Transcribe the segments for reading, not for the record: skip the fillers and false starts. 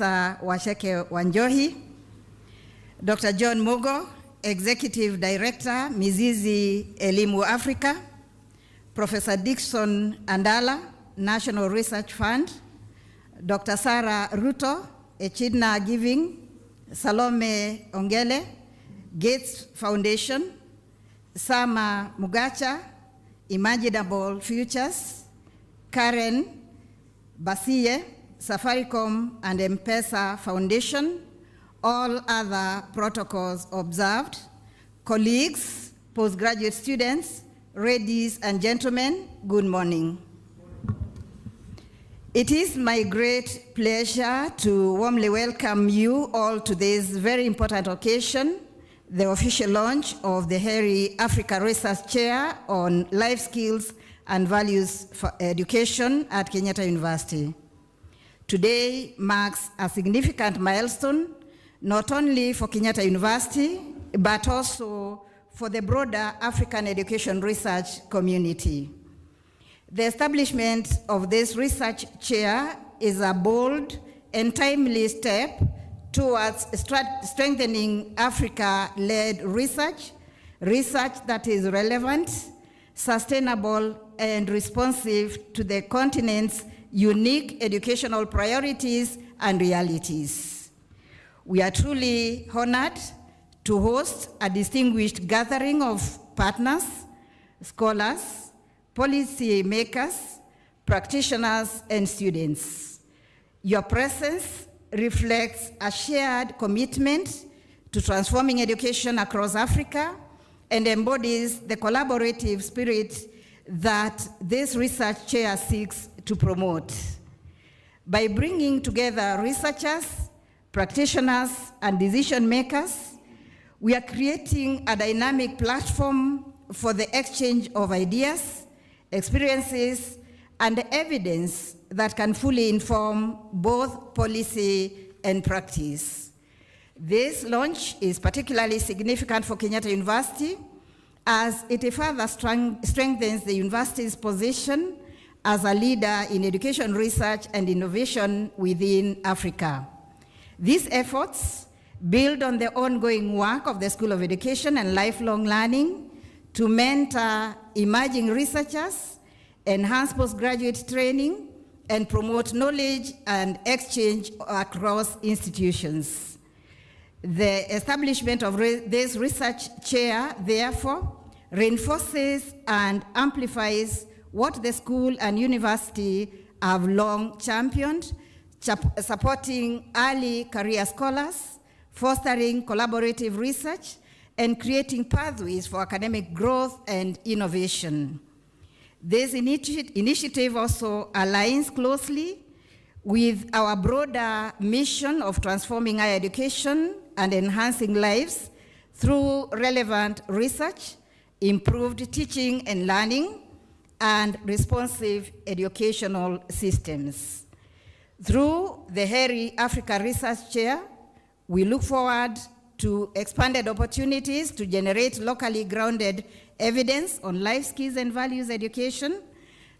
Washeke Wanjohi, Dr. John Mugo, Executive Director, Mizizi Elimu Africa, Professor Dixon Andala, National Research Fund, Dr. Sarah Ruto, Echidna Giving, Salome Ongele, Gates Foundation, Sama Mugacha, Imaginable Futures, Karen Basiye, Safaricom and M-Pesa Foundation, all other protocols observed, colleagues, postgraduate students, ladies and gentlemen, good morning. It is my great pleasure to warmly welcome you all to this very important occasion, the official launch of the Heri Africa Research Chair on Life Skills and Values for Education at Kenyatta University. Today marks a significant milestone, not only for Kenyatta University, but also for the broader African education research community. The establishment of this research chair is a bold and timely step towards strengthening Africa-led research that is relevant, sustainable, and responsive to the continent's unique educational priorities and realities. We are truly honored to host a distinguished gathering of partners, scholars, policy makers, practitioners, and students. Your presence reflects a shared commitment to transforming education across Africa and embodies the collaborative spirit that this research chair seeks to promote. By bringing together researchers, practitioners, and decision makers, we are creating a dynamic platform for the exchange of ideas, experiences, and evidence that can fully inform both policy and practice. This launch is particularly significant for Kenyatta University as it further strengthens the university's position as a leader in education research and innovation within Africa. These efforts build on the ongoing work of the School of Education and Lifelong Learning to mentor emerging researchers, enhance postgraduate training, and promote knowledge and exchange across institutions. The establishment of this research chair, therefore, reinforces and amplifies what the school and university have long championed, supporting early career scholars, fostering collaborative research, and creating pathways for academic growth and innovation. This initiative also aligns closely with our broader mission of transforming higher education and enhancing lives through relevant research, improved teaching and learning, and responsive educational systems. Through the Heri Africa Research Chair, we look forward to expanded opportunities to generate locally grounded evidence on life skills and values education,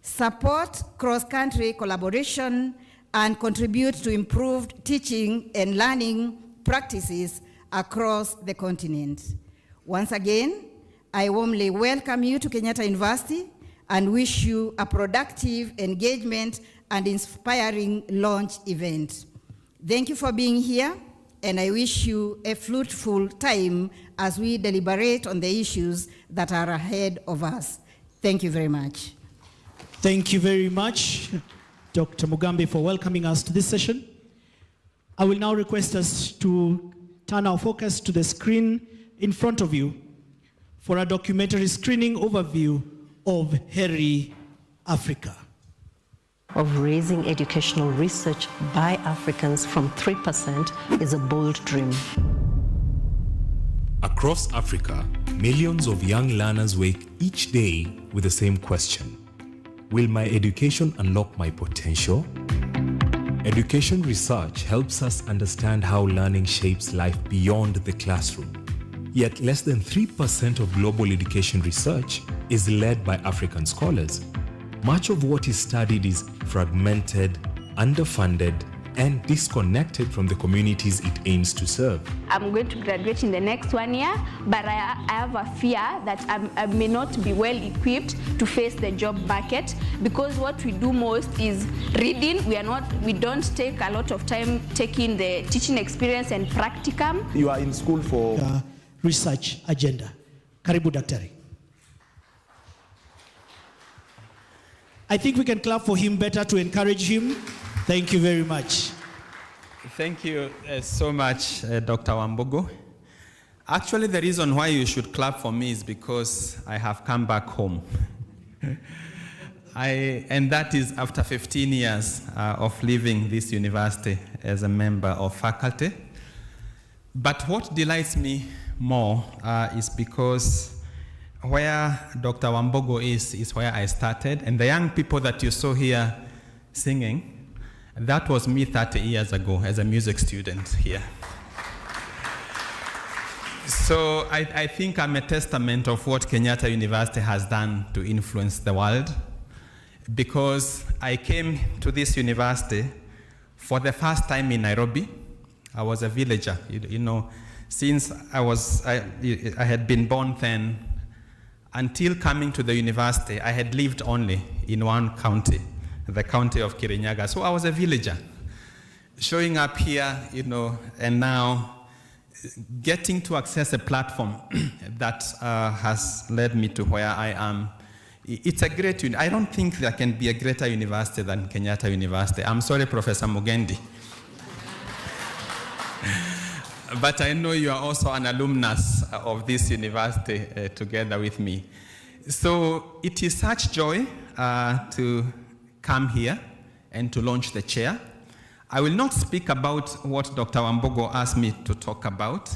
support cross-country collaboration, and contribute to improved teaching and learning practices across the continent. Once again, I warmly welcome you to Kenyatta University and wish you a productive engagement and inspiring launch event. Thank you for being here, and I wish you a fruitful time as we deliberate on the issues that are ahead of us. Thank you very much. Thank you very much, Dr. Mugambi, for welcoming us to this session. I will now request us to turn our focus to the screen in front of you for a documentary screening overview of Heri Africa. Of raising educational research by Africans from 3% is a bold dream. Across Africa, millions of young learners wake each day with the same question: will my education unlock my potential? Education research helps us understand how learning shapes life beyond the classroom. Yet less than 3% of global education research is led by African scholars. Much of what is studied is fragmented, underfunded, and disconnected from the communities it aims to serve. I'm going to graduate in the next 1 year, but I have a fear that I may not be well equipped to face the job market, because what we do most is reading. We don't take a lot of time taking the teaching experience and practicum. You are in school for research agenda. Karibu Daktari. I think we can clap for him better to encourage him. Thank you very much. Thank you so much, Dr. Wambugu. Actually, the reason why you should clap for me is because I have come back home. And that is after 15 years of leaving this university as a member of faculty. But what delights me more is because where Dr. Wambugu is where I started, and the young people that you saw here singing, that was me 30 years ago as a music student here. So I think I'm a testament of what Kenyatta University has done to influence the world, because I came to this university for the first time in Nairobi. I was a villager, you know, since I had been born then. Until coming to the university, I had lived only in one county, the county of Kirinyaga. So I was a villager, showing up here, you know, and now getting to access a platform that has led me to where I am. It's a great, I don't think there can be a greater university than Kenyatta University. I'm sorry, Professor Mugendi. But I know you are also an alumnus of this university together with me. So it is such joy to come here and to launch the chair. I will not speak about what Dr. Wambugu asked me to talk about.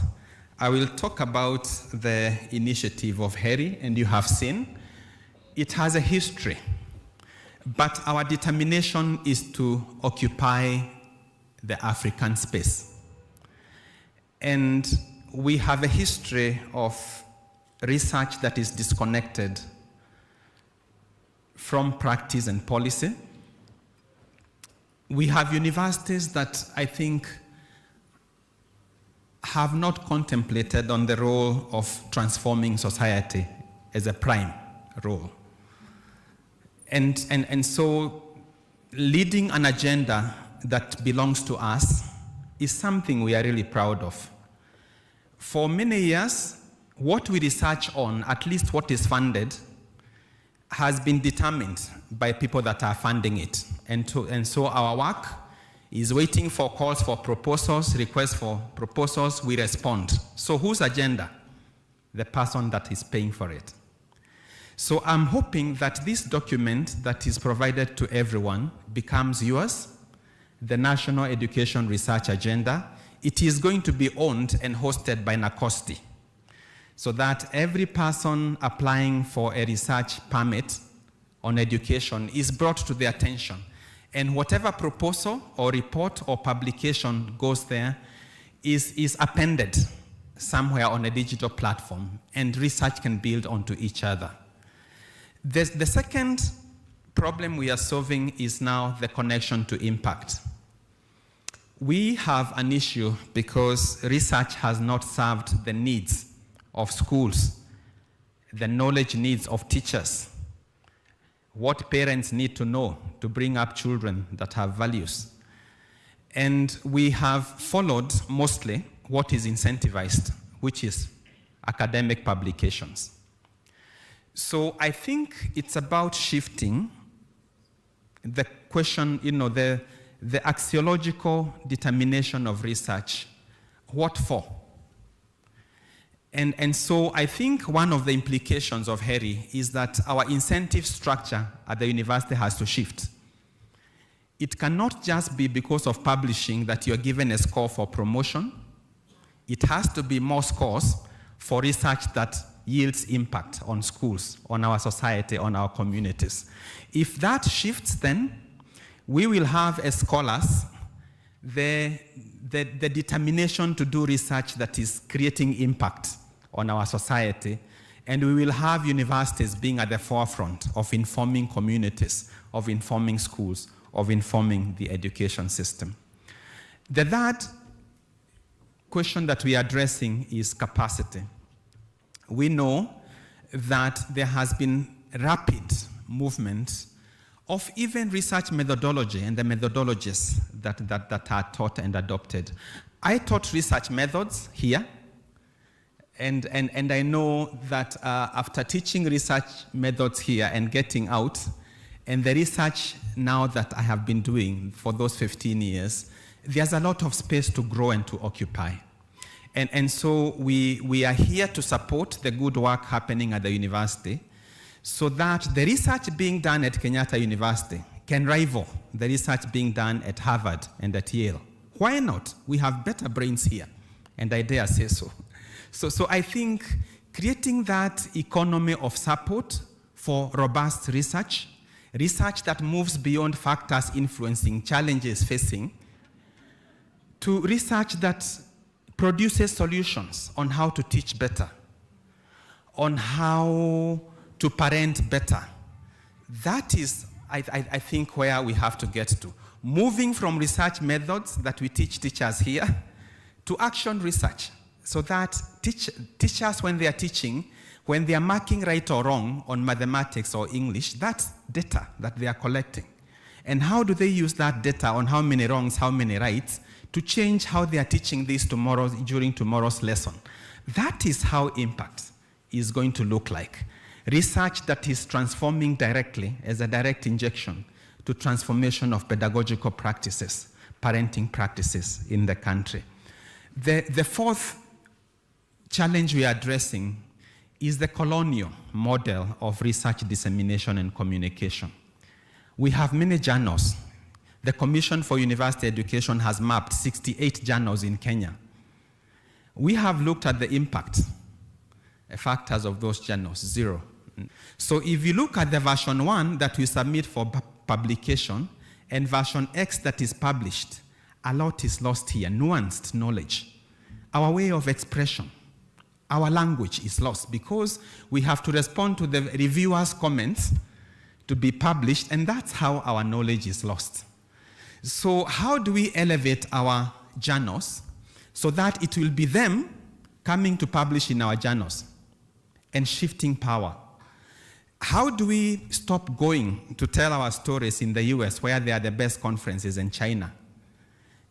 I will talk about the initiative of HERI, and you have seen it has a history. But our determination is to occupy the African space. And we have a history of research that is disconnected from practice and policy. We have universities that I think have not contemplated on the role of transforming society as a prime role. And so leading an agenda that belongs to us is something we are really proud of. For many years, what we research on, at least what is funded, has been determined by people that are funding it. And so our work is waiting for calls for proposals, requests for proposals, we respond. So whose agenda? The person that is paying for it. So I'm hoping that this document that is provided to everyone becomes yours, the National Education Research Agenda. It is going to be owned and hosted by NACOSTI, so that every person applying for a research permit on education is brought to their attention. And whatever proposal or report or publication goes there is appended somewhere on a digital platform, and research can build onto each other. The second problem we are solving is now the connection to impact. We have an issue because research has not served the needs of schools, the knowledge needs of teachers, what parents need to know to bring up children that have values. And we have followed mostly what is incentivized, which is academic publications. So I think it's about shifting the question, you know, the axiological determination of research. What for? And so I think one of the implications of HERI is that our incentive structure at the university has to shift. It cannot just be because of publishing that you're given a score for promotion. It has to be more scores for research that yields impact on schools, on our society, on our communities. If that shifts, then we will have as scholars the determination to do research that is creating impact on our society, and we will have universities being at the forefront of informing communities, of informing schools, of informing the education system. The third question that we are addressing is capacity. We know that there has been rapid movement of even research methodology and the methodologies that are taught and adopted. I taught research methods here, and I know that after teaching research methods here and getting out, and the research now that I have been doing for those 15 years, there's a lot of space to grow and to occupy. And so we are here to support the good work happening at the university so that the research being done at Kenyatta University can rival the research being done at Harvard and at Yale. Why not? We have better brains here, and I dare say so. So I think creating that economy of support for robust research that moves beyond factors influencing challenges facing, to research that produces solutions on how to teach better, on how to parent better. That is, I think, where we have to get to. Moving from research methods that we teach teachers here to action research, so that teachers, when they are teaching, when they are marking right or wrong on mathematics or English, that's data that they are collecting. And how do they use that data on how many wrongs, how many rights, to change how they are teaching this during tomorrow's lesson? That is how impact is going to look like. Research that is transforming directly as a direct injection to transformation of pedagogical practices, parenting practices in the country. The fourth challenge we are addressing is the colonial model of research dissemination and communication. We have many journals. The Commission for University Education has mapped 68 journals in Kenya. We have looked at the impact factors of those journals, 0. So if you look at the version 1 that we submit for publication and version X that is published, a lot is lost here, nuanced knowledge. Our way of expression, our language is lost because we have to respond to the reviewer's comments to be published, and that's how our knowledge is lost. So how do we elevate our journals so that it will be them coming to publish in our journals and shifting power? How do we stop going to tell our stories in the US where they are the best conferences, in China,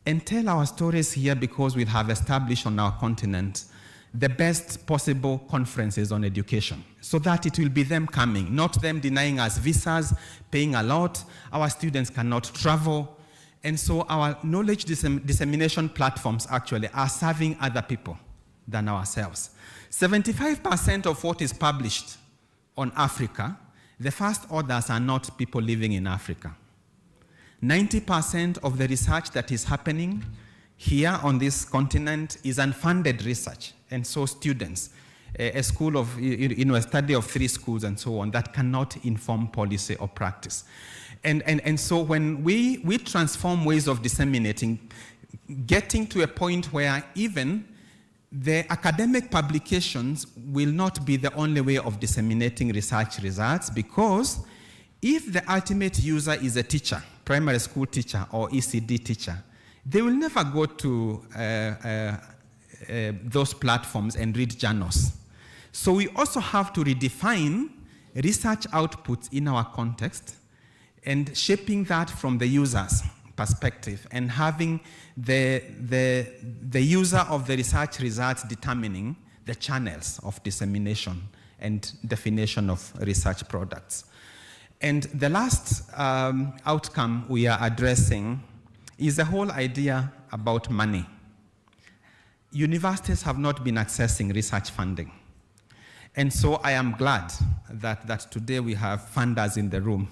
and tell our stories here because we have established on our continent the best possible conferences on education, so that it will be them coming, not them denying us visas, paying a lot, our students cannot travel. And so our knowledge dissemination platforms actually are serving other people than ourselves. 75% of what is published on Africa, the first authors are not people living in Africa. 90% of the research that is happening here on this continent is unfunded research. And so students, a school of, a study of 3 schools and so on, that cannot inform policy or practice. And so when we transform ways of disseminating, getting to a point where even the academic publications will not be the only way of disseminating research results, because if the ultimate user is a teacher, primary school teacher or ECD teacher, they will never go to those platforms and read journals. So we also have to redefine research outputs in our context and shaping that from the user's perspective, and having the user of the research results determining the channels of dissemination and definition of research products. And the last outcome we are addressing is the whole idea about money. Universities have not been accessing research funding. And so I am glad that today we have funders in the room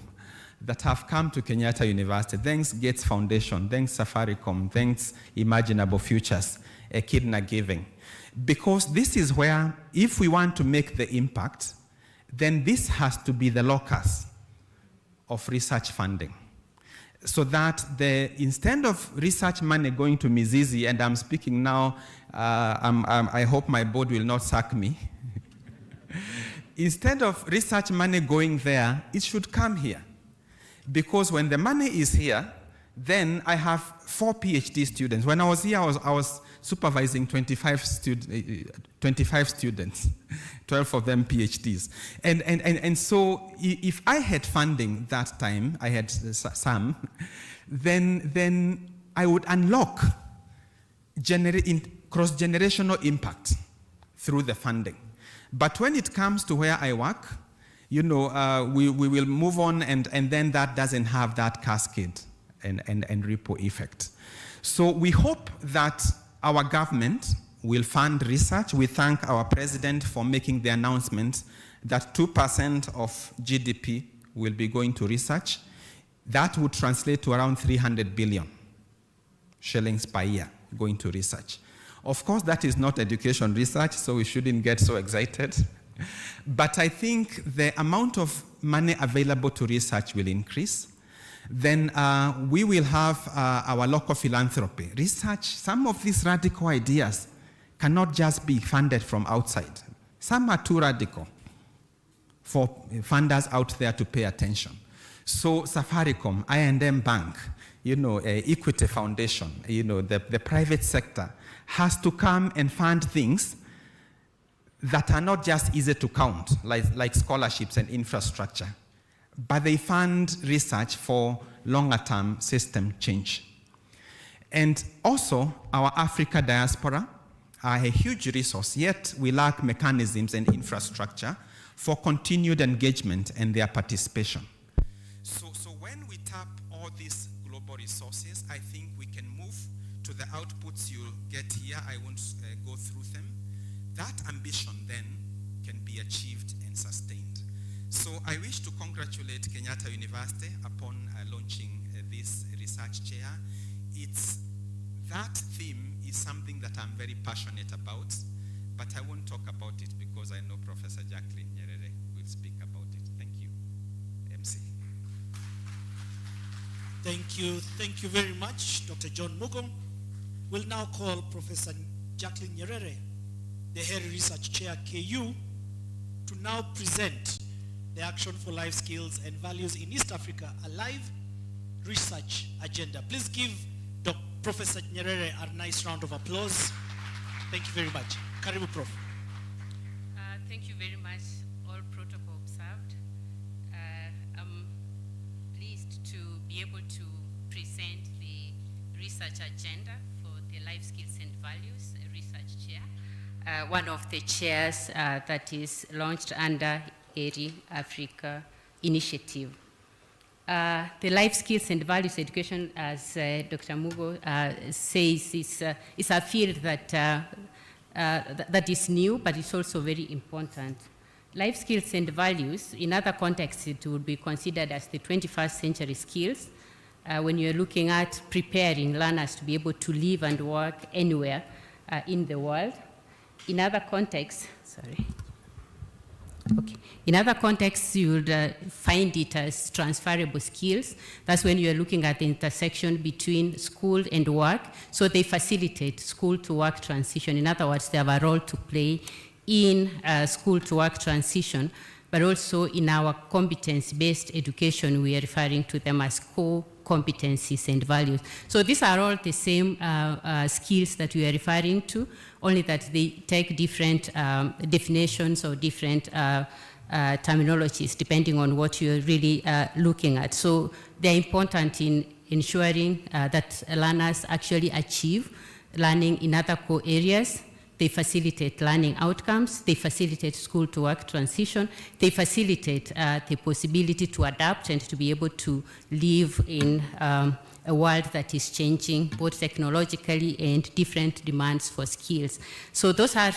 that have come to Kenyatta University. Thanks Gates Foundation, thanks Safaricom, thanks Imaginable Futures, Kidna Giving. Because this is where, if we want to make the impact, then this has to be the locus of research funding. So that instead of research money going to Mizizi, and I'm speaking now, I hope my board will not sack me. Instead of research money going there, it should come here. Because when the money is here, Then I have 4 PhD students. When I was here, I was supervising 25 students, 12 of them PhDs. And so if I had funding that time, I had some, then I would unlock cross-generational impact through the funding. But when it comes to where I work, we will move on, and then that doesn't have that cascade and ripple effect. So we hope that our government will fund research. We thank our president for making the announcement that 2% of GDP will be going to research. That would translate to around 300 billion shillings per year going to research. Of course, that is not education research, so we shouldn't get so excited. But I think the amount of money available to research will increase. Then we will have our local philanthropy. Research, some of these radical ideas cannot just be funded from outside. Some are too radical for funders out there to pay attention. So Safaricom, I&M Bank, Equity Foundation, the private sector has to come and fund things that are not just easy to count, like scholarships and infrastructure, but they fund research for longer-term system change. And also, our Africa diaspora are a huge resource, yet we lack mechanisms and infrastructure for continued engagement and their participation. So when we tap all these global resources, I think we can move to the outputs you'll get here. I won't go through them. That ambition then can be achieved and sustained. So I wish to congratulate Kenyatta University upon launching this research chair. That theme is something that I'm very passionate about, but I won't talk about it because I know Professor Jacqueline Nyerere will speak about it. Thank you, MC. Thank you very much, Dr. John Mugo. We'll now call Professor Jacqueline Nyerere, the Heri Research Chair, KU, to now present the Action for Life Skills and Values in East Africa, a live research agenda. Please give Professor Nyerere a nice round of applause. Thank you very much. Karibu, Prof. Thank you very much. All protocol observed. I'm pleased to be able to present the research agenda for the Life Skills and Values Research Chair, one of the chairs that is launched under Heri Africa Initiative. The life skills and values education, as Dr. Mugo says, is a field that is new, but it's also very important. Life skills and values, in other contexts, it would be considered as the 21st century skills when you're looking at preparing learners to be able to live and work anywhere in the world. In other contexts, in other contexts, you would find it as transferable skills. That's when you're looking at the intersection between school and work. So they facilitate school to work transition. In other words, they have a role to play in school to work transition, but also in our competence-based education, we are referring to them as core competencies and values. So these are all the same skills that we are referring to, only that they take different definitions or different terminologies depending on what you're really looking at. So they're important in ensuring that learners actually achieve learning in other core areas. They facilitate learning outcomes, they facilitate school to work transition, they facilitate the possibility to adapt and to be able to live in a world that is changing both technologically and different demands for skills. So those are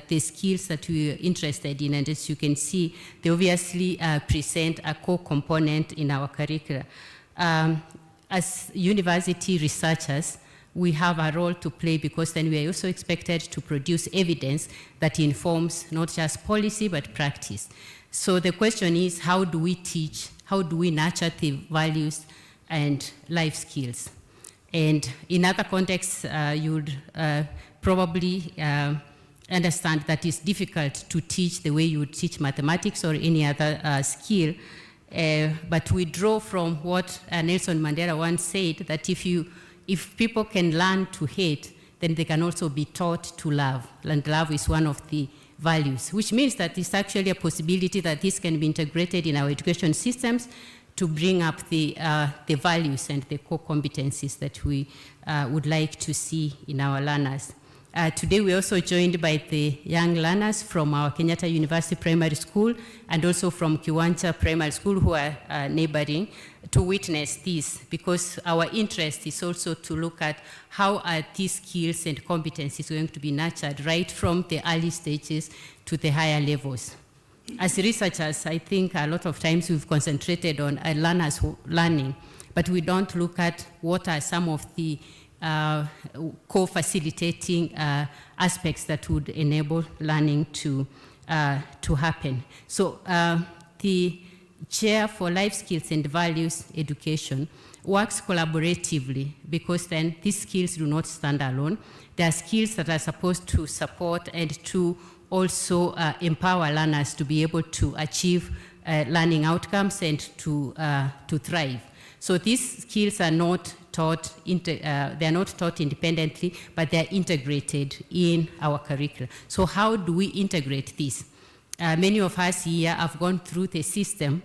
the skills that we're interested in, and as you can see, they obviously present a core component in our curricula. As university researchers, we have a role to play because then we are also expected to produce evidence that informs not just policy but practice. So the question is, how do we teach, how do we nurture the values and life skills? And in other contexts, you would probably understand that it's difficult to teach the way you would teach mathematics or any other skill. but we draw from what Nelson Mandela once said, that if people can learn to hate, then they can also be taught to love. And love is one of the values, which means that it's actually a possibility that this can be integrated in our education systems to bring up the values and the core competencies that we would like to see in our learners. Today we're also joined by the young learners from our Kenyatta University Primary School and also from Kiwanja Primary School, who are neighboring, to witness this, because our interest is also to look at how are these skills and competencies going to be nurtured right from the early stages to the higher levels. As researchers, I think a lot of times we've concentrated on learners learning, but we don't look at what are some of the co-facilitating aspects that would enable learning to happen. So the Chair for Life Skills and Values Education works collaboratively, because then these skills do not stand alone. They are skills that are supposed to support and to also empower learners to be able to achieve learning outcomes and to thrive. So these skills are not taught, they are not taught independently, but they are integrated in our curriculum. So how do we integrate this? Many of us here have gone through the system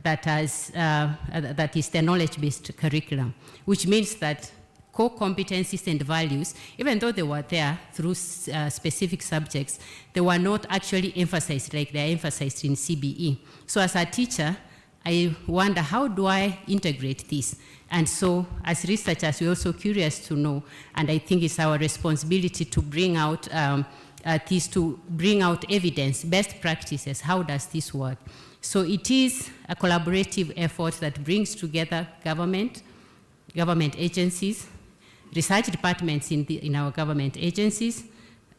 that is the knowledge-based curriculum, which means that core competencies and values, even though they were there through specific subjects, they were not actually emphasized like they are emphasized in CBE. So as a teacher, I wonder, how do I integrate this? And so as researchers, we're also curious to know, and I think it's our responsibility to bring out evidence, best practices. How does this work? So it is a collaborative effort that brings together government agencies, research departments in our government agencies,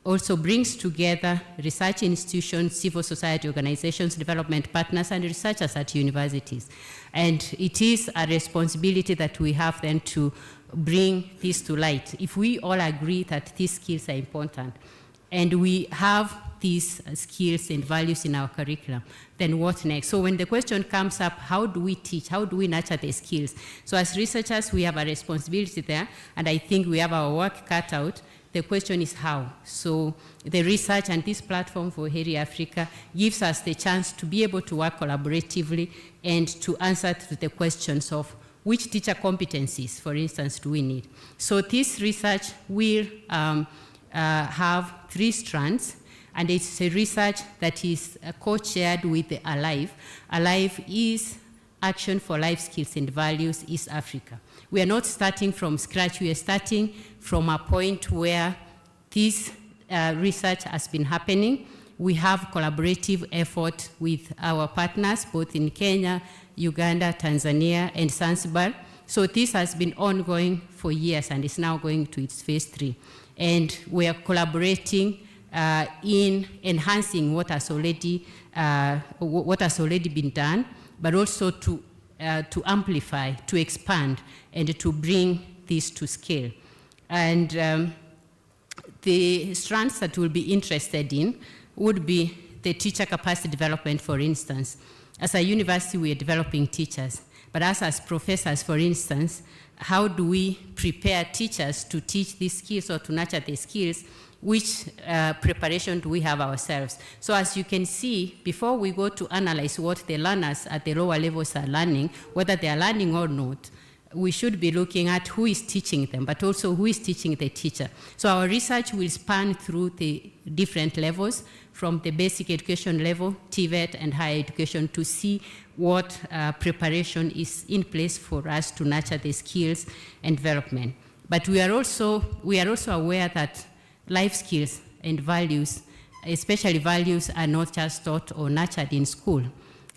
also brings together research institutions, civil society organizations, development partners, and researchers at universities. And it is a responsibility that we have then to bring this to light. If we all agree that these skills are important, and we have these skills and values in our curriculum, then what next? So when the question comes up, how do we teach? How do we nurture the skills? So as researchers, we have a responsibility there, and I think we have our work cut out. The question is how. So the research and this platform for Heri Africa gives us the chance to be able to work collaboratively and to answer to the questions of which teacher competencies, for instance, do we need. So this research will have 3 strands, and it's a research that is co-chaired with the ALIVE. ALIVE is Action for Life Skills and Values East Africa. We are not starting from scratch. We are starting from a point where this research has been happening. We have collaborative effort with our partners, both in Kenya, Uganda, Tanzania, and Zanzibar. So this has been ongoing for years and is now going to its phase 3. And we are collaborating in enhancing what has already been done, but also to amplify, to expand, and to bring this to scale. And the strands that we'll be interested in would be the teacher capacity development, for instance. As a university, we are developing teachers, but as professors, for instance, how do we prepare teachers to teach these skills or to nurture these skills? Which preparation do we have ourselves? So as you can see, before we go to analyze what the learners at the lower levels are learning, whether they are learning or not, we should be looking at who is teaching them, but also who is teaching the teacher. So our research will span through the different levels, from the basic education level, TVET, and higher education, to see what preparation is in place for us to nurture the skills and development. But we are also aware that life skills and values, especially values, are not just taught or nurtured in school.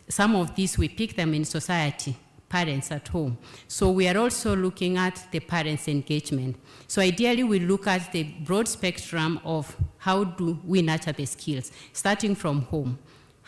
Some of these, we pick them in society, parents at home. So we are also looking at the parents' engagement. So ideally, we look at the broad spectrum of how do we nurture the skills, starting from home.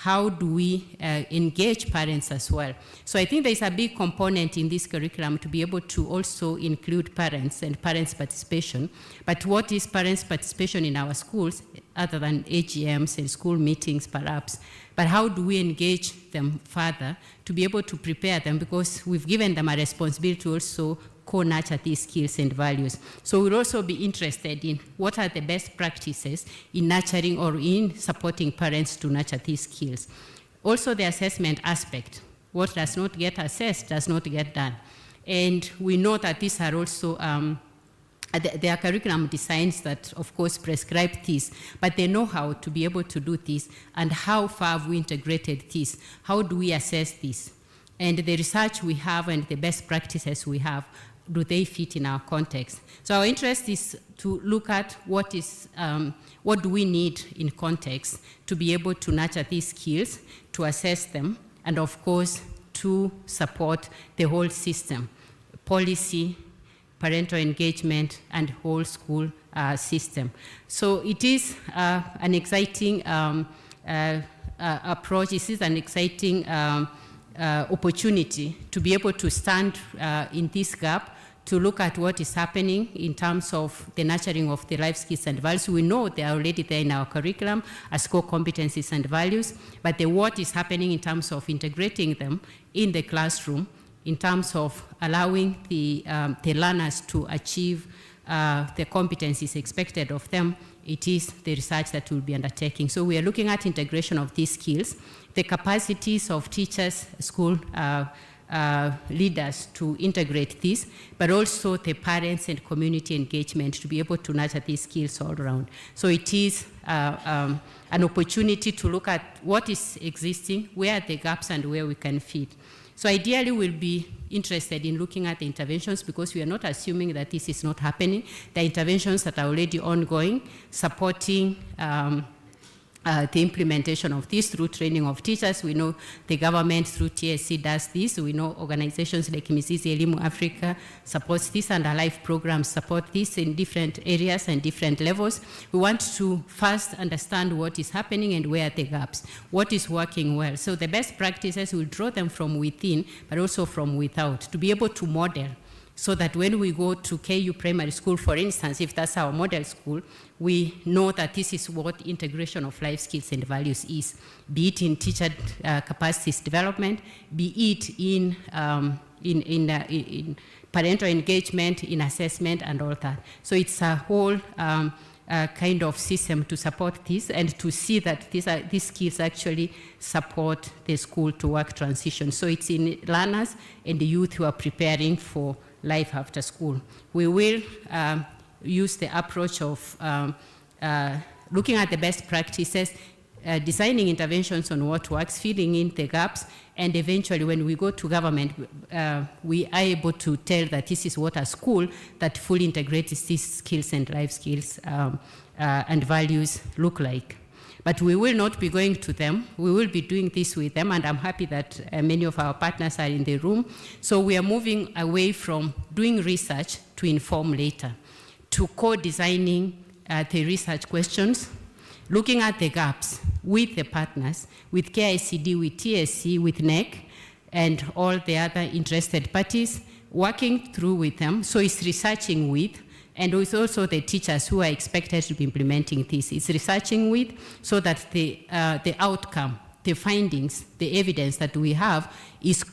how do we engage parents as well? So I think there's a big component in this curriculum to be able to also include parents and parents' participation. But what is parents' participation in our schools, other than AGMs and school meetings perhaps? But how do we engage them further to be able to prepare them? Because we've given them a responsibility to also co-nurture these skills and values. So we'll also be interested in what are the best practices in nurturing or in supporting parents to nurture these skills. Also the assessment aspect. What does not get assessed does not get done. And we know that these are also, there are curriculum designs that of course prescribe this, but they know how to be able to do this and how far have we integrated this, how do we assess this? And the research we have and the best practices we have, do they fit in our context? So our interest is to look at what do we need in context to be able to nurture these skills, to assess them, and of course, to support the whole system, policy, parental engagement, and whole school system. So it is an exciting approach. This is an exciting opportunity to be able to stand in this gap, to look at what is happening in terms of the nurturing of the life skills and values. We know they are already there in our curriculum as core competencies and values, but what is happening in terms of integrating them in the classroom, in terms of allowing the learners to achieve the competencies expected of them, it is the research that we'll be undertaking. So we are looking at integration of these skills, the capacities of teachers, school leaders to integrate this, but also the parents and community engagement to be able to nurture these skills all around. So it is an opportunity to look at what is existing, where are the gaps and where we can fit. So ideally we'll be interested in looking at the interventions because we are not assuming that this is not happening. The interventions that are already ongoing, supporting the implementation of this through training of teachers. We know the government through TSC does this. We know organizations like Mizizi Elimu Africa supports this, and our life programs support this in different areas and different levels. We want to first understand what is happening and where are the gaps, what is working well. So the best practices, we'll draw them from within, but also from without, to be able to model, so that when we go to KU Primary School, for instance, if that's our model school, we know that this is what integration of life skills and values is, be it in teacher capacities development, be it in parental engagement, in assessment and all that. So it's a whole kind of system to support this and to see that these skills actually support the school to work transition. So it's in learners and the youth who are preparing for life after school. We will use the approach of looking at the best practices, designing interventions on what works, filling in the gaps, and eventually when we go to government, we are able to tell that this is what a school that fully integrates these skills and life skills and values look like. But we will not be going to them. We will be doing this with them, and I'm happy that many of our partners are in the room. So we are moving away from doing research to inform later, to co-designing the research questions, looking at the gaps with the partners, with KICD, with TSC, with NEC, and all the other interested parties, working through with them. So it's researching with, and with also the teachers who are expected to be implementing this. It's researching with so that the outcome, the findings, the evidence that we have is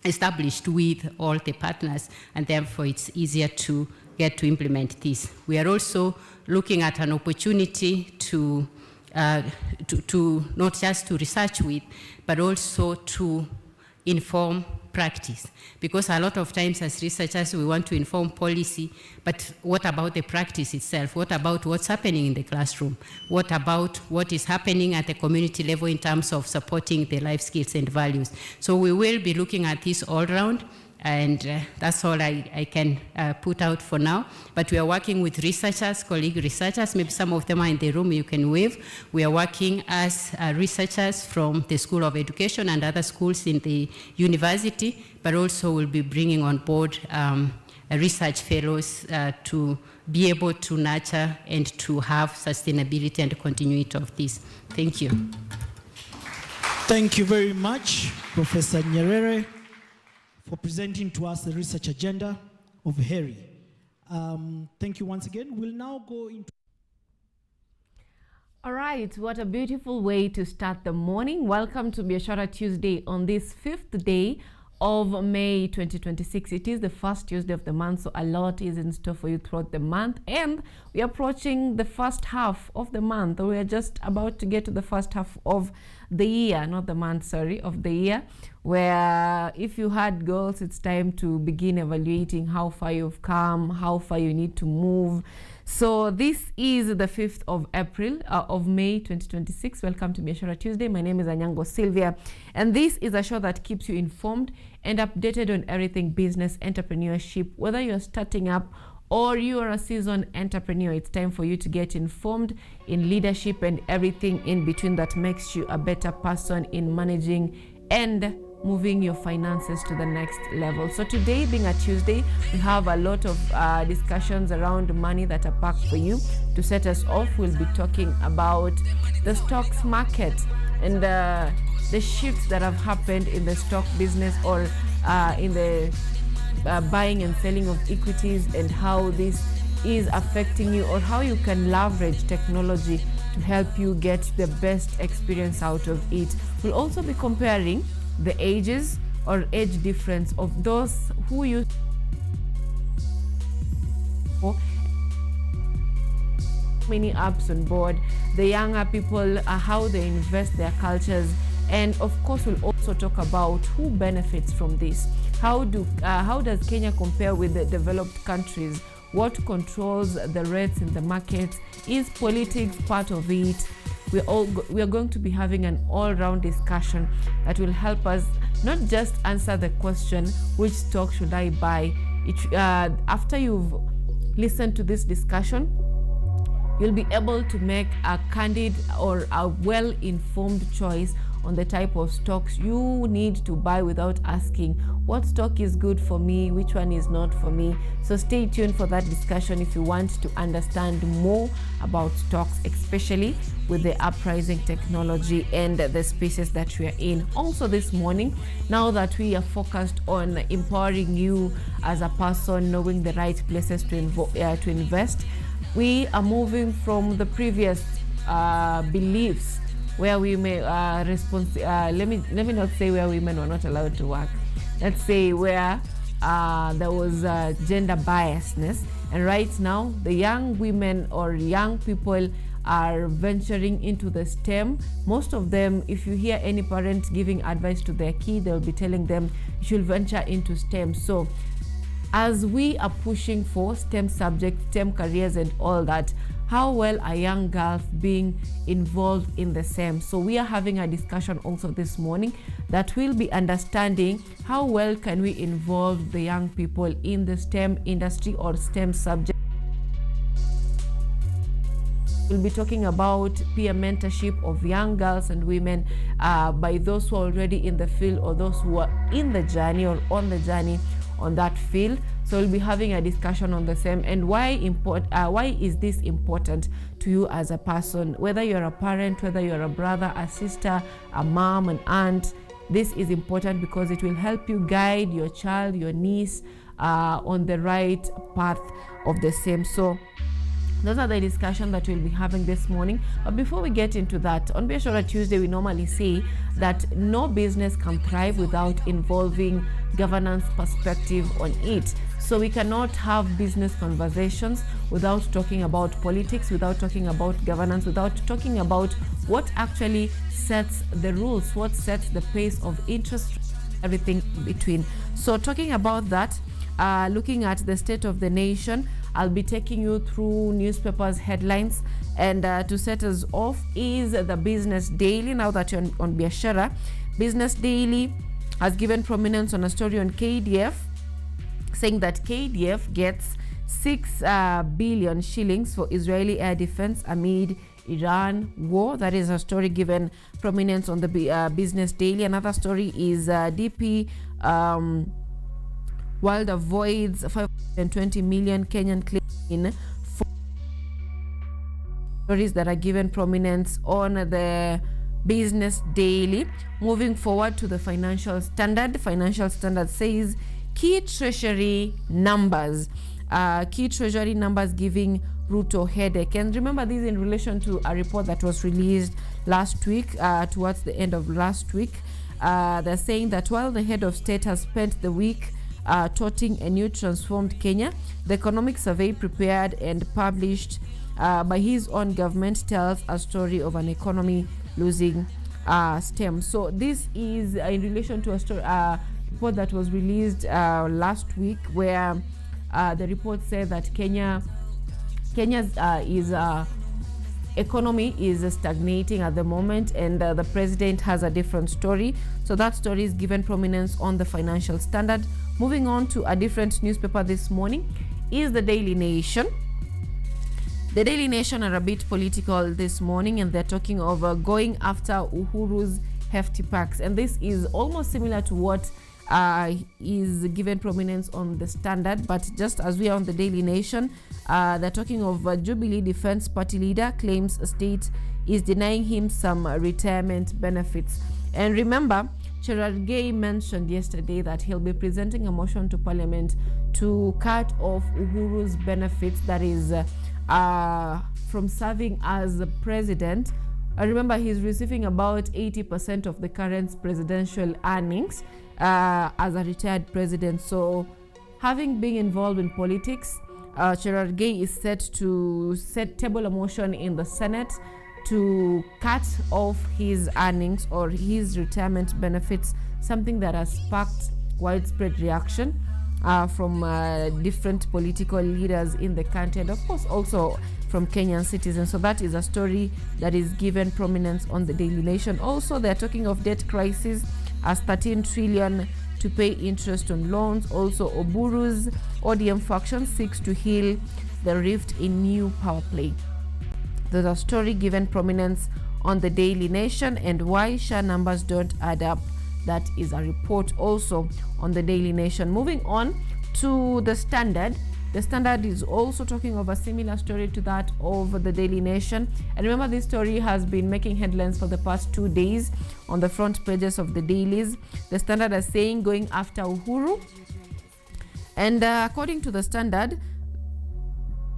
established with all the partners, and therefore it's easier to get to implement this. We are also looking at an opportunity to not just to research with, but also to inform practice. Because a lot of times as researchers, we want to inform policy, but what about the practice itself? What about what's happening in the classroom? What about what is happening at the community level in terms of supporting the life skills and values? So we will be looking at this all around, and that's all I can put out for now. But we are working with researchers, colleague researchers, maybe some of them are in the room, you can wave. We are working as researchers from the School of Education and other schools in the university, but also we'll be bringing on board research fellows to be able to nurture and to have sustainability and continuity of this. Thank you. Thank you very much, Professor Nyerere, for presenting to us the research agenda of HERI. Thank you once again. We'll now go into... All right, what a beautiful way to start the morning. Welcome to Biashara Tuesday on this 5th day of May 2026. It is the first Tuesday of the month, so a lot is in store for you throughout the month, and we are approaching the first half of the month. We are just about to get to the first half of the year, not the month, sorry, of the year, where if you had goals, it's time to begin evaluating how far you've come, how far you need to move. So this is the 5th of April of May 2026. Welcome to Biashara Tuesday. My name is Anyango Sylvia, and this is a show that keeps you informed and updated on everything business entrepreneurship. Whether you're starting up or you are a seasoned entrepreneur, it's time for you to get informed in leadership and everything in between that makes you a better person in managing and moving your finances to the next level. So today, being a Tuesday, we have a lot of discussions around money that are packed for you. To set us off, we'll be talking about the stocks market and the shifts that have happened in the stock business or in the buying and selling of equities, and how this is affecting you, or how you can leverage technology to help you get the best experience out of it. We'll also be comparing the ages or age difference of those who use many apps on board, the younger people, how they invest their cultures, and of course we'll also talk about who benefits from this. How does Kenya compare with the developed countries? What controls the rates in the market? Is politics part of it? We are going to be having an all-round discussion that will help us not just answer the question, which stock should I buy? After you've listened to this discussion, you'll be able to make a candid or a well-informed choice on the type of stocks you need to buy without asking what stock is good for me, which one is not for me. So stay tuned for that discussion if you want to understand more about stocks, especially with the uprising technology and the spaces that we are in. Also this morning, now that we are focused on empowering you as a person, knowing the right places to invest, we are moving from the previous beliefs where we may let me not say where women were not allowed to work. Let's say where there was gender biasness, and right now the young women or young people are venturing into the STEM. Most of them, if you hear any parent giving advice to their kid, they'll be telling them you should venture into STEM. So as we are pushing for STEM subjects, STEM careers and all that, how well are young girls being involved in the STEM? So we are having a discussion also this morning that will be understanding how well can we involve the young people in the STEM industry or STEM subject. We'll be talking about peer mentorship of young girls and women by those who are already in the field or those who are in the journey or on the journey on that field. So we'll be having a discussion on the same and why is this important to you as a person, whether you're a parent, whether you're a brother, a sister, a mom, an aunt. This is important because it will help you guide your child, your niece on the right path of the same. So those are the discussions that we'll be having this morning. But before we get into that, on Biashara Tuesday, we normally say that no business can thrive without involving governance perspective on it. So we cannot have business conversations without talking about politics, without talking about governance, without talking about what actually sets the rules, what sets the pace of interest, everything in between. So talking about that, looking at the state of the nation, I'll be taking you through newspapers headlines, and to set us off is the Business Daily. Now that you're on Biashara, Business Daily has given prominence on a story on KDF, saying that KDF gets 6 billion shillings for Israeli air defense amid Iran war. That is a story given prominence on the world avoids 520 million Kenyan claims in stories that are given prominence on the Business Daily. Moving forward to the Financial Standard. Financial Standard says key treasury numbers. Key treasury numbers giving Ruto headache. And remember, this in relation to a report that was released last week, towards the end of last week. They're saying that while the head of state has spent the week touting a new transformed Kenya, the economic survey prepared and published by his own government tells a story of an economy losing steam. So this is in relation to a report that was released last week, where the report said that Kenya's economy is stagnating at the moment, and the president has a different story. So that story is given prominence on the Financial Standard. Moving on to a different newspaper this morning is the Daily Nation. The Daily Nation are a bit political this morning, and they're talking of going after Uhuru's hefty packs. And this is almost similar to what is given prominence on the Standard, but just as we are on the Daily Nation, they're talking of Jubilee Defense Party leader claims state is denying him some retirement benefits. And remember, Cherargei mentioned yesterday that he'll be presenting a motion to Parliament to cut off Uhuru's benefits, that is from serving as president. Remember, he's receiving about 80% of the current presidential earnings as a retired president. So having been involved in politics, Cherargei is set to table a motion in the Senate to cut off his earnings or his retirement benefits, something that has sparked widespread reaction from different political leaders in the country, and of course also from Kenyan citizens. So that is a story that is given prominence on the Daily Nation. Also, they're talking of debt crisis as 13 trillion to pay interest on loans. Also, Oburu's ODM faction seeks to heal the rift in new power play. There's a story given prominence on the Daily Nation, and why share numbers don't add up. That is a report also on the Daily Nation. Moving on to the Standard. The Standard is also talking of a similar story to that of the Daily Nation. And remember, this story has been making headlines for the past 2 days on the front pages of the dailies. The Standard is saying going after Uhuru. And according to the Standard,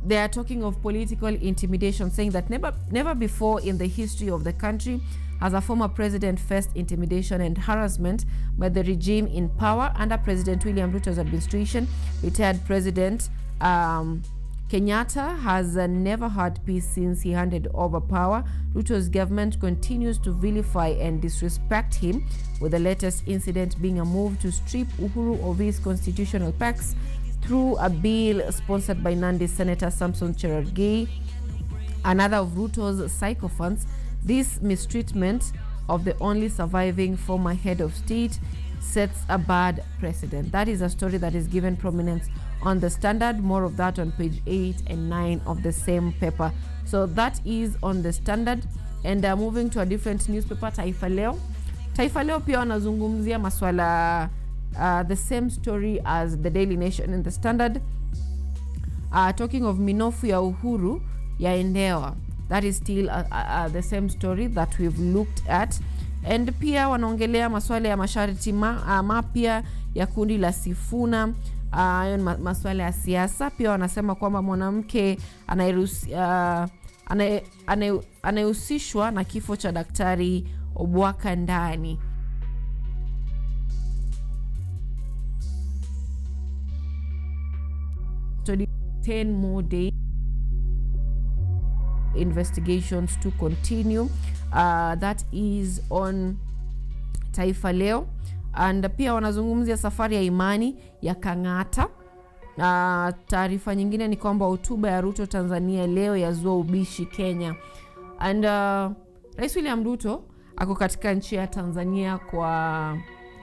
they are talking of political intimidation, saying that never before in the history of the country has a former president faced intimidation and harassment by the regime in power. Under President William Ruto's administration, retired President Kenyatta has never had peace since he handed over power. Ruto's government continues to vilify and disrespect him, with the latest incident being a move to strip Uhuru of his constitutional packs through a bill sponsored by Nandi Senator Samson Cherargei, another of Ruto's sycophants. This mistreatment of the only surviving former head of state sets a bad precedent. That is a story that is given prominence on the Standard. More of that on page 8 and 9 of the same paper. So that is on the Standard. And moving to a different newspaper, Taifa Leo. Taifa Leo pia wanazungumzia maswala the same story as the Daily Nation and the Standard, talking of minofu ya Uhuru yaendewa. That is still the same story that we've looked at. And pia wanaongelea maswala ya masharti mapya ya kundi la Sifuna, maswala ya siasa. Pia wanasema kwamba mwanamke anayehusishwa na kifo cha Daktari Obwaka ndani. 10 more days investigations to continue. That is on Taifa Leo. And pia wanazungumzia safari ya imani ya Kang'ata. Taarifa nyingine ni kwamba hotuba ya Ruto Tanzania leo yazua ubishi Kenya. And Rais William Ruto ako katika nchi ya Tanzania kwa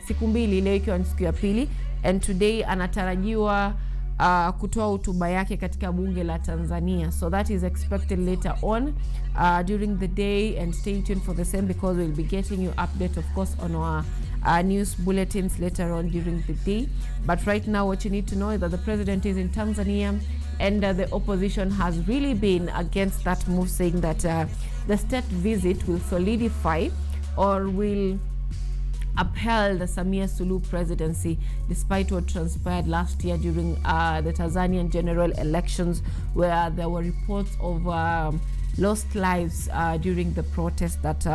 siku mbili, leo ikiwa siku ya pili, and today anatarajiwa kutoa hotuba yake katika bunge la Tanzania. So that is expected later on during the day, and stay tuned for the same because we'll be getting you update, of course, on our news bulletins later on during the day. But right now what you need to know is that the president is in Tanzania, and the opposition has really been against that move, saying that the state visit will solidify or will upheld the Samia Suluhu presidency despite what transpired last year during the Tanzanian general elections, where there were reports of lost lives during the protests that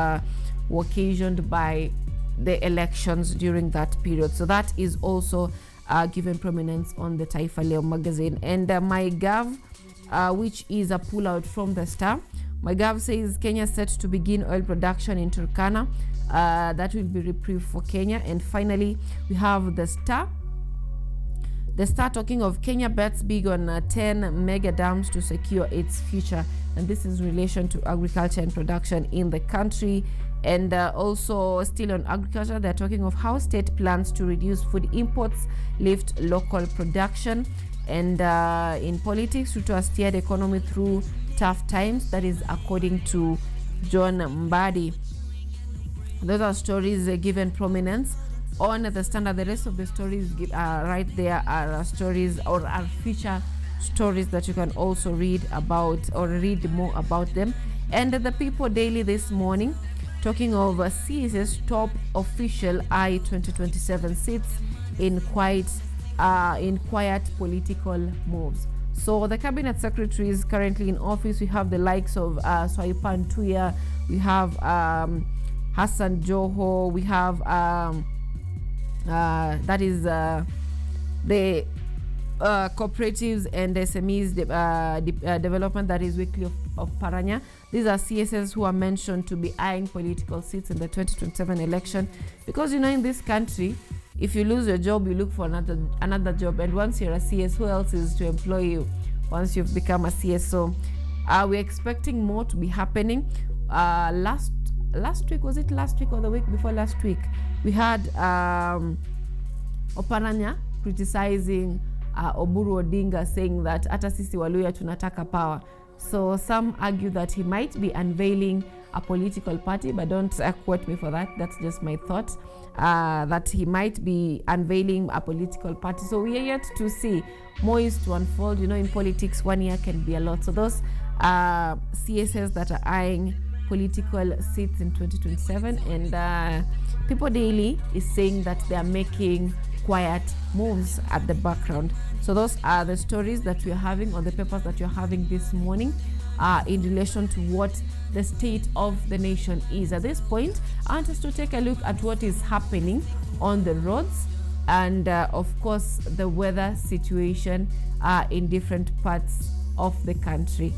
were occasioned by the elections during that period. So that is also given prominence on the Taifa Leo magazine. And MyGov, which is a pullout from the Star, MyGov says Kenya set to begin oil production in Turkana. That will be reprieve for Kenya. And finally, we have the Star. The Star talking of Kenya bets big on 10 mega dams to secure its future. And this is in relation to agriculture and production in the country. And also still on agriculture, they're talking of how state plans to reduce food imports, lift local production. And in politics, Ruto has steered economy through tough times. That is according to John Mbadi. Those are stories given prominence on the Standard. The rest of the stories right there are stories or are feature stories that you can also read about or read more about them. And the People Daily this morning, talking of CS's top official eye 2027 sits in quiet political moves. So the cabinet secretary is currently in office. We have the likes of Swaipan Tuya, we have Hassan Joho, we have that is the cooperatives and SMEs development, that is Weekly of Paranya. These are CSS who are mentioned to be eyeing political seats in the 2027 election, because in this country, if you lose your job, you look for another job, and once you're a CS, who else is to employ you once you've become a CS? So we're expecting more to be happening. Last week, was it last week or the week before last week, we had Oparanya criticizing Oburu Odinga, saying that hata sisi Waluya tunataka power. So some argue that he might be unveiling a political party, but don't quote me for that. That's just my thought, that he might be unveiling a political party. So we are yet to see. More is to unfold. In politics, 1 year can be a lot. So those CSS that are eyeing political seats in 2027, and People Daily is saying that they are making quiet moves at the background. So those are the stories that we are having, or the papers that you're having this morning, in relation to what the state of the nation is. At this point, I want us to take a look at what is happening on the roads, and of course the weather situation in different parts of the country.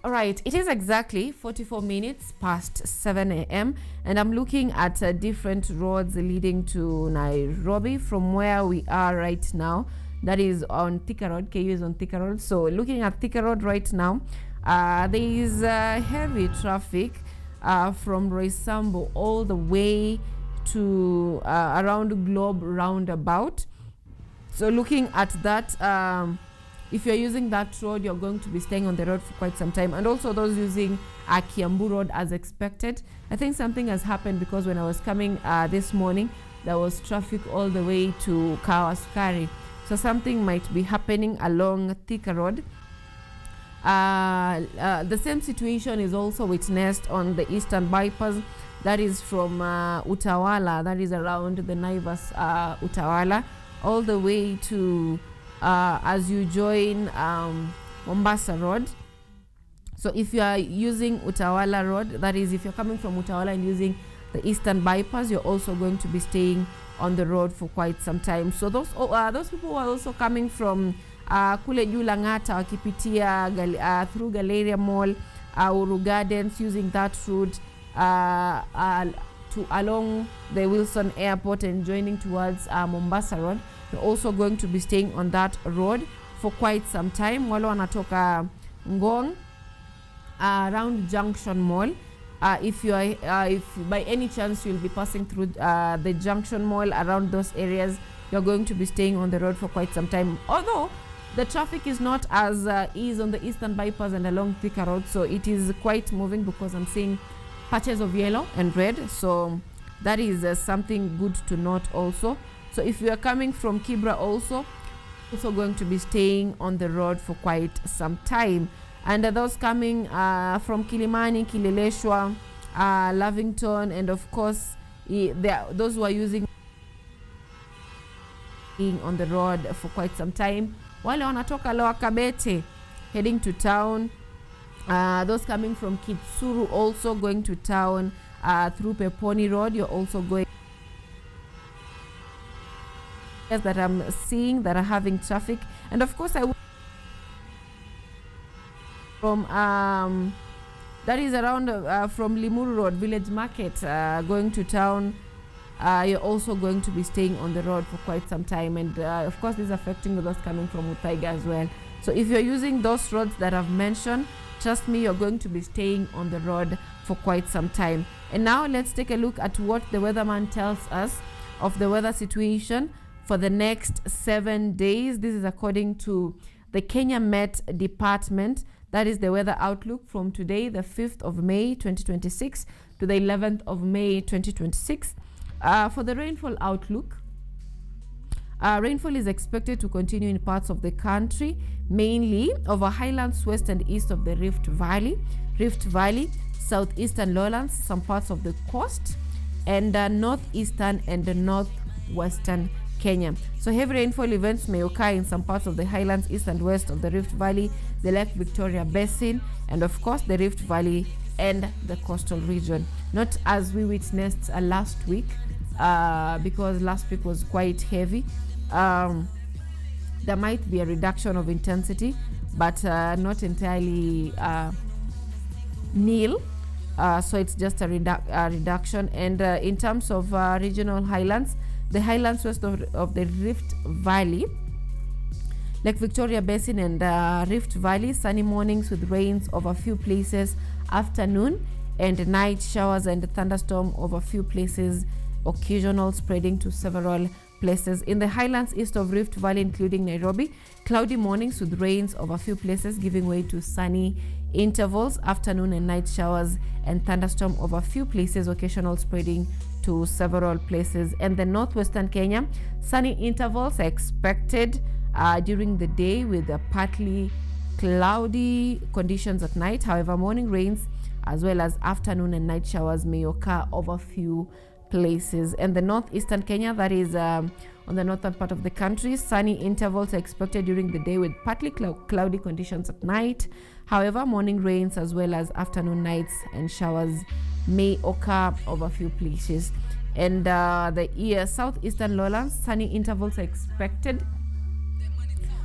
All right, it is exactly 44 minutes past 7 a.m. and I'm looking at different roads leading to Nairobi from where we are right now. That is on Thika Road. KU is on Thika Road. So looking at Thika Road right now, there is heavy traffic from Roysambu all the way to around Globe roundabout. So looking at that, if you're using that road, you're going to be staying on the road for quite some time. And also those using Kiambu Road as expected. I think something has happened, because when I was coming this morning, there was traffic all the way to Kawasukari. So something might be happening along Thika Road. The same situation is also witnessed on the Eastern Bypass. That is from Utawala, that is around the Naivas Utawala, all the way to as you join Mombasa Road. So if you are using Utawala Road, that is if you're coming from Utawala and using the Eastern Bypass, you're also going to be staying on the road for quite some time. So those people who are also coming from kule juu Lang'ata wakipitia through Galleria Mall, Uru Gardens, using that route to along the Wilson Airport and joining towards Mombasa Road, you're also going to be staying on that road for quite some time. Wale wanatoka Ngong around Junction Mall, if by any chance you'll be passing through the Junction Mall, around those areas, you're going to be staying on the road for quite some time. Although the traffic is not as easy on the Eastern Bypass and along Thika Road, so it is quite moving because I'm seeing patches of yellow and red. So that is something good to note also. So if you are coming from Kibra also going to be staying on the road for quite some time. And those coming from Kilimani, Kileleshwa, Lavington, and of course those who are using on the road for quite some time. Wale wanatoka Lower Kabete heading to town. Those coming from Kitsuru also going to town through Peponi Road. You're also going that I'm seeing that are having traffic. And of course from that is around from Limuru Road, Village Market, going to town. You're also going to be staying on the road for quite some time, and of course this is affecting those coming from Muthaiga as well. So if you're using those roads that I've mentioned, trust me, you're going to be staying on the road for quite some time. And now let's take a look at what the weatherman tells us of the weather situation for the next 7 days. This is according to the Kenya Met Department. That is the weather outlook from today, the 5th of May 2026 to the 11th of May 2026. For the rainfall outlook, rainfall is expected to continue in parts of the country, mainly over highlands west and east of the Rift Valley, southeastern lowlands, some parts of the coast, and northeastern and northwestern Kenya. So heavy rainfall events may occur in some parts of the highlands east and west of the Rift Valley, the Lake Victoria Basin, and of course the Rift Valley and the coastal region. Not as we witnessed last week, because last week was quite heavy. There might be a reduction of intensity, but not entirely nil. So it's just a reduction. And in terms of regional highlands, the highlands west of the Rift Valley, Lake Victoria Basin and Rift Valley, sunny mornings with rains over a few places, afternoon and night showers and thunderstorm over a few places, occasional spreading to several places. In the highlands east of Rift Valley, including Nairobi, cloudy mornings with rains over a few places, giving way to sunny intervals, afternoon and night showers and thunderstorm over a few places, occasional spreading to several places. And the northwestern Kenya, sunny intervals are expected during the day with partly cloudy conditions at night. However, morning rains as well as afternoon and night showers may occur over a few places. And the northeastern Kenya, that is on the northern part of the country, sunny intervals are expected during the day with partly cloudy conditions at night. However, morning rains as well as afternoon, nights and showers may occur over a few places. And the southeastern lowlands, sunny intervals are expected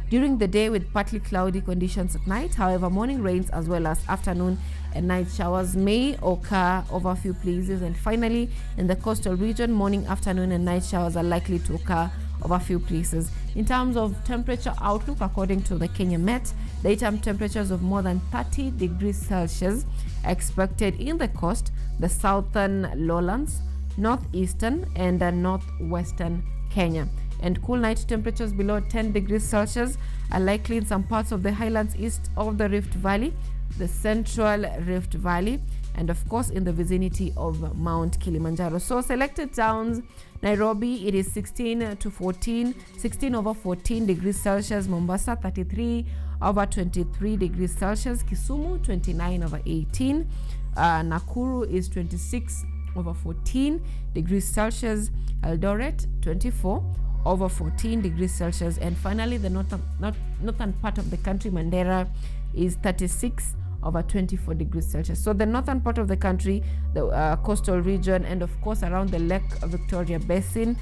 during the day with partly cloudy conditions at night. However, morning rains as well as afternoon and night showers may occur over a few places. And finally, in the coastal region, morning, afternoon and night showers are likely to occur over a few places. In terms of temperature outlook, according to the Kenya Met, daytime temperatures of more than 30 degrees Celsius are expected in the coast, the southern lowlands, northeastern and northwestern Kenya. And cool night temperatures below 10 degrees Celsius are likely in some parts of the highlands east of the Rift Valley, the central Rift Valley, and of course in the vicinity of Mount Kilimanjaro. So selected towns: Nairobi, it is 16 over 14 degrees Celsius. Mombasa, 33 over 23 degrees Celsius. Kisumu, 29 over 18. Nakuru is 26 over 14 degrees Celsius. Eldoret, 24 over 14 degrees Celsius. And finally, the northern part of the country, Mandera, is 36 over 24 degrees Celsius. So the northern part of the country, the coastal region, and of course around the Lake Victoria Basin,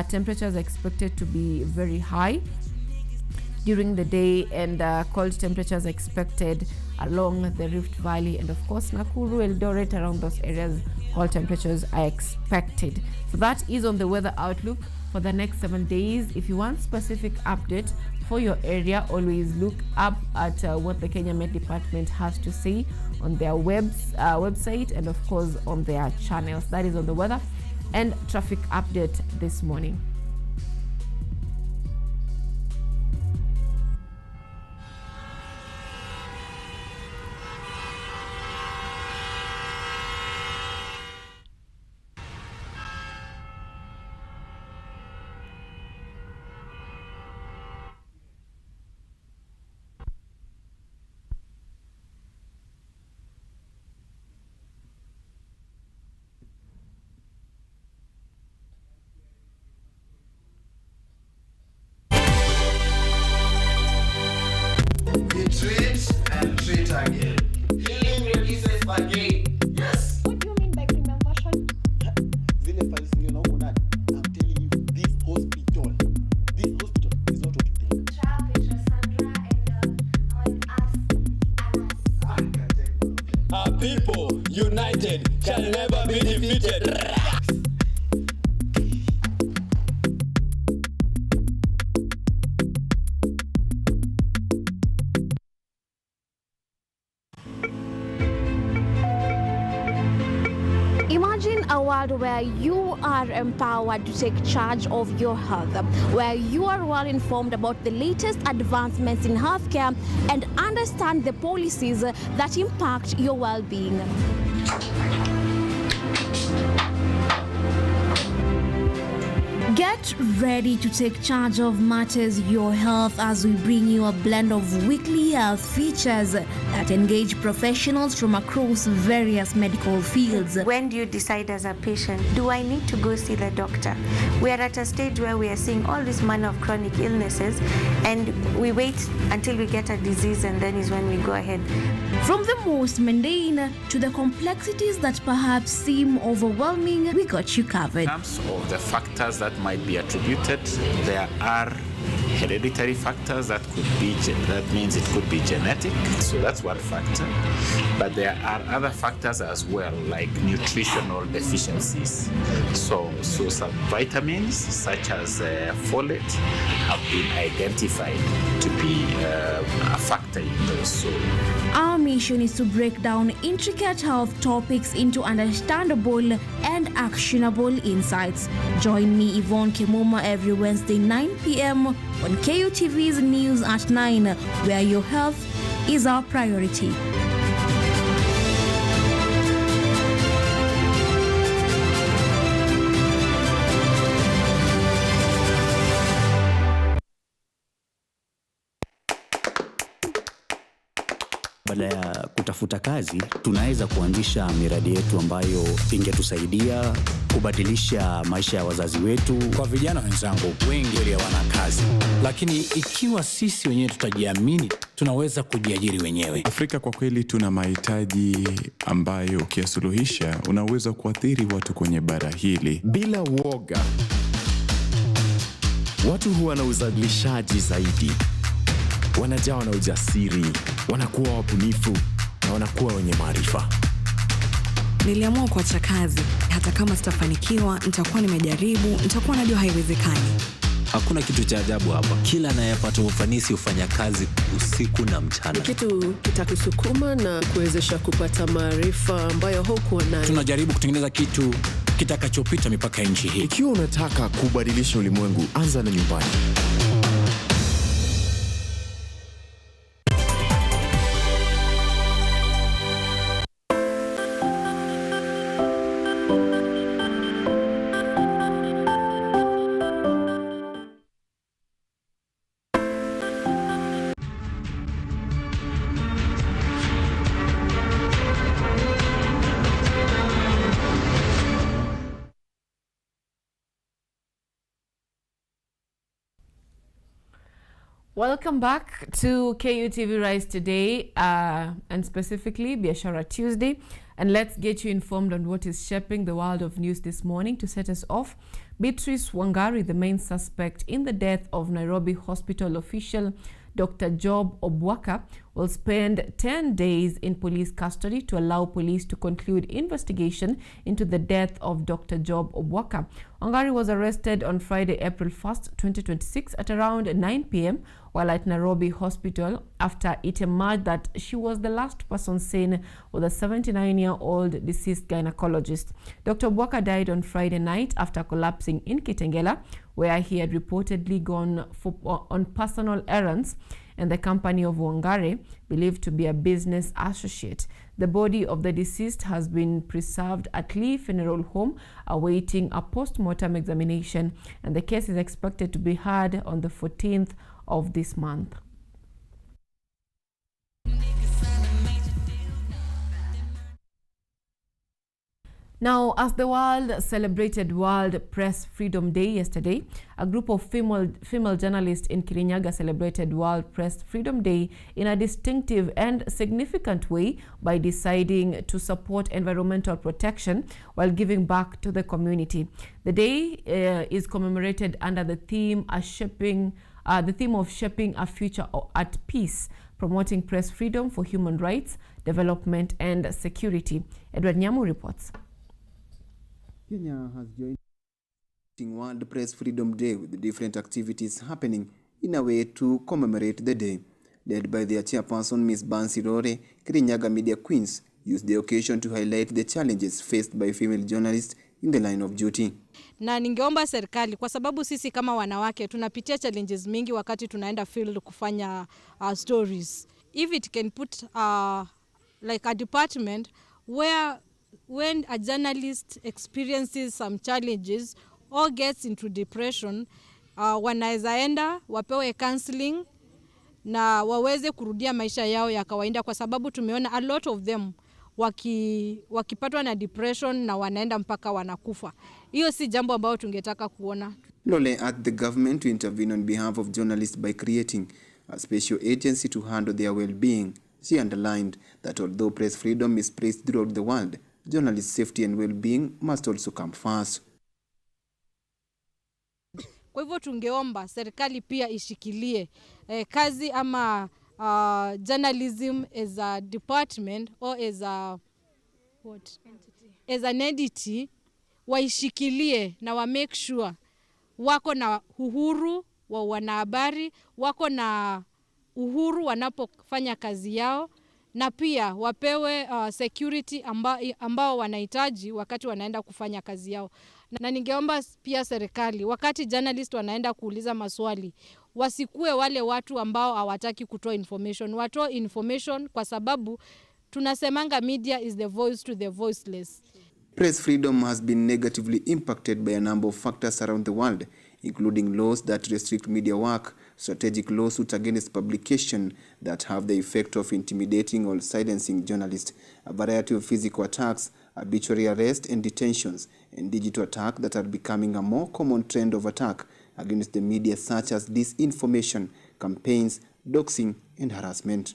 temperatures are expected to be very high during the day, and cold temperatures are expected along the Rift Valley, and of course Nakuru, Eldoret, around those areas, cold temperatures are expected. So that is on the weather outlook for the next 7 days. If you want specific update for your area, always look up at what the Kenya Met Department has to say on their website and of course on their channels. That is on the weather and traffic update this morning. Treat and treat again. Healing releases again. Yes. What do you mean by premium version? I'm telling you, this hospital is not what you think. Our people united can never be defeated. Imagine a world where you are empowered to take charge of your health, where you are well informed about the latest advancements in healthcare and understand the policies that impact your well-being. Get ready to take charge of matters your health as we bring you a blend of weekly health features that engage professionals from across various medical fields. When do you decide as a patient, do I need to go see the doctor? We are at a stage where we are seeing all this manner of chronic illnesses and we wait until we get a disease and then is when we go ahead. From the most mundane to the complexities that perhaps seem overwhelming, we got you covered. In terms of the factors that might be attributed, there are hereditary factors that could be, that means it could be genetic, so that's one factor. But there are other factors as well, like nutritional deficiencies. So some vitamins, such as folate, have been identified to be a factor in those. So our mission is to break down intricate health topics into understandable and actionable insights. Join me, Yvonne Kemoma, every Wednesday 9 p.m. on KUTV's News at 9, where your health is our priority. Baada ya kutafuta kazi, tunaweza kuanzisha miradi yetu ambayo ingetusaidia kubadilisha maisha ya wazazi wetu. Kwa vijana wenzangu, wengi wale hawana kazi, lakini ikiwa sisi wenyewe tutajiamini, tunaweza kujiajiri wenyewe. Afrika kwa kweli tuna mahitaji ambayo ukiyasuluhisha unaweza kuathiri watu kwenye bara hili. Bila uoga, watu huwa na uzalishaji zaidi. Wanajawa na ujasiri, wanakuwa wabunifu na wanakuwa wenye maarifa. Niliamua kuacha kazi. Hata kama sitafanikiwa, nitakuwa nimejaribu, nitakuwa najua haiwezekani. Hakuna kitu cha ajabu hapa. Kila anayepata ufanisi hufanya kazi usiku na mchana. Kitu kitakusukuma na kuwezesha kupata maarifa ambayo hukuwa nayo. Tunajaribu kutengeneza kitu kitakachopita mipaka nchi hii. Ikiwa unataka kubadilisha ulimwengu, anza na nyumbani. Welcome back to KUTV Rise Today, and specifically Biashara Tuesday. And let's get you informed on what is shaping the world of news this morning. To set us off, Beatrice Wangari, the main suspect in the death of Nairobi hospital official Dr. Job Obwaka will spend 10 days in police custody to allow police to conclude investigation into the death of Dr. Job Obwaka. Wangari was arrested on Friday, April 1st, 2026 at around 9 p.m. while at Nairobi Hospital after it emerged that she was the last person seen with a 79-year-old deceased gynecologist. Dr. Obwaka died on Friday night after collapsing in Kitengela, where he had reportedly gone on personal errands in the company of Wangari, believed to be a business associate. The body of the deceased has been preserved at Lee Funeral Home, awaiting a post-mortem examination, and the case is expected to be heard on the 14th of this month. Now, as the world celebrated World Press Freedom Day yesterday, a group of female journalists in Kirinyaga celebrated World Press Freedom Day in a distinctive and significant way by deciding to support environmental protection while giving back to the community. The day is commemorated under the theme of shaping a future at peace, promoting press freedom for human rights, development, and security. Edward Nyamu reports. Kenya has joined World Press Freedom Day with different activities happening in a way to commemorate the day. Led by their chairperson, Ms. Bansi Rore, Kirinyaga Media Queens used the occasion to highlight the challenges faced by female journalists in the line of duty. Na ningeomba serikali, kwa sababu sisi kama wanawake tunapitia challenges mingi wakati tunaenda field kufanya stories. If it can put like a department where when a journalist experiences some challenges or gets into depression, wanaweza enda wapewe counseling na waweze kurudia maisha yao ya kawaida, kwa sababu tumeona a lot of them wakipatwa na depression na wanaenda mpaka wanakufa. Hiyo si jambo ambalo tungetaka kuona. Lole asked the government to intervene on behalf of journalists by creating a special agency to handle their well-being. She underlined that although press freedom is praised throughout the world, journalists' safety and well-being must also come first. Kwa hivyo tungeomba serikali pia ishikilie kazi ama journalism as a department or as an entity, waishikilie na wa make sure wako na uhuru wa wanahabari, wako na uhuru wanapofanya kazi yao, na pia wapewe security ambao wanahitaji wakati wanaenda kufanya kazi yao. Na ningeomba pia serikali, wakati journalist wanaenda kuuliza maswali, wasikue wale watu ambao hawataki kutoa information. Watoe information, kwa sababu tunasemanga media is the voice to the voiceless. Press freedom has been negatively impacted by a number of factors around the world, including laws that restrict media work, strategic lawsuits against publication that have the effect of intimidating or silencing journalists, a variety of physical attacks, arbitrary arrest and detentions, and digital attack that are becoming a more common trend of attack against the media, such as disinformation, campaigns, doxing and harassment.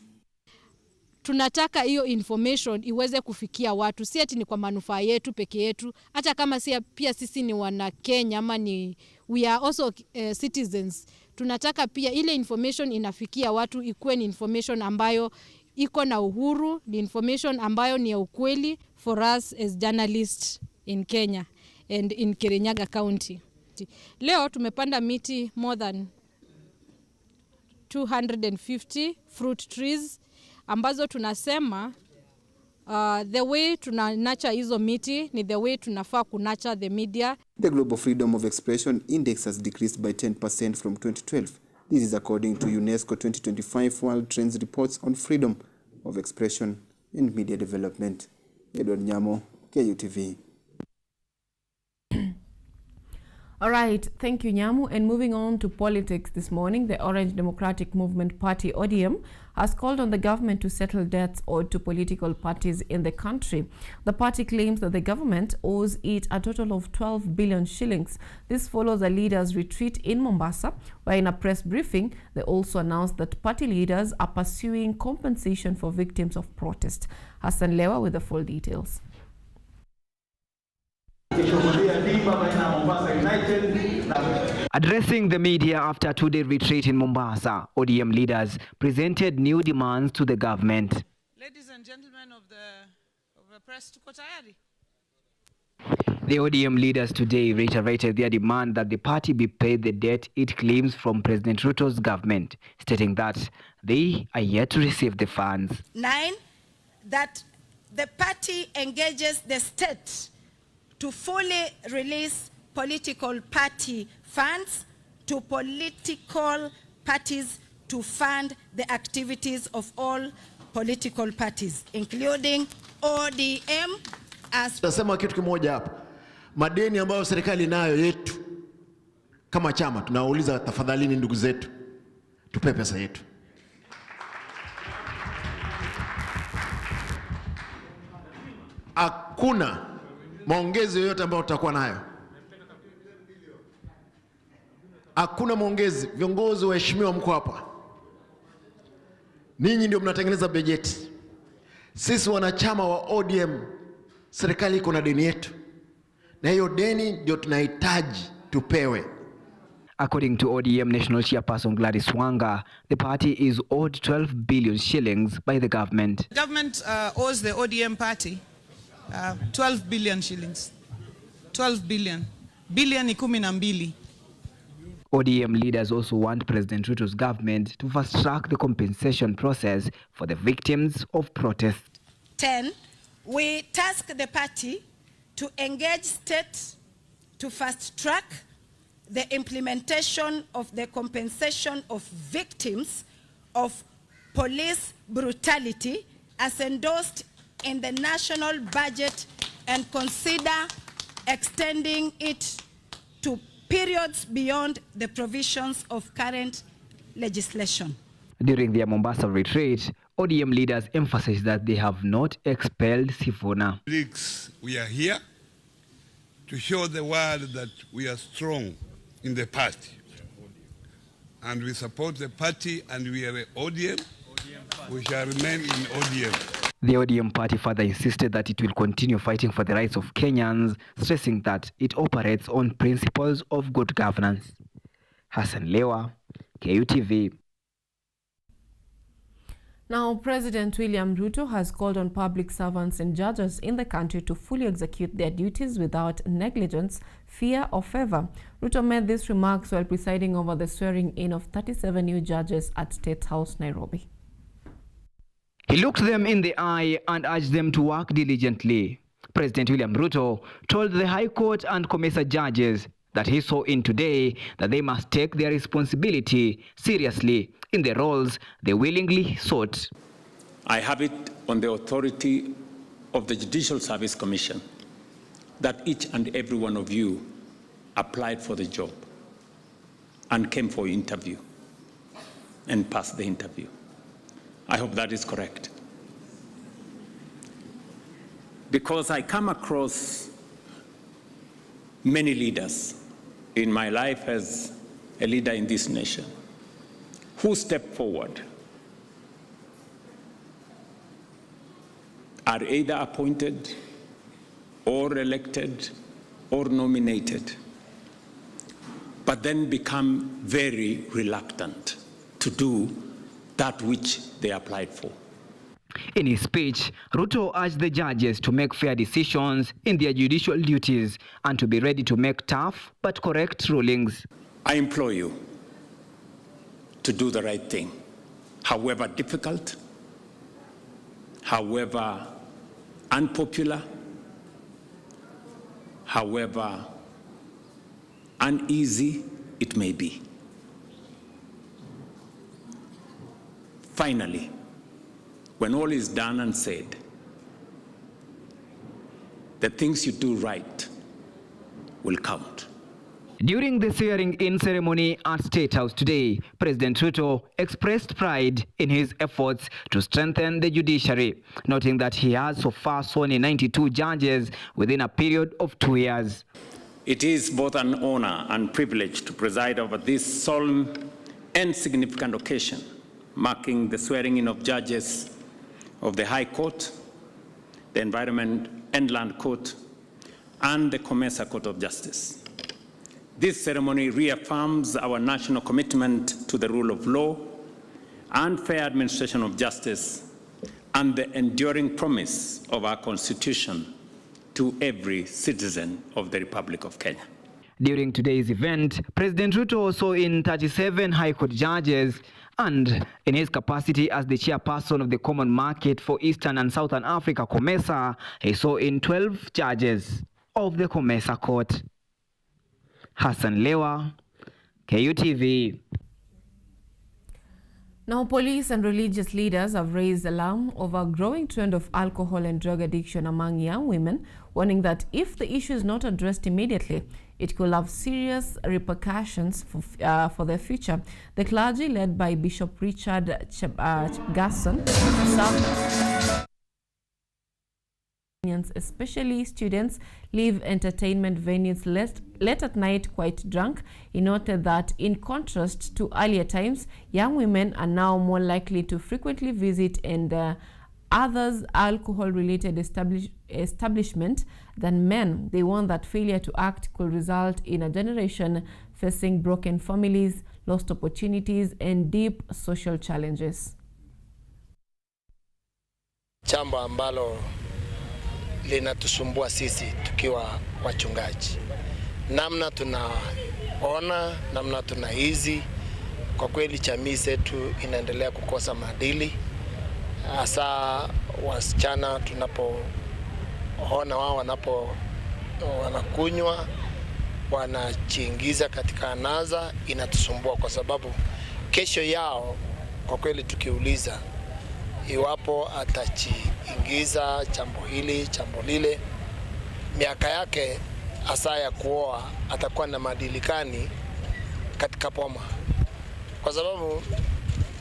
Tunataka hiyo information iweze kufikia watu, si ati ni kwa manufaa yetu peke yetu, hata kama pia sisi ni wana Kenya ama we are also citizens. Tunataka pia ile information inafikia watu ikuwe ni information ambayo iko na uhuru, ni information ambayo ni ya ukweli for us as journalists in Kenya and in Kirinyaga County. Leo tumepanda miti more than 250 fruit trees ambazo tunasema the way tunanacha hizo miti ni the way tunafaa kunacha the media. The Global Freedom of Expression Index has decreased by 10% from 2012. This is according to UNESCO 2025 World Trends Reports on Freedom of Expression and Media Development. Edward Nyamo, KUTV. All right, thank you, Nyamu. And moving on to politics this morning, the Orange Democratic Movement Party, ODM, has called on the government to settle debts owed to political parties in the country. The party claims that the government owes it a total of 12 billion shillings. This follows a leaders' retreat in Mombasa, where in a press briefing, they also announced that party leaders are pursuing compensation for victims of protest. Hassan Lewa with the full details. Addressing the media after a two-day retreat in Mombasa, ODM leaders presented new demands to the government. Ladies and gentlemen of the press, tuko tayari? The ODM leaders today reiterated their demand that the party be paid the debt it claims from President Ruto's government, stating that they are yet to receive the funds. 9, that the party engages the state to fully release political party funds to political parties to fund the activities of all political parties, including ODM. Nasema kitu kimoja hapa. Madeni ambayo serikali nayo yetu kama chama, tunauliza tafadhalini ndugu zetu, tupe pesa yetu. Hakuna maongezi yoyote ambayo tutakuwa nayo. Hakuna maongezi. Viongozi waheshimiwa mko hapa. Ninyi ndio mnatengeneza bajeti. Sisi wanachama wa ODM, serikali iko na deni yetu. Na hiyo deni ndio tunahitaji tupewe. According to ODM National Chairperson Gladys Wanga, the party is owed 12 billion shillings by the government. The government owes the ODM party 12 billion shillings. 12 billion. Billion ni 12. ODM leaders also want President Ruto's government to fast-track the compensation process for the victims of protest. 10, we task the party to engage state to fast-track the implementation of the compensation of victims of police brutality as endorsed in the national budget and consider extending it to periods beyond the provisions of current legislation. During their Mombasa retreat, ODM leaders emphasized that they have not expelled Sifuna. Colleagues, we are here to show the world that we are strong in the party. And we support the party, and we are ODM. We shall remain in ODM. The ODM party further insisted that it will continue fighting for the rights of Kenyans, stressing that it operates on principles of good governance. Hassan Lewa, KUTV. Now, President William Ruto has called on public servants and judges in the country to fully execute their duties without negligence, fear or favor. Ruto made these remarks while presiding over the swearing-in of 37 new judges at State House, Nairobi. He looked them in the eye and urged them to work diligently. President William Ruto told the High Court and COMESA judges that he saw in today that they must take their responsibility seriously in the roles they willingly sought. I have it on the authority of the Judicial Service Commission that each and every one of you applied for the job and came for interview and passed the interview. I hope that is correct. Because I come across many leaders in my life as a leader in this nation who step forward, are either appointed or elected or nominated, but then become very reluctant to do that which they applied for. In his speech, Ruto urged the judges to make fair decisions in their judicial duties and to be ready to make tough but correct rulings. I implore you to do the right thing, however difficult, however unpopular, however uneasy it may be. Finally, when all is done and said, the things you do right will count. During the swearing-in ceremony at State House today, President Ruto expressed pride in his efforts to strengthen the judiciary, noting that he has so far sworn in 92 judges within a period of 2 years. It is both an honor and privilege to preside over this solemn and significant occasion, marking the swearing-in of judges of the High Court, the Environment and Land Court, and the COMESA Court of Justice. This ceremony reaffirms our national commitment to the rule of law and fair administration of justice and the enduring promise of our Constitution to every citizen of the Republic of Kenya. During today's event, President Ruto saw in 37 High Court judges, and in his capacity as the chairperson of the Common Market for Eastern and Southern Africa, COMESA, he saw in 12 judges of the COMESA Court. Hassan Lewa, KUTV. Now, police and religious leaders have raised alarm over a growing trend of alcohol and drug addiction among young women, warning that if the issue is not addressed immediately, it could have serious repercussions for their future. The clergy, led by Bishop Richard Gasson, especially students, leave entertainment venues late at night quite drunk. He noted that in contrast to earlier times, young women are now more likely to frequently visit and others alcohol-related establishment than men. They warn that failure to act could result in a generation facing broken families, lost opportunities, and deep social challenges. Jambo ambalo linatusumbua sisi tukiwa wachungaji. Namna tunaona, namna tunaizi, kwa kweli jamii zetu inaendelea kukosa maadili. Hasa wasichana tunapoona wao wanakunywa, wanajiingiza katika anasa, inatusumbua kwa sababu kesho yao, kwa kweli tukiuliza, iwapo atajiingiza jambo hili, jambo lile, miaka yake hasa ya kuoa atakuwa na maadili gani katika poma? Kwa sababu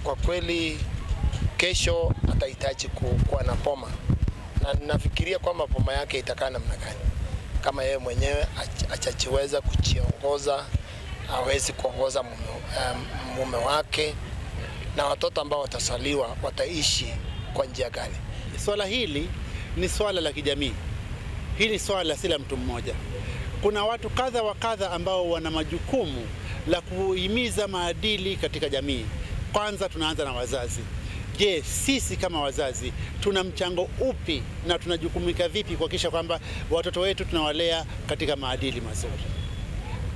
kwa kweli kesho atahitaji kuwa na poma, na ninafikiria kwamba poma yake itakaa namna gani kama yeye mwenyewe achachiweza kujiongoza, hawezi kuongoza mume wake, na watoto ambao watasaliwa wataishi kwa njia gani? Swala hili ni swala la kijamii. Hili swala si la mtu mmoja. Kuna watu kadha wa kadha ambao wana majukumu la kuhimiza maadili katika jamii. Kwanza tunaanza na wazazi. Je, sisi kama wazazi tuna mchango upi na tunajukumika vipi kuhakikisha kwamba watoto wetu tunawalea katika maadili mazuri?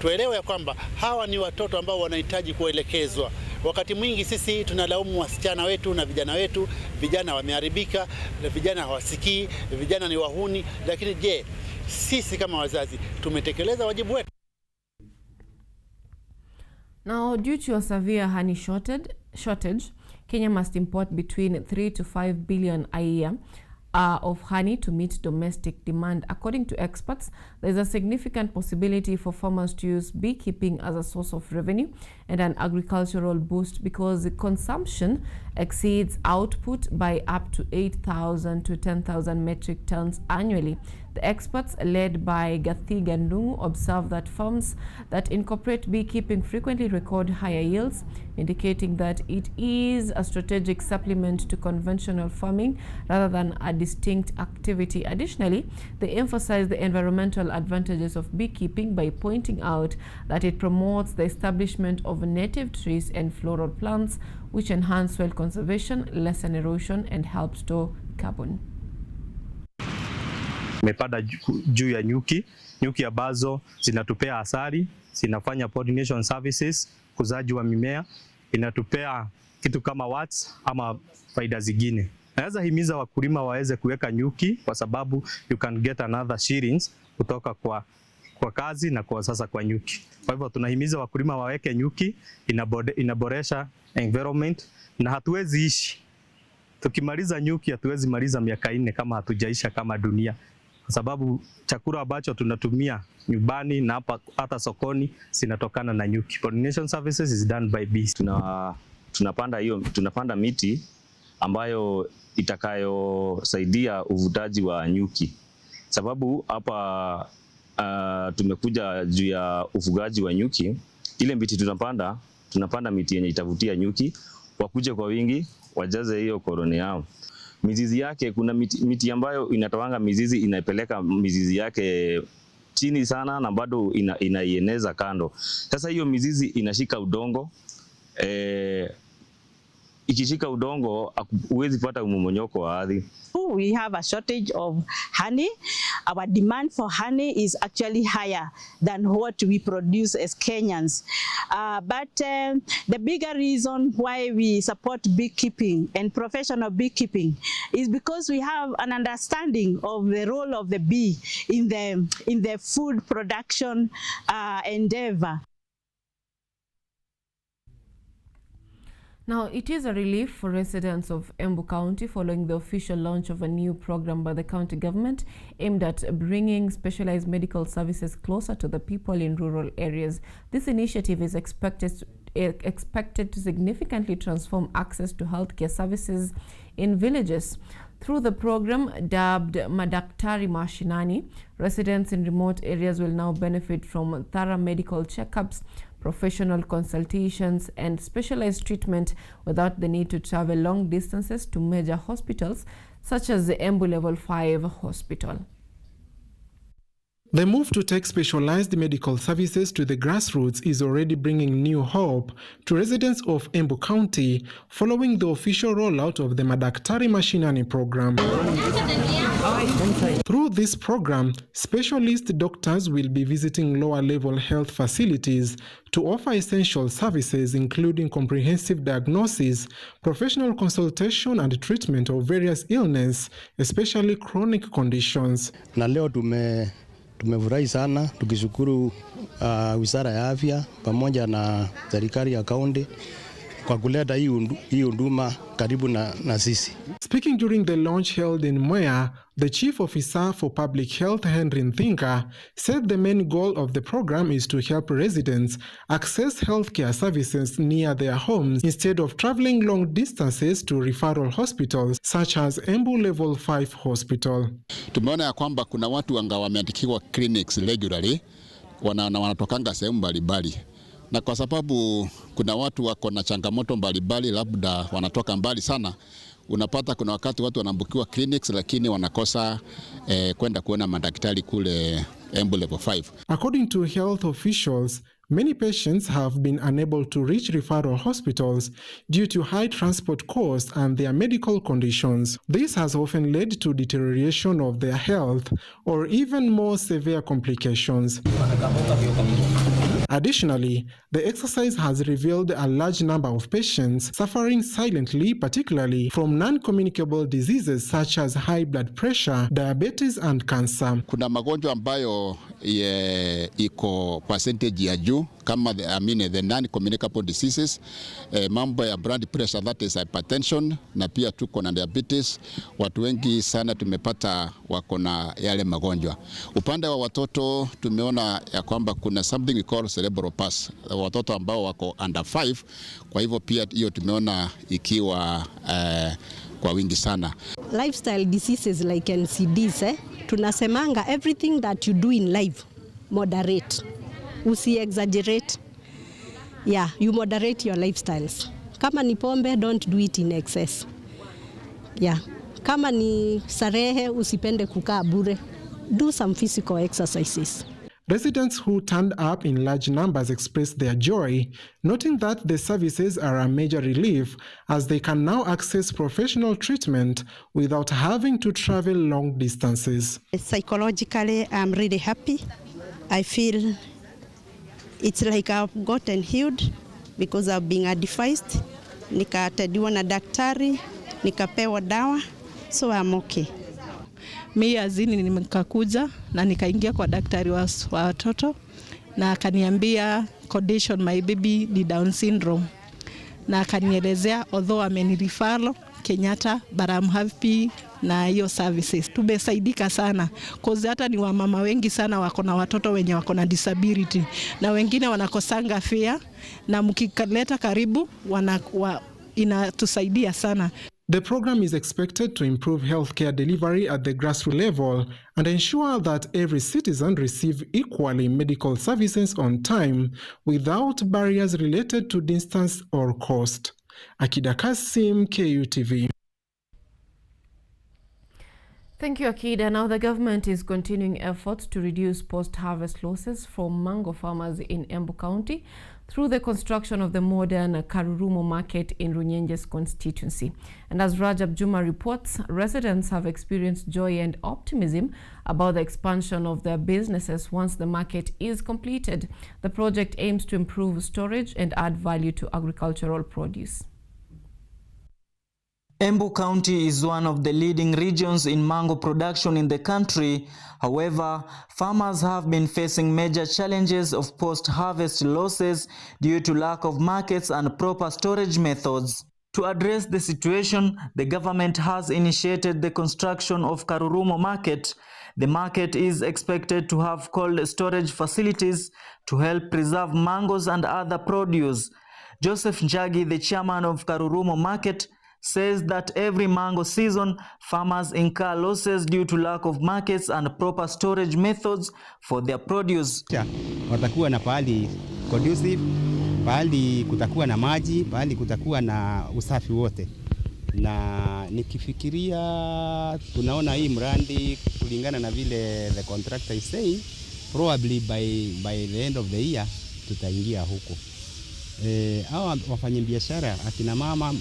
Tuelewe ya kwamba hawa ni watoto ambao wanahitaji kuelekezwa. Wakati mwingi sisi tunalaumu wasichana wetu na vijana wetu, vijana wameharibika, vijana hawasikii, vijana ni wahuni, lakini je, sisi kama wazazi tumetekeleza wajibu wetu? Now, due to a severe honey shortage, Kenya must import between 3 to 5 billion a year of honey to meet domestic demand. According to experts, there is a significant possibility for farmers to use beekeeping as a source of revenue and an agricultural boost because the consumption exceeds output by up to 8,000 to 10,000 metric tons annually. The experts, led by Gathi Gandungu, observe that farms that incorporate beekeeping frequently record higher yields, indicating that it is a strategic supplement to conventional farming rather than a distinct activity. Additionally, they emphasize the environmental advantages of beekeeping by pointing out that it promotes the establishment of native trees and floral plants, which enhance soil conservation, lessen erosion, and help store carbon. Tumepanda juu ya nyuki ambazo zinatupea asali, zinafanya pollination services, kuzaji wa mimea, inatupea kitu kama watts ama faida zingine. Naweza himiza wakulima waweze kuweka nyuki kwa sababu you can get another shillings kutoka kwa kazi na kwa sasa kwa nyuki. Kwa hivyo tunahimiza wakulima waweke nyuki, inaboresha environment, na hatuwezi ishi tukimaliza nyuki, hatuwezi maliza miaka 4 kama hatujaisha kama dunia, kwa sababu chakula ambacho tunatumia nyumbani na hata sokoni zinatokana na nyuki. Pollination services is done by bees. Tunapanda miti ambayo itakayosaidia uvutaji wa nyuki, sababu hapa tumekuja juu ya ufugaji wa nyuki. Ile miti tunapanda miti yenye itavutia nyuki wakuje kwa wingi, wajaze hiyo koloni yao. Mizizi yake, kuna miti ambayo inatoanga mizizi, inapeleka mizizi yake chini sana na bado inaieneza kando. Sasa hiyo mizizi inashika udongo, ikishika udongo huwezi pata mmomonyoko wa ardhi. We have a shortage of honey. Our demand for honey is actually higher than what we produce as Kenyans. But the bigger reason why we support beekeeping and professional beekeeping is because we have an understanding of the role of the bee in the food production endeavor. Now, it is a relief for residents of Embu County following the official launch of a new program by the county government aimed at bringing specialized medical services closer to the people in rural areas. This initiative is expected to significantly transform access to healthcare services in villages. Through the program dubbed Madaktari Mashinani, residents in remote areas will now benefit from thorough medical checkups, professional consultations, and specialized treatment without the need to travel long distances to major hospitals such as the Embu Level 5 hospital. The move to take specialized medical services to the grassroots is already bringing new hope to residents of Embu County following the official rollout of the Madaktari Mashinani program. Through this program, specialist doctors will be visiting lower-level health facilities to offer essential services including comprehensive diagnosis, professional consultation and treatment of various illnesses, especially chronic conditions. Na leo tumefurahi sana tukishukuru Wizara ya Afya pamoja na serikali ya kaunti kwa kuleta hii huduma karibu na sisi. Speaking during the launch held in Mwea, the Chief Officer for Public Health, Henry Nthinga, said the main goal of the program is to help residents access healthcare services near their homes instead of traveling long distances to referral hospitals such as Embu Level 5 Hospital. Tumeona ya kwamba kuna watu anga wameandikiwa clinics regularly wanatokanga sehemu mbalimbali. Na kwa sababu kuna watu wako na changamoto mbalimbali, labda wanatoka mbali sana, unapata kuna wakati watu wanaambukiwa clinics lakini wanakosa kwenda kuona madaktari kule Embu Level 5. According to health officials, many patients have been unable to reach referral hospitals due to high transport costs and their medical conditions. This has often led to deterioration of their health or even more severe complications. Additionally, the exercise has revealed a large number of patients suffering silently, particularly from non-communicable diseases such as high blood pressure, diabetes and cancer. Kuna magonjwa ambayo iko percentage ya juu kama the non-communicable diseases, mambo ya blood pressure, that is hypertension, na pia tuko na diabetes. Watu wengi sana tumepata wako na yale magonjwa. Upande wa watoto tumeona ya kwamba kuna something we call cerebral palsy, watoto ambao wako under 5, kwa hivyo pia hiyo tumeona ikiwa kwa wingi sana. Lifestyle diseases like NCDs, tunasemanga everything that you do in life, moderate. Usi-exaggerate. Yeah, you moderate your lifestyles. Kama ni pombe, don't do it in excess. Yeah. Kama ni starehe, usipende kukaa bure. Do some physical exercises. Residents who turned up in large numbers expressed their joy, noting that the services are a major relief as they can now access professional treatment without having to travel long distances. Psychologically, I'm really happy. I feel it's like I've gotten healed because I've been advised. Nikatediwa na daktari, nikapewa dawa, so I'm okay. Mimi azini nikakuja na nikaingia kwa daktari wa watoto na akaniambia condition my baby ni Down syndrome, na akanielezea although amenirifalo Kenyatta but I'm happy na hiyo services. Tumesaidika sana cause hata ni wamama wengi sana wako na watoto wenye wako na disability na wengine wanakosanga fare, na mkikaleta karibu inatusaidia sana. The program is expected to improve healthcare delivery at the grassroots level and ensure that every citizen receives equally medical services on time without barriers related to distance or cost. Akida Kasim, KUTV. Thank you, Akida. Now the government is continuing efforts to reduce post-harvest losses from mango farmers in Embu County through the construction of the modern Karurumo market in Runyenje's constituency. And as Rajab Juma reports, residents have experienced joy and optimism about the expansion of their businesses once the market is completed. The project aims to improve storage and add value to agricultural produce. Embu County is one of the leading regions in mango production in the country. However, farmers have been facing major challenges of post-harvest losses due to lack of markets and proper storage methods. To address the situation, the government has initiated the construction of Karurumo Market. The market is expected to have cold storage facilities to help preserve mangoes and other produce. Joseph Njagi, the chairman of Karurumo Market, says that every mango season, farmers incur losses due to lack of markets and proper storage methods for their produce. Watakuwa na pahali conducive, pahali kutakuwa na maji, pahali kutakuwa na usafi wote. Na nikifikiria tunaona hii mradi kulingana na vile the contractor is saying, probably by the end of the year tutaingia huko. Hawa wafanya biashara akina mama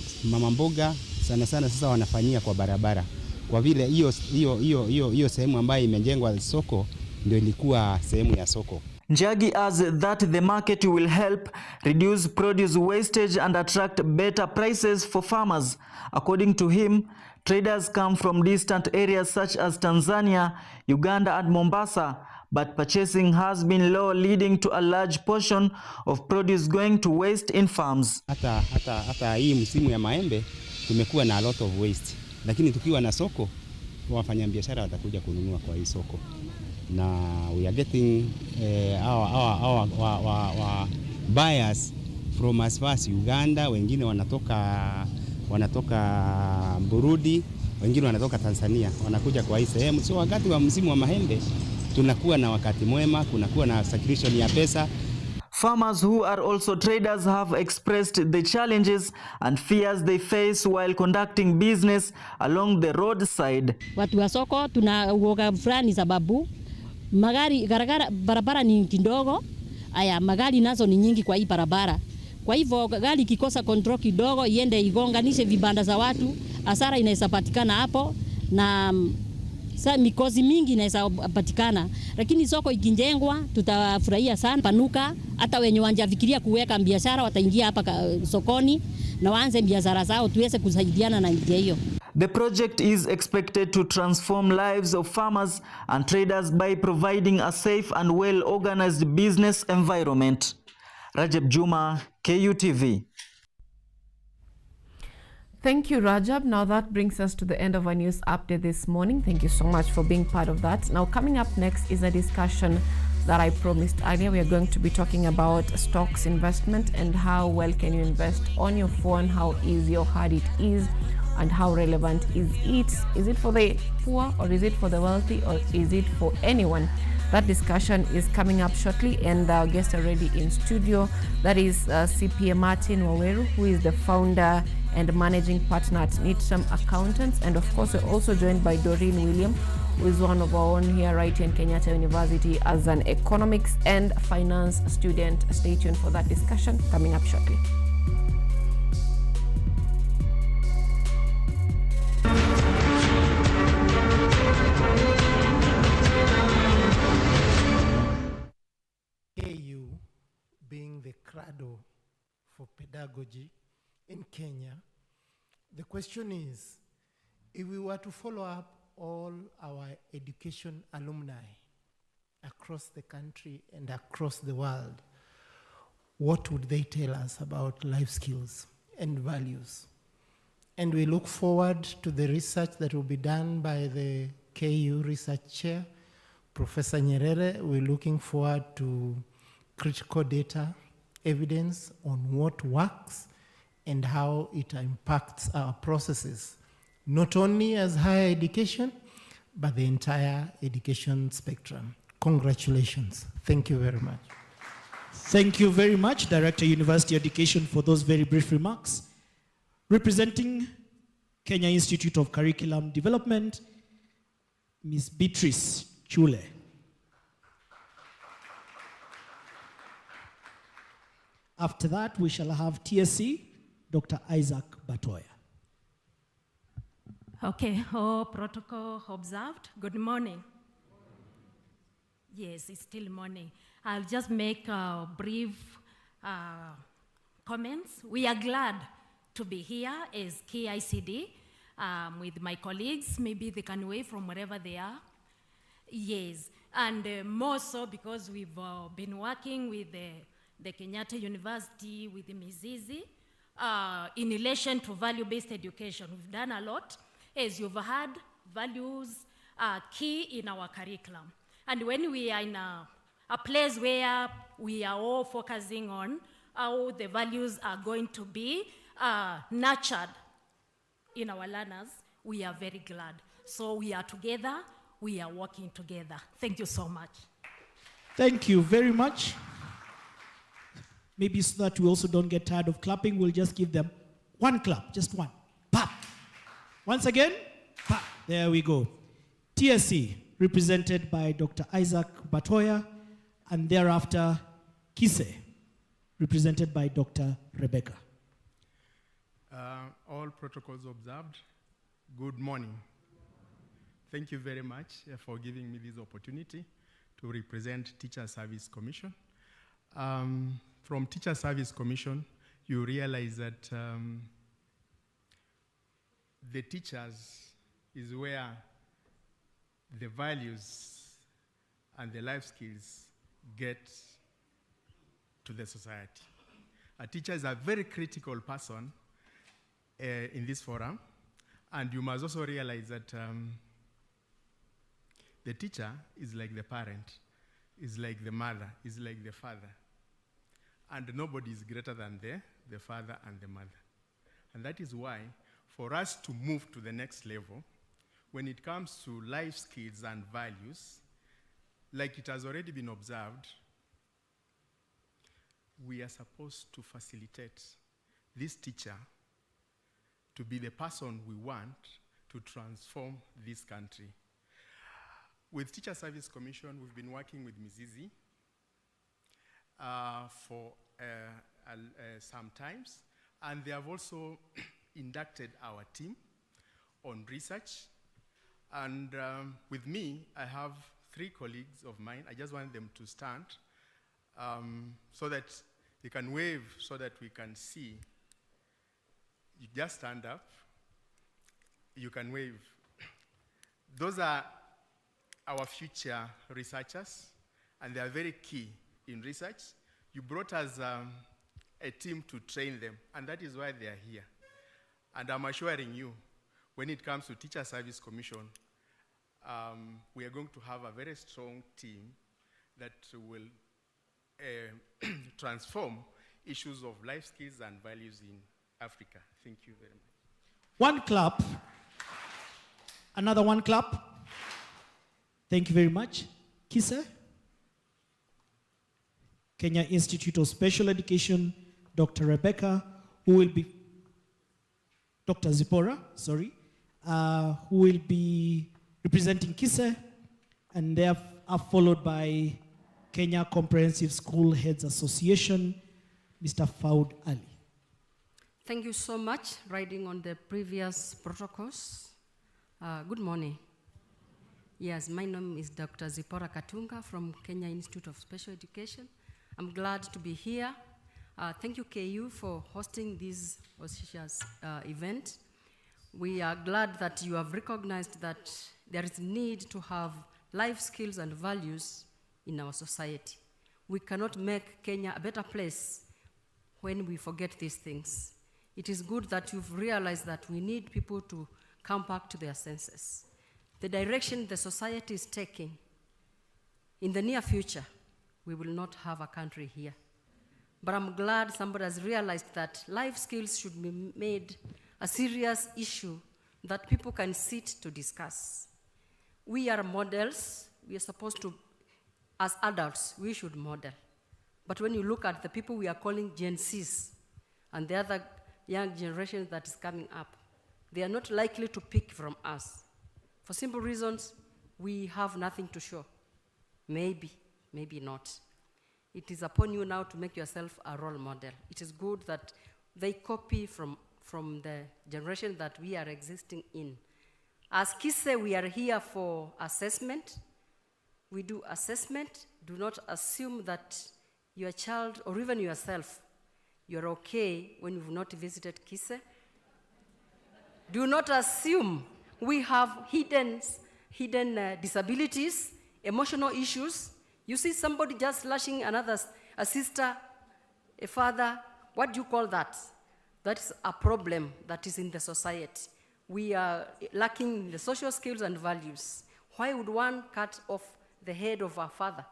mboga sana sasa wanafanyia kwa barabara, kwa vile hiyo sehemu ambayo imejengwa soko ndio ilikuwa sehemu ya soko. Njagi adds that the market will help reduce produce wastage and attract better prices for farmers. According to him, traders come from distant areas such as Tanzania, Uganda and Mombasa, but purchasing has been low, leading to a large portion of produce going to waste in farms. Hata hii msimu ya maembe tumekuwa na a lot of waste, lakini tukiwa na soko wafanya biashara watakuja kununua kwa hii soko, na we are getting our buyers from as far as Uganda, wengine wanatoka Burundi, wengine wanatoka Tanzania, wanakuja kwa hii sehemu. So wakati wa msimu wa maembe tunakuwa na wakati mwema, kunakuwa na circulation ya pesa. Farmers who are also traders have expressed the challenges and fears they face while conducting business along the roadside. Watu wa soko tuna uoga fulani sababu magari barabara ni kidogo. Aya, magari nazo ni nyingi kwa hii barabara. Kwa hivyo gari kikosa control kidogo iende igonganishe vibanda za watu, hasara inaweza patikana hapo na mikozi mingi inaweza patikana. Lakini soko ikijengwa tutafurahia sana, panuka, hata wenye wanjafikiria kuweka biashara wataingia hapa sokoni na waanze biashara zao, tuweze kusaidiana na njia hiyo. The project is expected to transform lives of farmers and traders by providing a safe and well-organized business environment. Rajab Juma, KUTV. Thank you, Rajab. Now that brings us to the end of our news update this morning. Thank you so much for being part of that. Now coming up next is a discussion that I promised earlier. We are going to be talking about stocks investment and how well can you invest on your phone, how easy or hard it is, and how relevant is it. Is it for the poor, or is it for the wealthy, or is it for anyone? That discussion is coming up shortly, and our guest already in studio. That is CPA Martin Waweru, who is the founder and managing partner at Nitram Accountants. And of course, we're also joined by Doreen William, who is one of our own here right in Kenyatta University as an economics and finance student. Stay tuned for that discussion coming up shortly. KU being the cradle for pedagogy in Kenya, the question is, if we were to follow up all our education alumni across the country and across the world, what would they tell us about life skills and values? And we look forward to the research that will be done by the KU research chair, Professor Nyerere. We're looking forward to critical data evidence on what works and how it impacts our processes, not only as higher education, but the entire education spectrum. Congratulations. Thank you very much. Thank you very much, Director University Education, for those very brief remarks. Representing Kenya Institute of Curriculum Development, Ms. Beatrice Chule. After that, we shall have TSC, Dr. Isaac Batoya. Okay, all protocol observed. Good morning. Yes, it's still morning. I'll just make brief comments. We are glad to be here as KICD with my colleagues. Maybe they can wave from wherever they are. Yes, and more so because we've been working with the Kenyatta University, with the Mizizi, in relation to value-based education. We've done a lot. As you've heard, values are key in our curriculum. And when we are in a place where we are all focusing on how the values are going to be nurtured in our learners, we are very glad. So we are together, we are working together. Thank you so much. Thank you very much. Maybe so that we also don't get tired of clapping, we'll just give them one clap, just one. Pap. Once again, pap. There we go. TSC, represented by Dr. Isaac Batoya, and thereafter, KISE, represented by Dr. Rebecca. All protocols observed, good morning. Thank you very much for giving me this opportunity to represent Teacher Service Commission. From Teacher Service Commission, you realize that the teachers is where the values and the life skills get to the society. A teacher is a very critical person in this forum, and you must also realize that the teacher is like the parent, is like the mother, is like the father. And nobody is greater than the father and the mother. And that is why, for us to move to the next level, when it comes to life skills and values, like it has already been observed, we are supposed to facilitate this teacher to be the person we want to transform this country. With Teacher Service Commission, we've been working with Mizizi for some times, and they have also inducted our team on research. And with me, I have 3 colleagues of mine. I just want them to stand so that they can wave so that we can see. You just stand up. You can wave. Those are our future researchers, and they are very key in research. You brought us a team to train them, and that is why they are here. And I'm assuring you, when it comes to Teacher Service Commission, we are going to have a very strong team that will transform issues of life skills and values in Africa. Thank you very much. One clap. Another one clap. Thank you very much. KISE, Kenya Institute of Special Education, Dr. Rebecca, who will be, Dr. Zipporah, sorry, who will be representing KISE, and they are followed by Kenya Comprehensive School Heads Association, Mr. Faud Ali. Thank you so much, riding on the previous protocols. Good morning. Yes, my name is Dr. Zipporah Katunga from Kenya Institute of Special Education. I'm glad to be here. Thank you, KU, for hosting this auspicious event. We are glad that you have recognized that there is need to have life skills and values in our society. We cannot make Kenya a better place when we forget these things. It is good that you've realized that we need people to come back to their senses. The direction the society is taking, in the near future, we will not have a country here. But I'm glad somebody has realized that life skills should be made a serious issue that people can sit to discuss. We are models. We are supposed to, as adults, we should model. But when you look at the people we are calling Gen Zs and the other young generation that is coming up, they are not likely to pick from us. For simple reasons, we have nothing to show. Maybe, maybe not. It is upon you now to make yourself a role model. It is good that they copy from the generation that we are existing in. As KISE, we are here for assessment. We do assessment. Do not assume that your child or even yourself, you're okay when you've not visited KISE. Do not assume we have hidden disabilities, emotional issues. You see somebody just slashing a sister, a father, what do you call that? That is a problem that is in the society. We are lacking the social skills and values. Why would one cut off the head of our father,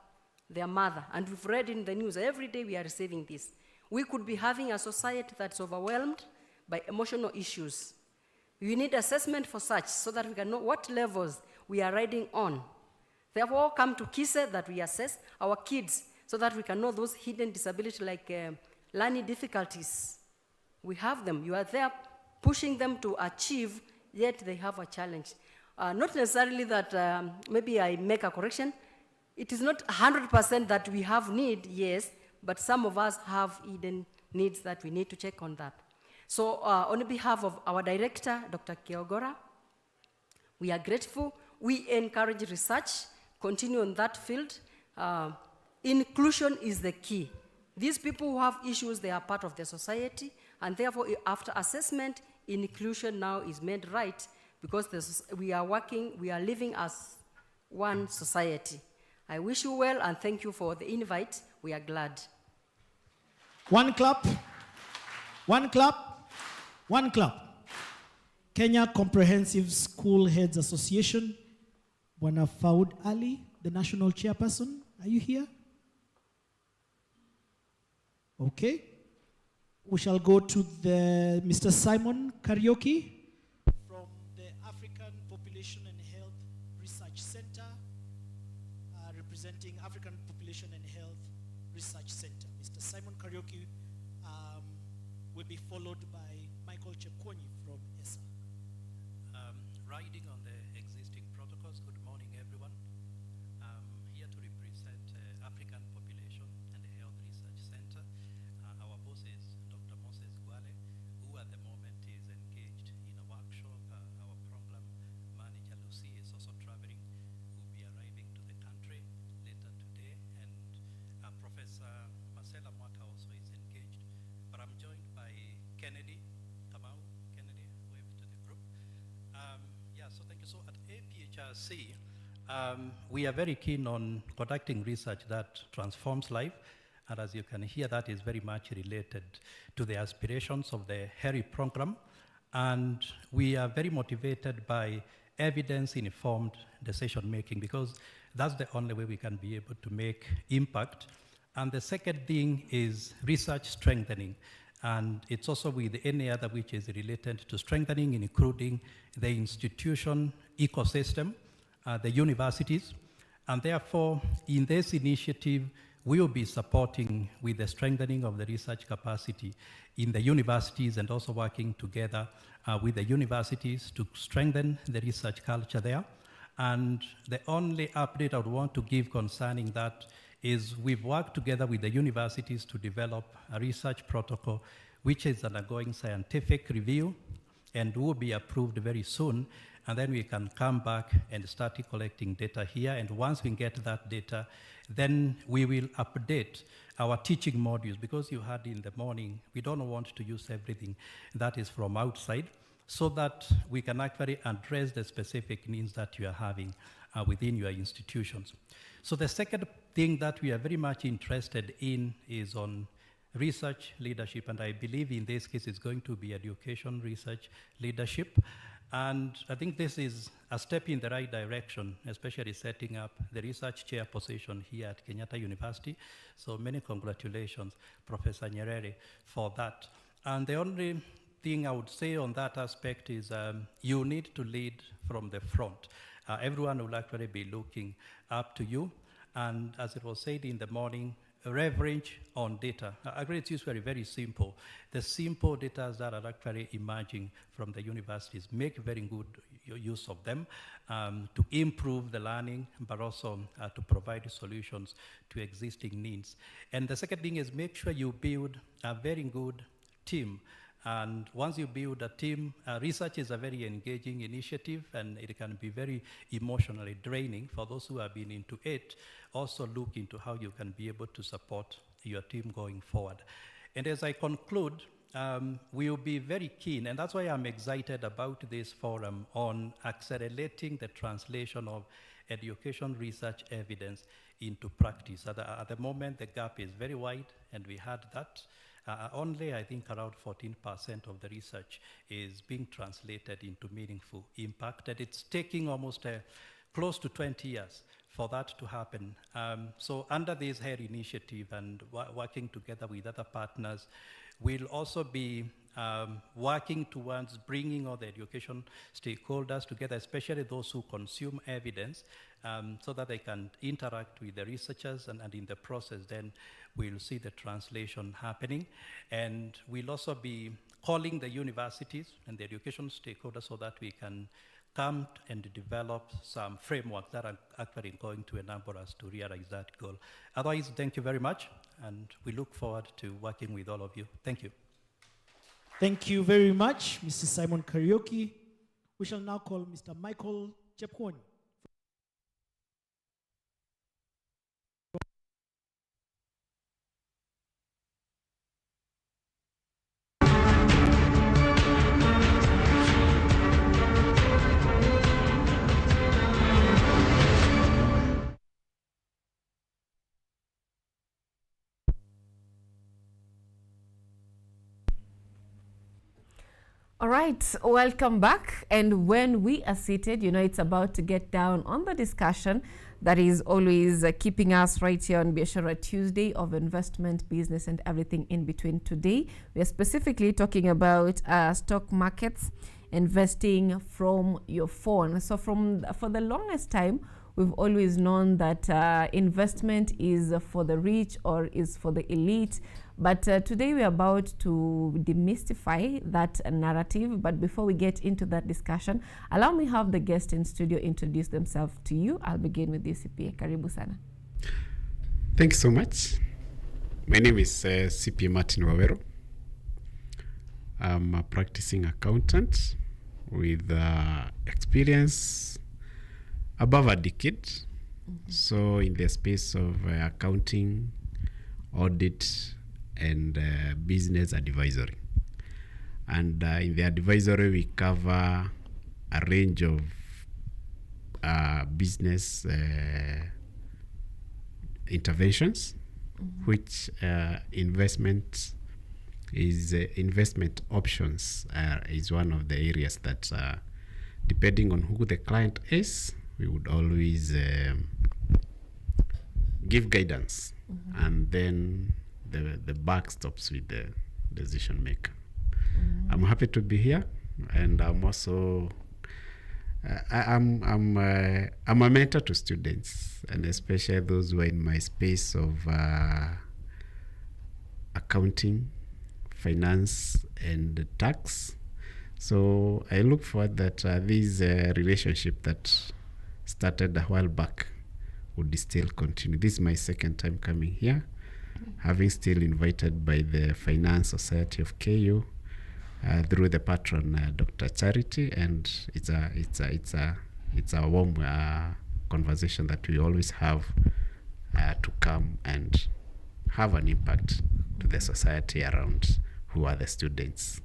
their mother? And we've read in the news, every day we are receiving this. We could be having a society that's overwhelmed by emotional issues. We need assessment for such so that we can know what levels we are riding on. Therefore, come to KISE that we assess our kids so that we can know those hidden disabilities like learning difficulties. We have them. You are there pushing them to achieve, yet they have a challenge. Not necessarily that, maybe I make a correction. It is not 100% that we have need, yes, but some of us have hidden needs that we need to check on that. So on behalf of our director, Dr. Kiogora, we are grateful. We encourage research, continue on that field. Inclusion is the key. These people who have issues, they are part of the society, and therefore after assessment, inclusion now is made right because we are living as one society. I wish you well and thank you for the invite. We are glad. One clap, one clap, one clap. Kenya Comprehensive School Heads Association, Bwana Faud Ali, the national chairperson. Are you here? Okay. We shall go to the Mr. Simon Karaoke from the African Population and Health Research Center, representing African Population and Health Research Center. Mr. Simon Karaoke will be followed by Michael Chepkwonyi from ESA. Riding on the existing protocols, good morning everyone. I'm here to represent African Population and Health Research Center. Our boss is Dr. Moses Gwale, who at the moment is engaged in a workshop. Our program manager Lucy is also traveling, who will be arriving to the country later today, and Professor Marcela Mwaka also is engaged. But I'm joined by Kennedy Kamau. Kennedy, wave to the group. So thank you. So at APHRC, we are very keen on conducting research that transforms life. And as you can hear, that is very much related to the aspirations of the HERI program. And we are very motivated by evidence-informed decision-making because that's the only way we can be able to make impact. And the second thing is research strengthening. And it's also with any other which is related to strengthening, including the institution ecosystem, the universities. And therefore, in this initiative, we will be supporting with the strengthening of the research capacity in the universities and also working together with the universities to strengthen the research culture there. And the only update I would want to give concerning that is we've worked together with the universities to develop a research protocol which is undergoing scientific review and will be approved very soon. And then we can come back and start collecting data here. And once we get that data, then we will update our teaching modules because you heard in the morning, we don't want to use everything that is from outside so that we can actually address the specific needs that you are having within your institutions. So the second thing that we are very much interested in is on research leadership, and I believe in this case it's going to be education research leadership. And I think this is a step in the right direction, especially setting up the research chair position here at Kenyatta University. So many congratulations, Professor Nyerere, for that. And the only thing I would say on that aspect is you need to lead from the front. Everyone will actually be looking up to you. And as it was said in the morning, leverage on data. I agree it's very, very simple. The simple data that are actually emerging from the universities, make very good use of them to improve the learning, but also to provide solutions to existing needs. And the second thing is make sure you build a very good team. And once you build a team, research is a very engaging initiative, and it can be very emotionally draining for those who have been into it. Also look into how you can be able to support your team going forward. And as I conclude, we will be very keen, and that's why I'm excited about this forum on accelerating the translation of education research evidence into practice. At the moment, the gap is very wide, and we had that. Only, I think, around 14% of the research is being translated into meaningful impact, and it's taking almost close to 20 years for that to happen. So under this HER initiative and working together with other partners, we'll also be working towards bringing all the education stakeholders together, especially those who consume evidence, so that they can interact with the researchers, and in the process then we'll see the translation happening. And we'll also be calling the universities and the education stakeholders so that we can come and develop some frameworks that are actually going to enable us to realize that goal. Otherwise, thank you very much, and we look forward to working with all of you. Thank you. Thank you very much, Mr. Simon Karaoke. We shall now call Mr. Michael Chepkwony. All right, welcome back. And when we are seated, you know, it's about to get down on the discussion that is always keeping us right here on Biashara Tuesday of investment, business, and everything in between. Today, we are specifically talking about stock markets, investing from your phone. So for the longest time, we've always known that investment is for the rich or is for the elite. But today we're about to demystify that narrative. But before we get into that discussion, allow me have the guests in studio introduce themselves to you. I'll begin with you, CPA. Karibu sana. Thank you so much. My name is CPA Martin Wawero. I'm a practicing accountant with experience above a decade. Mm-hmm. So in the space of accounting, audit, and business advisory. And in the advisory, we cover a range of business interventions, mm-hmm. which investment options is one of the areas that, depending on who the client is, we would always give guidance, mm-hmm. and then the buck stops with the decision maker. Mm-hmm. I'm happy to be here, and I'm also I'm a mentor to students, and especially those who are in my space of accounting, finance, and tax. So I look forward that this relationship that started a while back would still continue. This is my second time coming here, having still invited by the Finance Society of KU through the patron Dr. Charity, and it's a warm conversation that we always have to come and have an impact to the society around who are the students.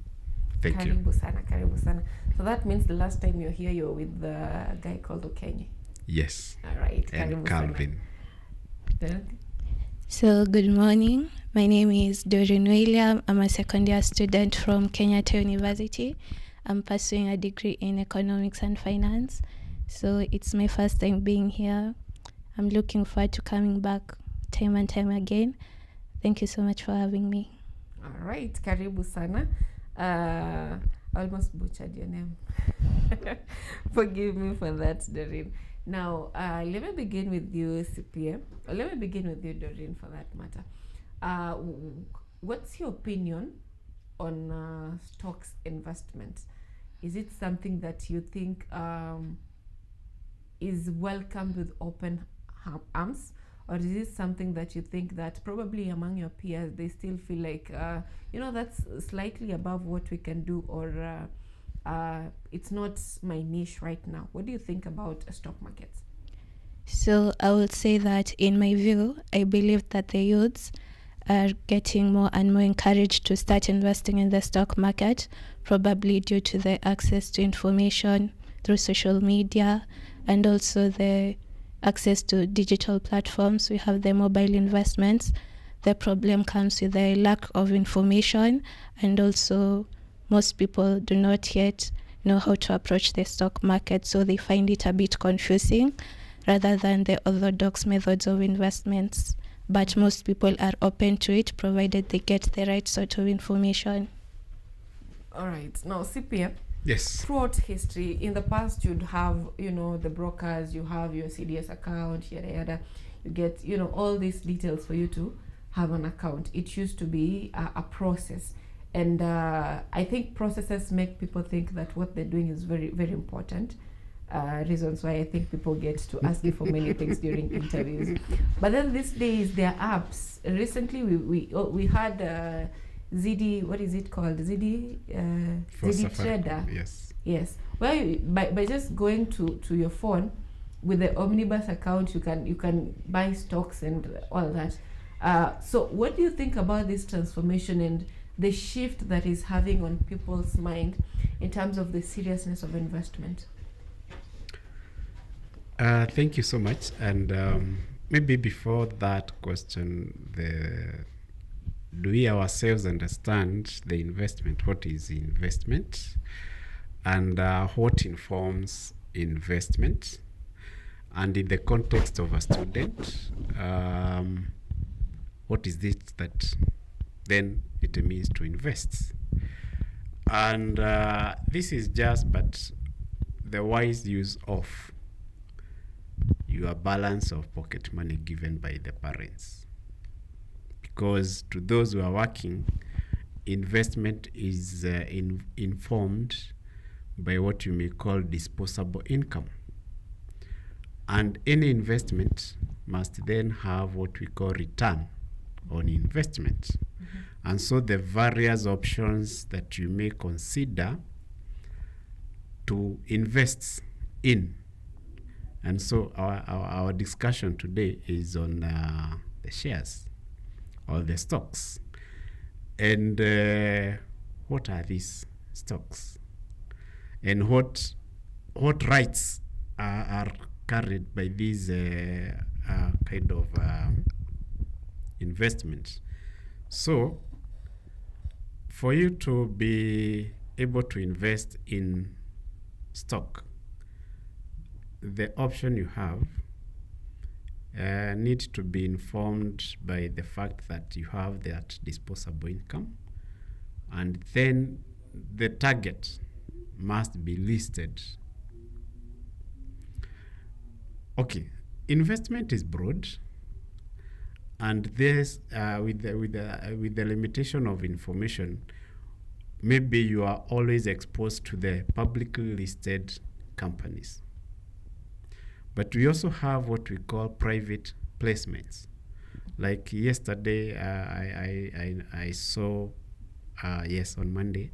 Thank you. Karibu sana. So that means the last time you're here, you're with the guy called Okenye. Yes. All right. And Calvin. So good morning. My name is Doreen William. I'm a second year student from Kenyatta University. I'm pursuing a degree in economics and finance. So it's my first time being here. I'm looking forward to coming back time and time again. Thank you so much for having me. All right. Karibu sana. I almost butchered your name. Forgive me for that, Doreen. Now, let me begin with you, CPA. Or let me begin with you, Doreen, for that matter. What's your opinion on stocks investment? Is it something that you think is welcomed with open arms? Or is it something that you think that probably among your peers, they still feel like, that's slightly above what we can do, or it's not my niche right now? What do you think about stock markets? So I would say that in my view, I believe that the youths are getting more and more encouraged to start investing in the stock market, probably due to the access to information through social media and also the access to digital platforms. We have the mobile investments. The problem comes with the lack of information, and also most people do not yet know how to approach the stock market, so they find it a bit confusing rather than the orthodox methods of investments. But most people are open to it, provided they get the right sort of information. All right. Now, CPF. Yes. Throughout history, in the past, you'd have, the brokers, you have your CDS account, yada, yada. You get, all these details for you to have an account. It used to be a process. And I think processes make people think that what they're doing is very, very important. Reasons why I think people get to ask you for many things during interviews. But then these days, there are apps. Recently, we had ZD, what is it called? ZD Trader. Yes. Where by just going to your phone with the Omnibus account, you can buy stocks and all that. So what do you think about this transformation and the shift that is having on people's mind in terms of the seriousness of investment? Thank you so much. And maybe before that question, do we ourselves understand the investment? What is investment? And what informs investment? And in the context of a student, what is it that then it means to invest? And this is just but the wise use of your balance of pocket money given by the parents. Because to those who are working, investment is informed by what you may call disposable income. And any investment must then have what we call return on investment. And so the various options that you may consider to invest in. And so our discussion today is on the shares or the stocks. And what are these stocks? And what rights are carried by these kind of investments? So for you to be able to invest in stock, the option you have need to be informed by the fact that you have that disposable income, and then the target must be listed. Okay, investment is broad, and this with the limitation of information, maybe you are always exposed to the publicly listed companies. But we also have what we call private placements. Like yesterday, I saw, on Monday,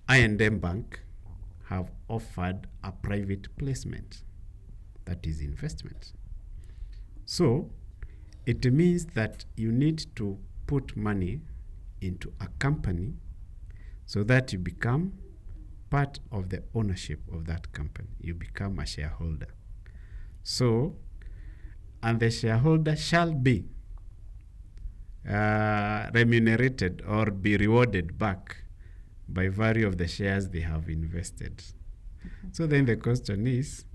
I&M Bank have offered a private placement. That is investment. So it means that you need to put money into a company so that you become part of the ownership of that company. You become a shareholder. So, and the shareholder shall be remunerated or be rewarded back by value of the shares they have invested. So then the question is,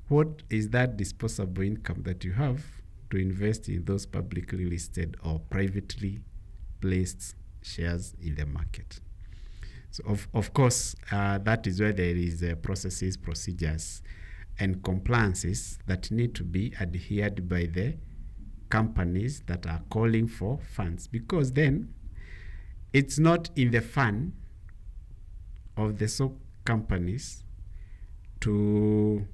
what is that disposable income that you have to invest in those publicly listed or privately placed shares in the market? So of course, that is where there is processes, procedures, and compliances that need to be adhered by the companies that are calling for funds, because then it's not in the fund of the companies to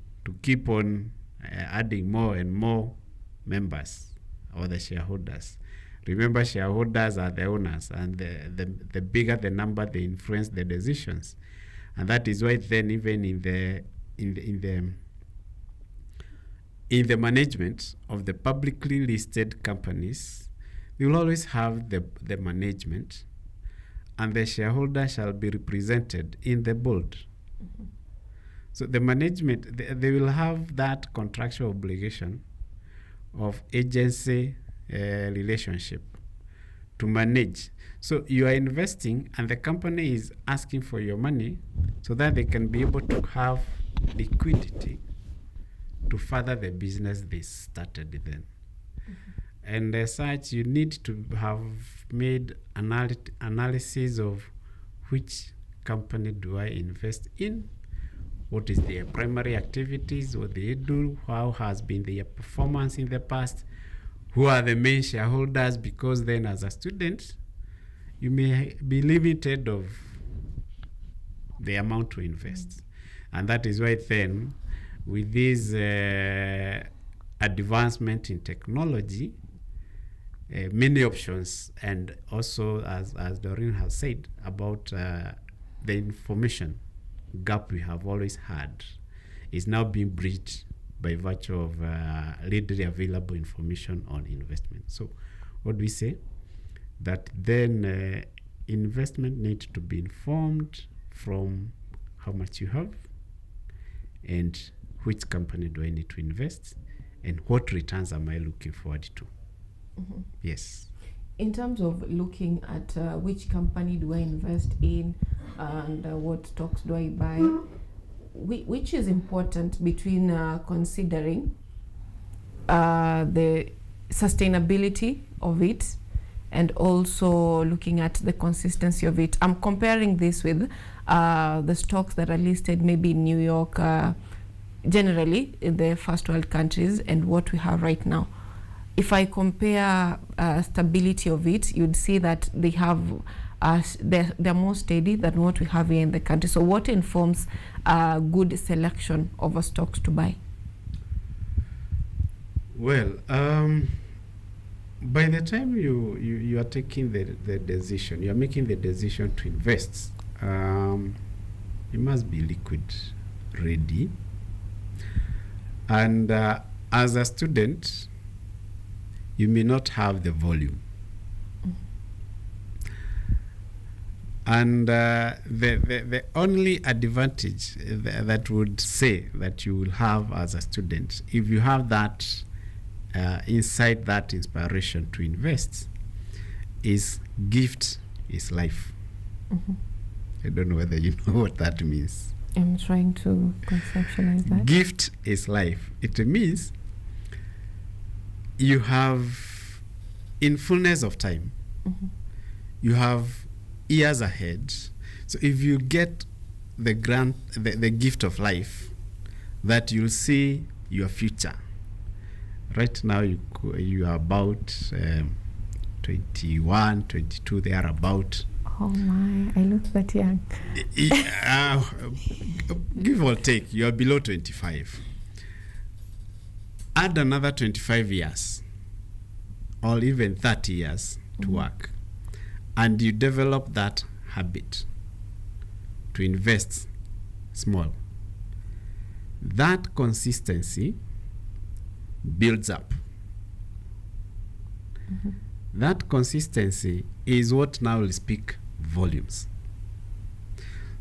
keep on adding more and more members or the shareholders. Remember, shareholders are the owners, and the bigger the number, they influence the decisions, and that is why then even in the management of the publicly listed companies, they will always have the management, and the shareholder shall be represented in the board. Mm-hmm. So the management, they will have that contractual obligation of agency relationship to manage. So you are investing, and the company is asking for your money so that they can be able to have liquidity to further the business they started then. Mm-hmm. And as such, you need to have made analysis of which company do I invest in, what is their primary activities, what they do, how has been their performance in the past, who are the main shareholders, because then as a student, you may be limited of the amount to invest. Mm-hmm. And that is why then, with this advancement in technology, many options, and also as Doreen has said about the information gap we have always had is now being bridged by virtue of readily available information on investment. So what do we say? That then investment needs to be informed from how much you have, and which company do I need to invest, and what returns am I looking forward to? Mm-hmm. Yes. In terms of looking at which company do I invest in and what stocks do I buy, which is important between considering the sustainability of it and also looking at the consistency of it? I'm comparing this with the stocks that are listed maybe in New York, generally in the first world countries, and what we have right now. If I compare stability of it, you'd see that they have they're more steady than what we have here in the country. So what informs a good selection of a stocks to buy? Well, by the time you are taking the decision, you are making the decision to invest, you must be liquid ready. And as a student, you may not have the volume. And the only advantage that would say that you will have as a student, if you have that inside that inspiration to invest, is gift is life. Mm-hmm. I don't know whether you know what that means. I'm trying to conceptualize that. Gift is life. It means you have, in fullness of time, mm-hmm. you have years ahead. So if you get the gift of life, that you'll see your future. Right now you are about 21, 22, they are about. Oh my, I look that young. Give or take, you are below 25. Add another 25 years or even 30 years to work, and you develop that habit to invest small. That consistency builds up. Mm-hmm. That consistency is what now will speak volumes.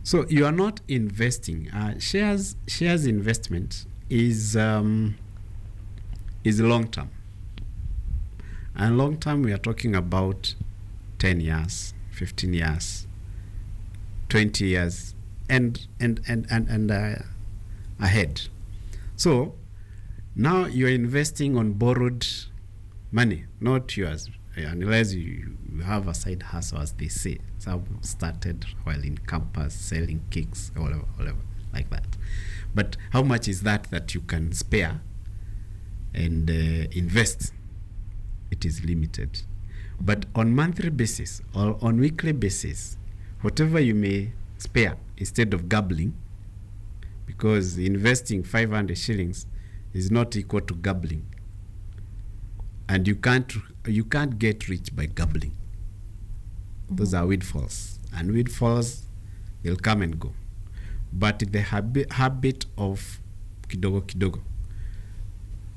So you are not investing. Shares investment is long term. And long term, we are talking about 10 years, 15 years, 20 years, and ahead. So now you are investing on borrowed money, not yours. unless you have a side hustle, as they say. Some started while in campus selling cakes or whatever like that. But how much is that you can spare and invest? It is limited. But on monthly basis or on weekly basis, whatever you may spare, instead of gambling, because investing 500 shillings is not equal to gambling, and you can't get rich by gambling. Those are windfalls, and windfalls, they'll come and go. But the habit of kidogo kidogo,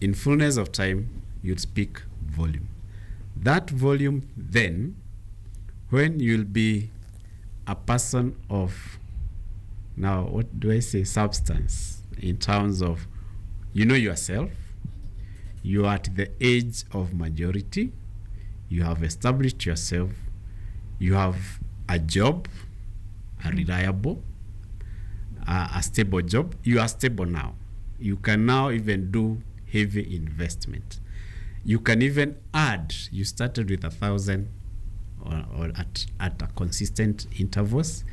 in fullness of time, you'd speak volume. That volume then, when you'll be a person of, now what do I say, substance, in terms of, you know yourself, you are at the age of majority, you have established yourself, you have a job, a reliable, a stable job. You are stable now. You can now even do heavy investment. You can even add, you started with 1,000 or at a consistent intervals.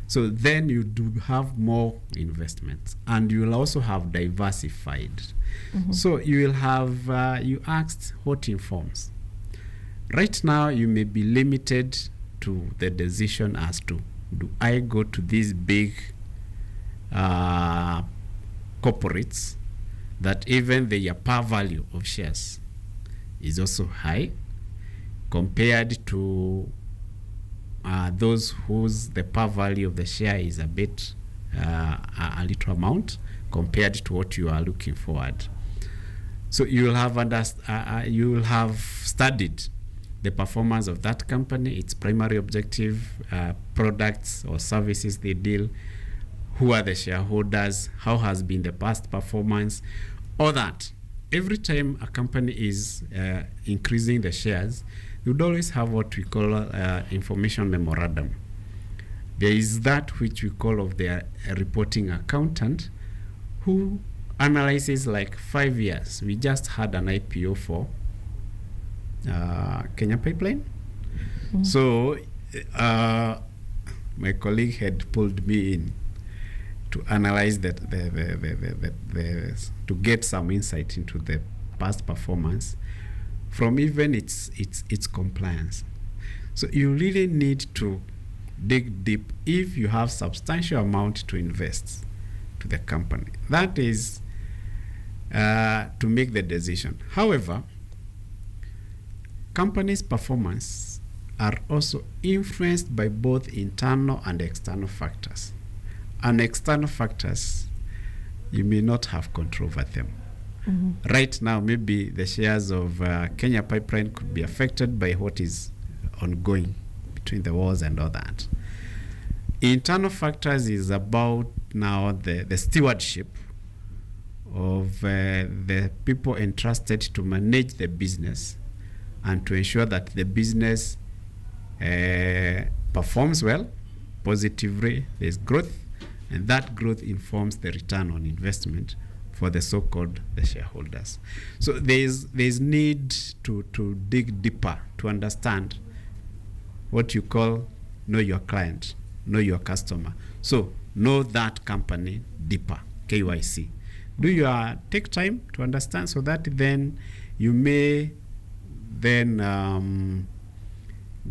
So then you do have more investments, and you will also have diversified. So you will have, you asked what informs. Right now, you may be limited to the decision as to, do I go to these big corporates that even the par value of shares is also high compared to those whose the par value of the share is a bit a little amount compared to what you are looking forward. So you will have studied the performance of that company, its primary objective, products or services they deal, who are the shareholders, how has been the past performance, all that. Every time a company is increasing the shares, you would always have what we call information memorandum. There is that which we call of the reporting accountant, who analyzes like 5 years. We just had an IPO for Kenya Pipeline. So my colleague had pulled me in to analyze that to get some insight into the past performance from even its compliance. So you really need to dig deep if you have substantial amount to invest to the company. That is to make the decision. However, companies' performance are also influenced by both internal and external factors. And external factors, you may not have control over them. Right now, maybe the shares of Kenya Pipeline could be affected by what is ongoing between the wars and all that. Internal factors is about now the stewardship of the people entrusted to manage the business and to ensure that the business performs well, positively, there's growth, and that growth informs the return on investment for the so-called the shareholders. So there's need to dig deeper to understand what you call know your client, know your customer. So know that company deeper, KYC. Do you take time to understand so that then you may then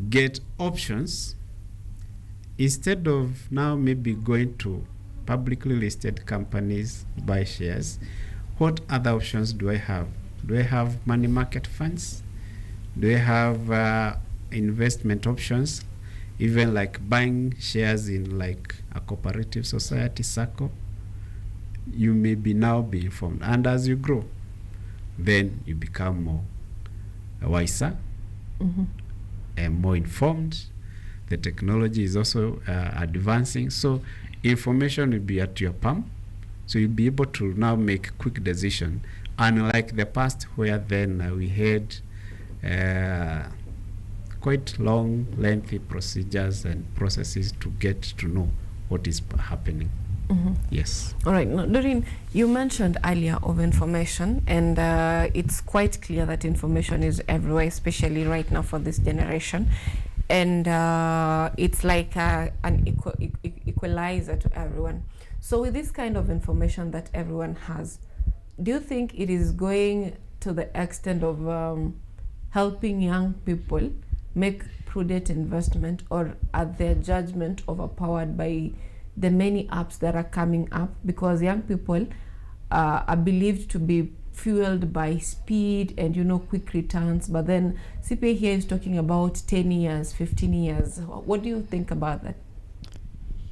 get options instead of now maybe going to publicly listed companies, buy shares. What other options do I have? Do I have money market funds? Do I have investment options? Even like buying shares in like a cooperative society circle? You may now be informed. And as you grow, then you become more wiser and more informed. The technology is also advancing. So information will be at your palm. So you'll be able to now make quick decision. Unlike the past where then we had quite long, lengthy procedures and processes to get to know what is happening. Yes. All right. Now, Doreen, you mentioned earlier of information, and it's quite clear that information is everywhere, especially right now for this generation. And it's like an equalizer to everyone. So with this kind of information that everyone has, do you think it is going to the extent of helping young people make prudent investment, or are their judgment overpowered by the many apps that are coming up? Because young people are believed to be fueled by speed and, you know, quick returns, but then CPA here is talking about 10 years, 15 years. What do you think about that?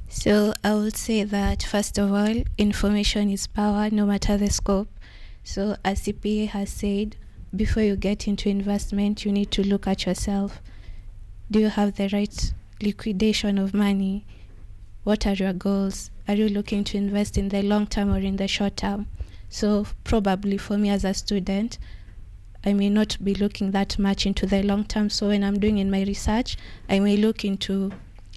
So I would say that, first of all, information is power, no matter the scope. So as CPA has said, before you get into investment, you need to look at yourself. Do you have the right liquidation of money? What are your goals? Are you looking to invest in the long term or in the short term? So probably for me as a student, I may not be looking that much into the long term. So when I'm doing in my research, I may look into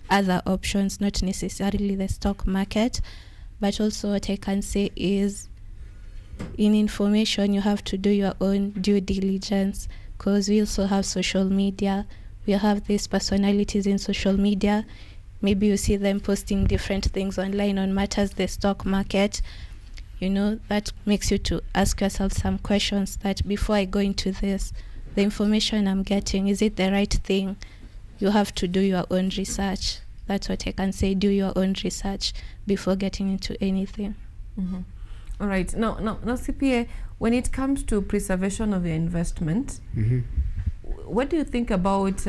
other options, not necessarily the stock market. But also what I can say is, in information, you have to do your own due diligence, because we also have social media. We have these personalities in social media. Maybe you see them posting different things online on matters the stock market. You know, that makes you to ask yourself some questions, that before I go into this, the information I'm getting, is it the right thing? You have to do your own research. That's what I can say. Do your own research before getting into anything. Mm-hmm. All right. Now, CPA, when it comes to preservation of your investment, what do you think about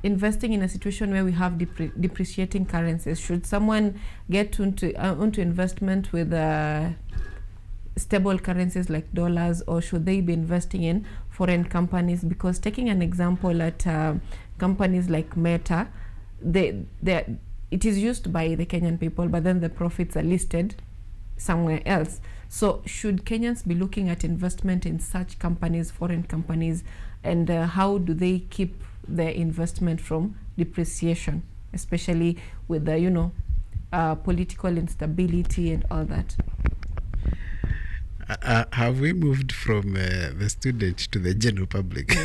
investing in a situation where we have depreciating currencies? Should someone get onto investment with stable currencies like dollars, or should they be investing in foreign companies? Because taking an example at companies like Meta, it is used by the Kenyan people, but then the profits are listed somewhere else. So should Kenyans be looking at investment in such companies, foreign companies, and how do they keep their investment from depreciation, especially with the, you know, political instability and all that? Have we moved from the student to the general public?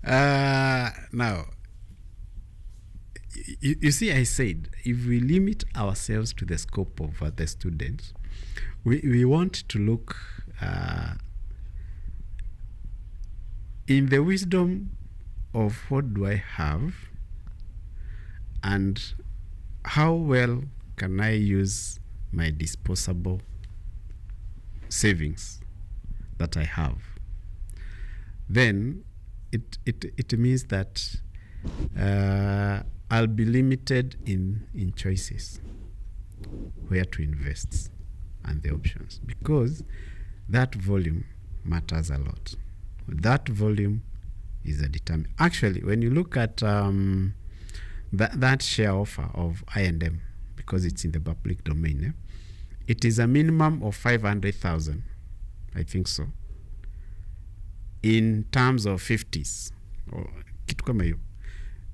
Now, you see, I said, if we limit ourselves to the scope of the students, we want to look in the wisdom of what do I have, and how well can I use my disposable savings that I have. Then it means that I'll be limited in choices where to invest and the options, because that volume matters a lot. That volume is a determinant. Actually, when you look at that share offer of I&M, because it's in the public domain, it is a minimum of 500,000, I think so, in terms of 50s, or kitu kama hiyo.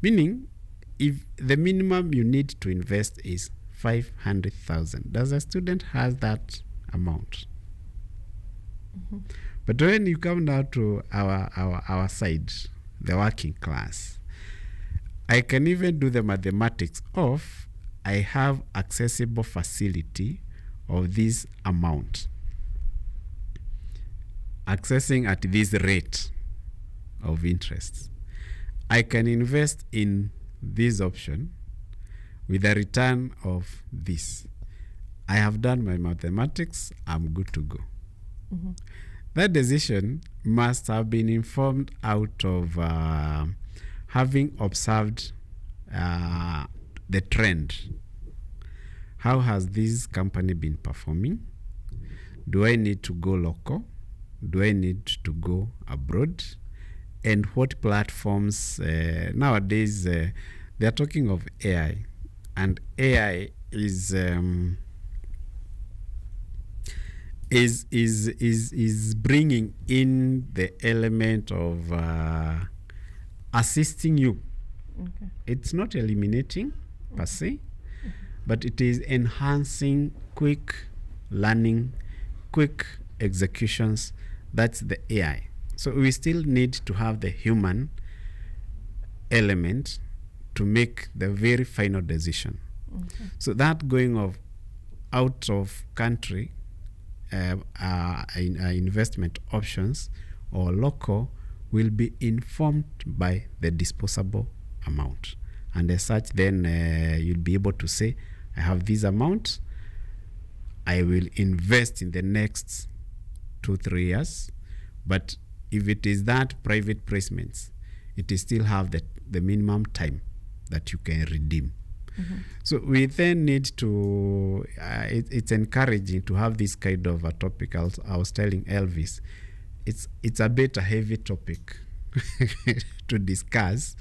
Meaning, if the minimum you need to invest is 500,000, does a student has that amount? But when you come now to our side, the working class, I can even do the mathematics of, I have accessible facility of this amount, accessing at this rate of interest. I can invest in this option with a return of this. I have done my mathematics, I'm good to go. That decision must have been informed out of having observed the trend. How has this company been performing? Do I need to go local? Do I need to go abroad? And what platforms? Nowadays, they're talking of AI, and AI is bringing in the element of assisting you. Okay. It's not eliminating per se, but it is enhancing quick learning, quick executions. That's the AI. So we still need to have the human element to make the very final decision. So that going out of country investment options or local will be informed by the disposable amount. And as such, then you'll be able to say, I have this amount, I will invest in the next 2-3 years. But if it is that private placements, it is still have the minimum time that you can redeem. So we then need to, it's encouraging to have this kind of a topic. I was telling Elvis, it's a bit a heavy topic to discuss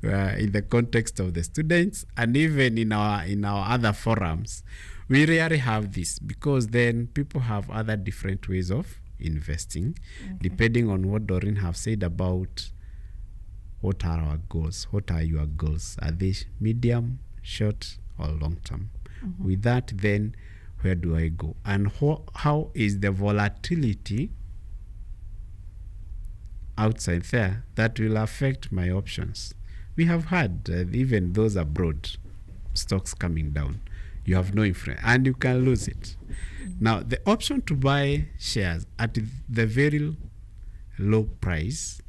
in the context of the students, and even in our other forums. We rarely have this because then people have other different ways of investing, depending on what Doreen have said about what are our goals, what are your goals, are they medium, short, or long term? With that, then where do I go, and how is the volatility outside there that will affect my options? We have had even those abroad stocks coming down. You have no influence and you can lose it. Now, the option to buy shares at the very low price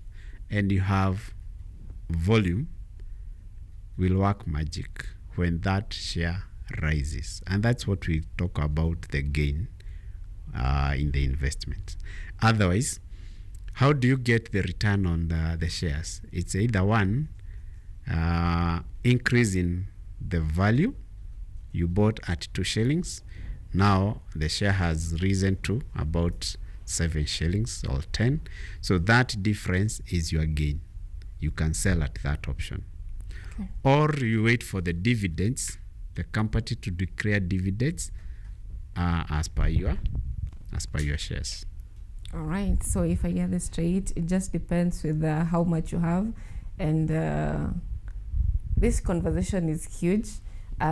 and you have volume will work magic when that share rises. And that's what we talk about, the gain in the investment. Otherwise, how do you get the return on the shares? It's either one, increase in the value. You bought at 2 shillings. Now the share has risen to about 7 shillings or 10. So that difference is your gain. You can sell at that option. Or you wait for the dividends, the company to declare dividends as per your shares. All right. So if I get this straight, it just depends with how much you have, and this conversation is huge.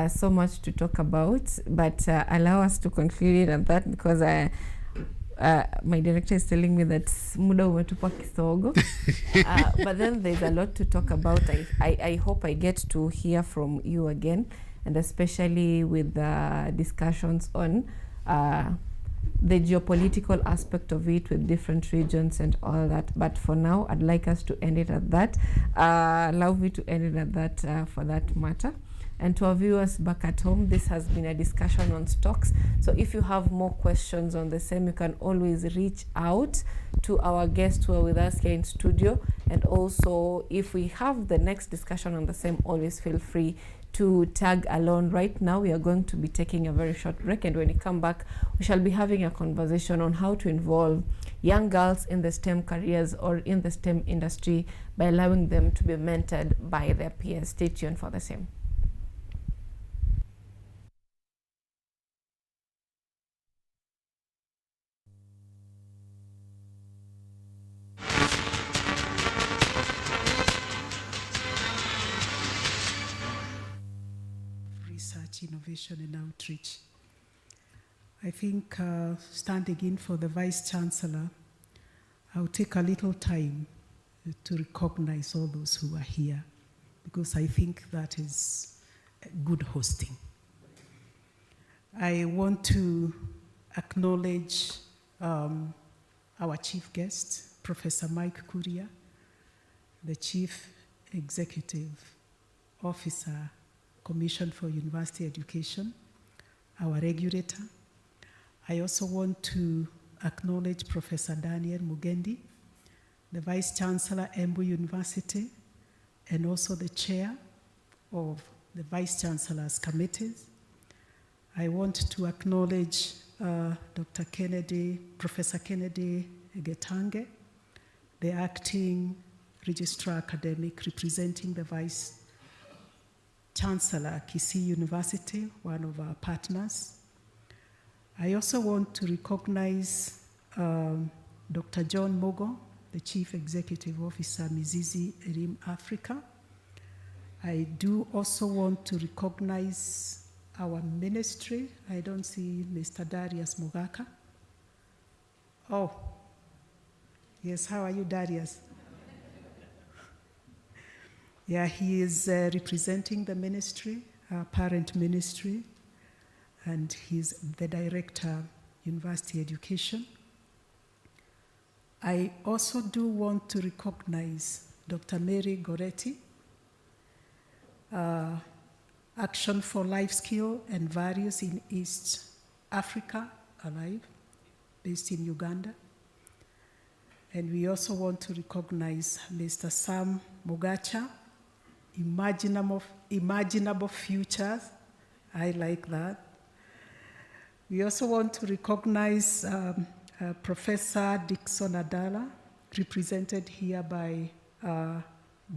So much to talk about, but allow us to conclude it at that, because my director is telling me that muda umetupa kisogo. But then there's a lot to talk about. I hope I get to hear from you again, and especially with the discussions on the geopolitical aspect of it with different regions and all that. But for now, I'd like us to end it at that. Allow me to end it at that for that matter. And to our viewers back at home, this has been a discussion on stocks. So if you have more questions on the same, you can always reach out to our guests who are with us here in studio. And also, if we have the next discussion on the same, always feel free to tag along. Right now, we are going to be taking a very short break. And when we come back, we shall be having a conversation on how to involve young girls in the STEM careers or in the STEM industry by allowing them to be mentored by their peers. Stay tuned for the same. Innovation and outreach. I think standing in for the Vice Chancellor, I'll take a little time to recognize all those who are here, because I think that is good hosting. I want to acknowledge our chief guest, Professor Mike Kuria, the Chief Executive Officer, Commission for University Education, our regulator. I also want to acknowledge Professor Daniel Mugendi, the Vice Chancellor, Embu University, and also the Chair of the Vice Chancellor's committees. I want to acknowledge Dr. Kennedy, Professor Kennedy Getange, the Acting Registrar Academic representing the Vice Chancellor, Kisii University, one of our partners. I also want to recognize Dr. John Mogo, the Chief Executive Officer, Mizizi Elim Africa. I do also want to recognize our ministry. I don't see Mr. Darius Mugaka. Oh, yes, how are you, Darius? Yeah, he is representing the ministry, our parent ministry, and he's the director, University Education. I also do want to recognize Dr. Mary Goretti, Action for Life Skill and Values in East Africa, Alive, based in Uganda. And we also want to recognize Mr. Sam Mugacha, Imaginable Futures. I like that. We also want to recognize Professor Dixon Adala, represented here by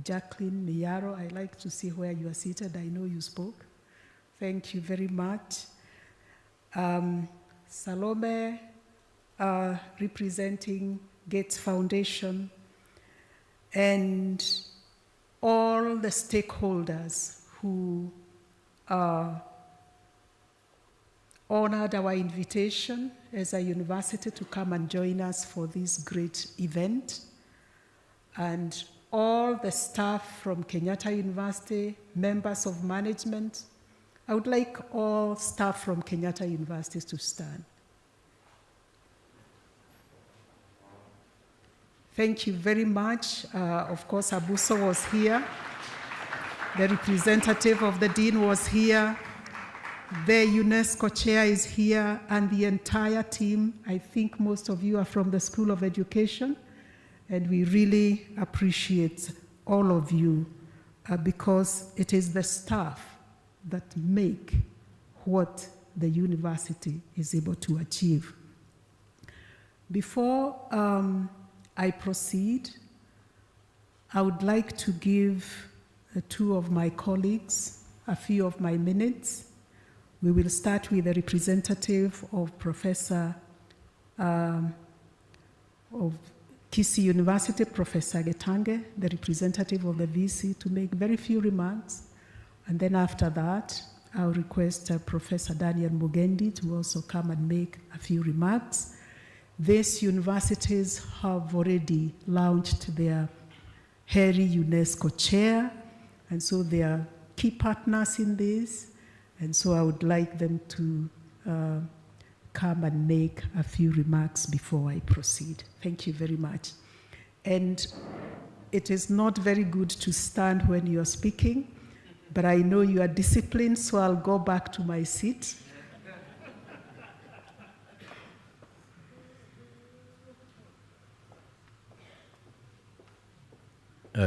Jacqueline Miyaro. I like to see where you are seated. I know you spoke. Thank you very much. Salome, representing Gates Foundation, and all the stakeholders who honored our invitation as a university to come and join us for this great event, and all the staff from Kenyatta University, members of management. I would like all staff from Kenyatta University to stand. Thank you very much. Of course, Abuso was here. The representative of the dean was here. The UNESCO chair is here, and the entire team. I think most of you are from the School of Education, and we really appreciate all of you because it is the staff that make what the university is able to achieve. Before I proceed, I would like to give two of my colleagues a few of my minutes. We will start with the representative of Professor of Kisii University, Professor Getange, the representative of the VC, to make very few remarks. And then after that, I'll request Professor Daniel Mugendi to also come and make a few remarks. These universities have already launched their hairy UNESCO chair, and so they are key partners in this. And so I would like them to come and make a few remarks before I proceed. Thank you very much. And it is not very good to stand when you are speaking, but I know you are disciplined, so I'll go back to my seat.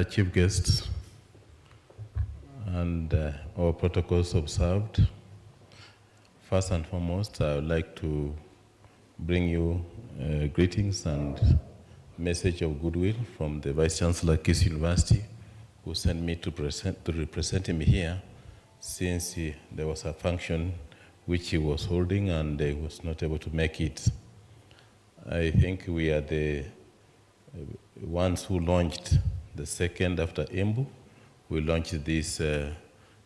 Chief guests and all protocols observed. First and foremost, I would like to bring you greetings and message of goodwill from the Vice Chancellor, Kisii University, who sent me to represent him here since there was a function which he was holding and he was not able to make it. I think we are the ones who launched the second after Embu. We launched this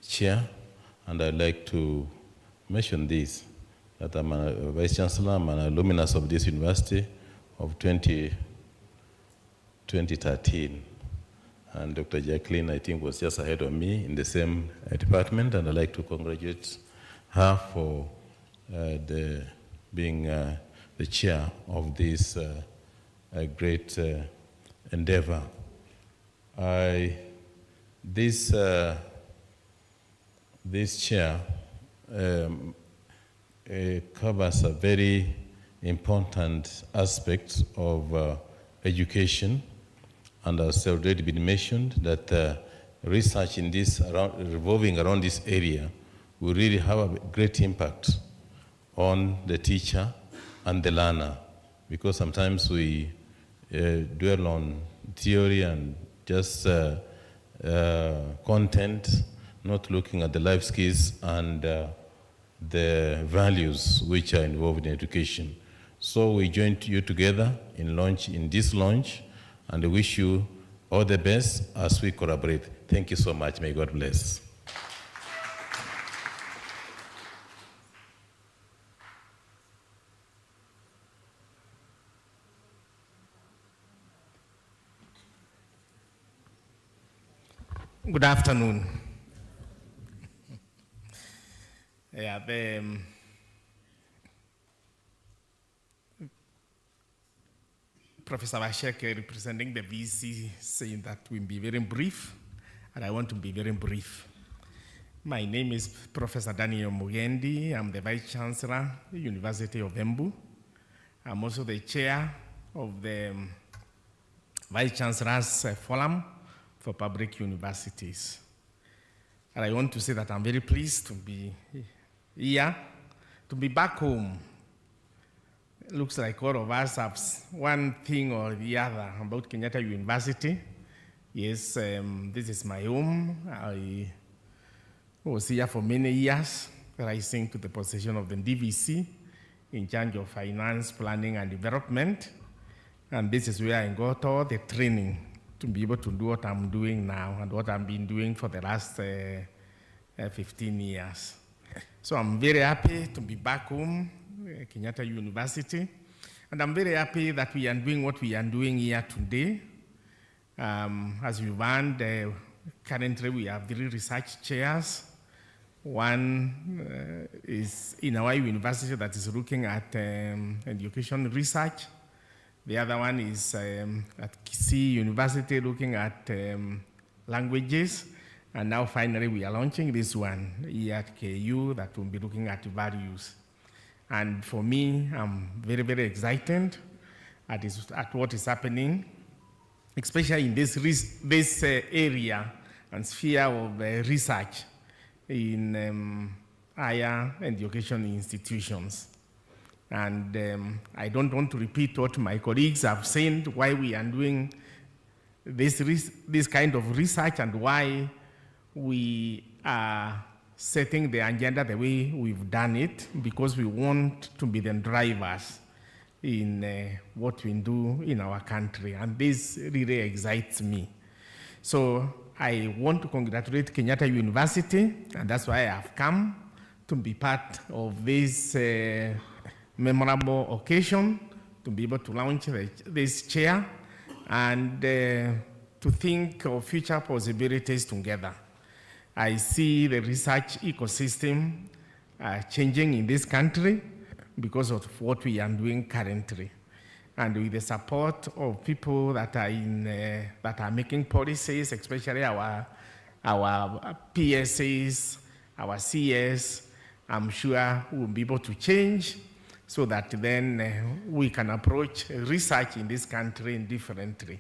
chair, and I'd like to mention this, that I'm a Vice Chancellor, I'm an alumnus of this university of 2013. And Dr. Jacqueline, I think, was just ahead of me in the same department, and I'd like to congratulate her for being the chair of this great endeavor. This chair covers a very important aspect of education, and as already been mentioned, that research in this revolving around this area will really have a great impact on the teacher and the learner, because sometimes we dwell on theory and just content, not looking at the life skills and the values which are involved in education. So we joined you together in this launch, and I wish you all the best as we collaborate. Thank you so much. May God bless. Good afternoon. Yeah, Professor Washeke representing the VC saying that we'll be very brief, and I want to be very brief. My name is Professor Daniel Mugendi. I'm the Vice Chancellor, University of Embu. I'm also the chair of the Vice Chancellor's Forum for Public Universities. And I want to say that I'm very pleased to be here, to be back home. It looks like all of us have one thing or the other about Kenyatta University. Yes, this is my home. I was here for many years, rising to the position of the DVC in charge of finance, planning, and development. And this is where I got all the training to be able to do what I'm doing now and what I've been doing for the last 15 years. So I'm very happy to be back home, Kenyatta University. And I'm very happy that we are doing what we are doing here today. As you've learned, currently we have 3 research chairs. One is in our university that is looking at education research. The other one is at Kisii University looking at languages. And now finally we are launching this one here at KU that will be looking at values. And for me, I'm very, very excited at what is happening, especially in this area and sphere of research in higher education institutions. And I don't want to repeat what my colleagues have said, why we are doing this kind of research and why we are setting the agenda the way we've done it, because we want to be the drivers in what we do in our country. And this really excites me. So I want to congratulate Kenyatta University, and that's why I have come to be part of this memorable occasion, to be able to launch this chair and to think of future possibilities together. I see the research ecosystem changing in this country because of what we are doing currently. And with the support of people that are making policies, especially our PSAs, our CS, I'm sure we'll be able to change so that then we can approach research in this country differently.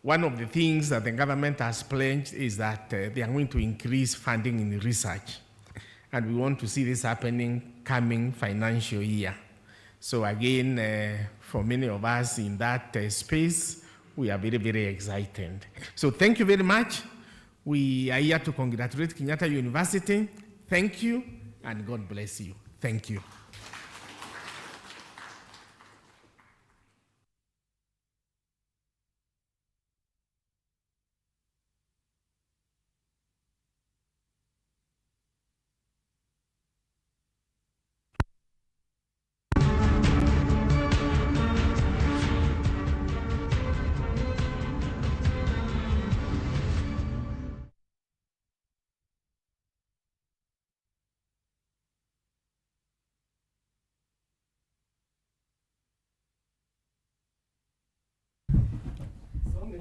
One of the things that the government has pledged is that they are going to increase funding in research. And we want to see this happening coming financial year. So again, for many of us in that space, we are very, very excited. So thank you very much. We are here to congratulate Kenyatta University. Thank you, and God bless you. Thank you.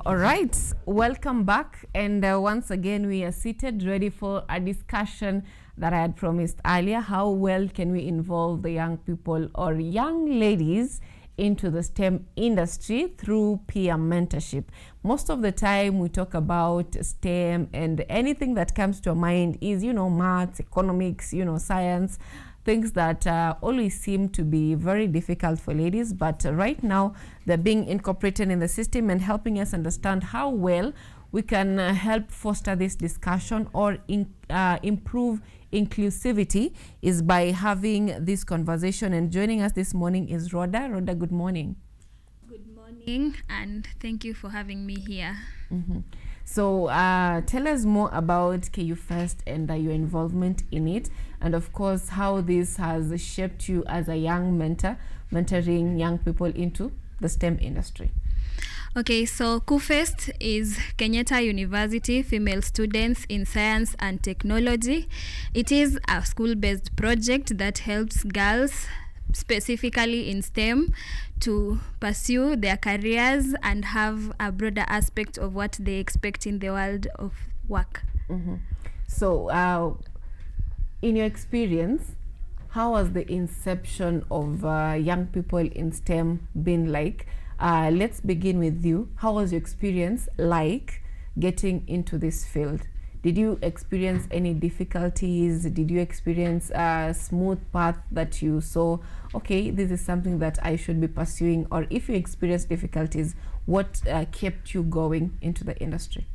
All right, welcome back. And once again, we are seated, ready for a discussion that I had promised earlier. How well can we involve the young people or young ladies into the STEM industry through peer mentorship? Most of the time we talk about STEM and anything that comes to our mind is, maths, economics, science, things that always seem to be very difficult for ladies, but right now they're being incorporated in the system and helping us understand how well we can help foster this discussion or improve inclusivity is by having this conversation. And joining us this morning is Rhoda. Rhoda, good morning. Good morning, and thank you for having me here. Mm-hmm. So tell us more about KU First and your involvement in it, and of course how this has shaped you as a young mentor, mentoring young people into the STEM industry. Okay, so KUFEST is Kenyatta University Female Students in Science and Technology. It is a school-based project that helps girls, specifically in STEM, to pursue their careers and have a broader aspect of what they expect in the world of work. So, in your experience, how has the inception of young people in STEM been like? Let's begin with you. How was your experience like getting into this field? Did you experience any difficulties? Did you experience a smooth path that you saw, okay, this is something that I should be pursuing? Or if you experienced difficulties, what kept you going into the industry?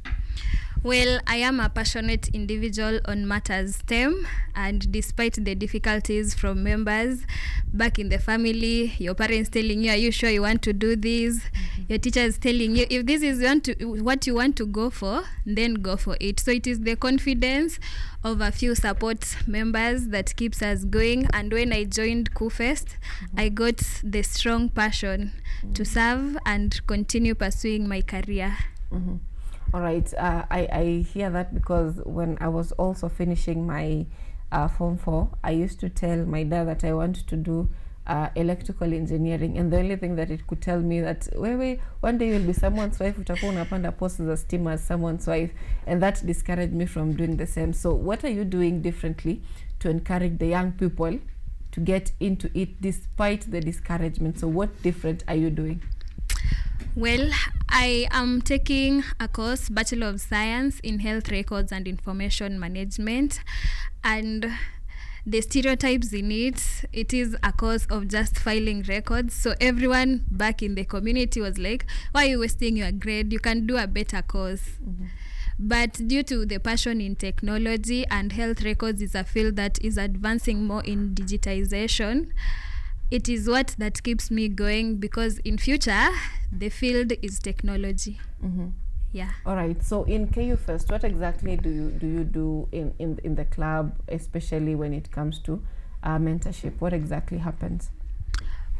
Well, I am a passionate individual on matters STEM, and despite the difficulties from members back in the family, your parents telling you, are you sure you want to do this? Your teachers telling you, if this is what you want to go for, then go for it. So it is the confidence of a few support members that keeps us going. And when I joined KUFEST, I got the strong passion to serve and continue pursuing my career. All right, I hear that because when I was also finishing my Form 4, I used to tell my dad that I wanted to do electrical engineering, and the only thing that it could tell me that one day you'll be someone's wife, utakuwa unapanda posts za stima as someone's wife, and that discouraged me from doing the same. So what are you doing differently to encourage the young people to get into it despite the discouragement? So what different are you doing? Well, I am taking a course, Bachelor of Science in Health Records and Information Management, and the stereotypes in it is a course of just filing records. So everyone back in the community was like, why are you wasting your grade? You can do a better course. But due to the passion in technology, and health records is a field that is advancing more in digitization, it is what that keeps me going, because in future the field is technology. Yeah. All right, so in KU First, what exactly do you do in the club, especially when it comes to mentorship? What exactly happens?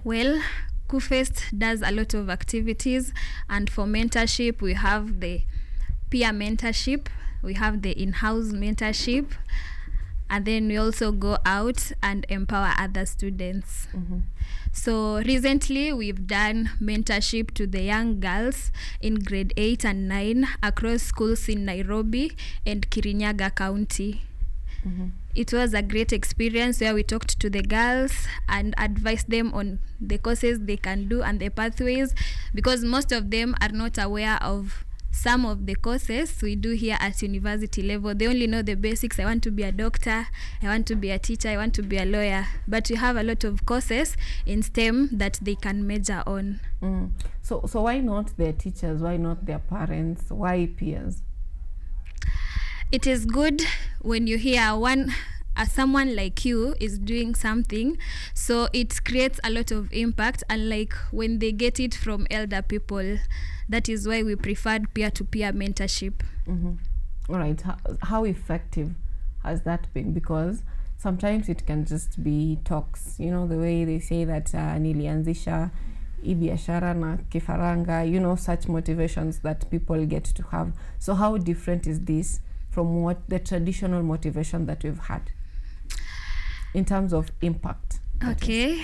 Well, KUFEST does a lot of activities, and for mentorship we have the peer mentorship, we have the in-house mentorship, and then we also go out and empower other students. So recently we've done mentorship to the young girls in grade 8 and 9 across schools in Nairobi and Kirinyaga County. It was a great experience where we talked to the girls and advised them on the courses they can do and the pathways, because most of them are not aware of some of the courses we do here at university level. They only know the basics. I want to be a doctor, I want to be a teacher, I want to be a lawyer. But we have a lot of courses in STEM that they can major on. So why not their teachers? Why not their parents? Why peers? It is good when you hear someone like you is doing something, so it creates a lot of impact, unlike when they get it from elder people. That is why we preferred peer-to-peer mentorship. All right, how effective has that been? Because sometimes it can just be talks, the way they say that nilianzisha Biashara na kifaranga, such motivations that people get to have. So how different is this from what the traditional motivation that we've had in terms of impact? Okay.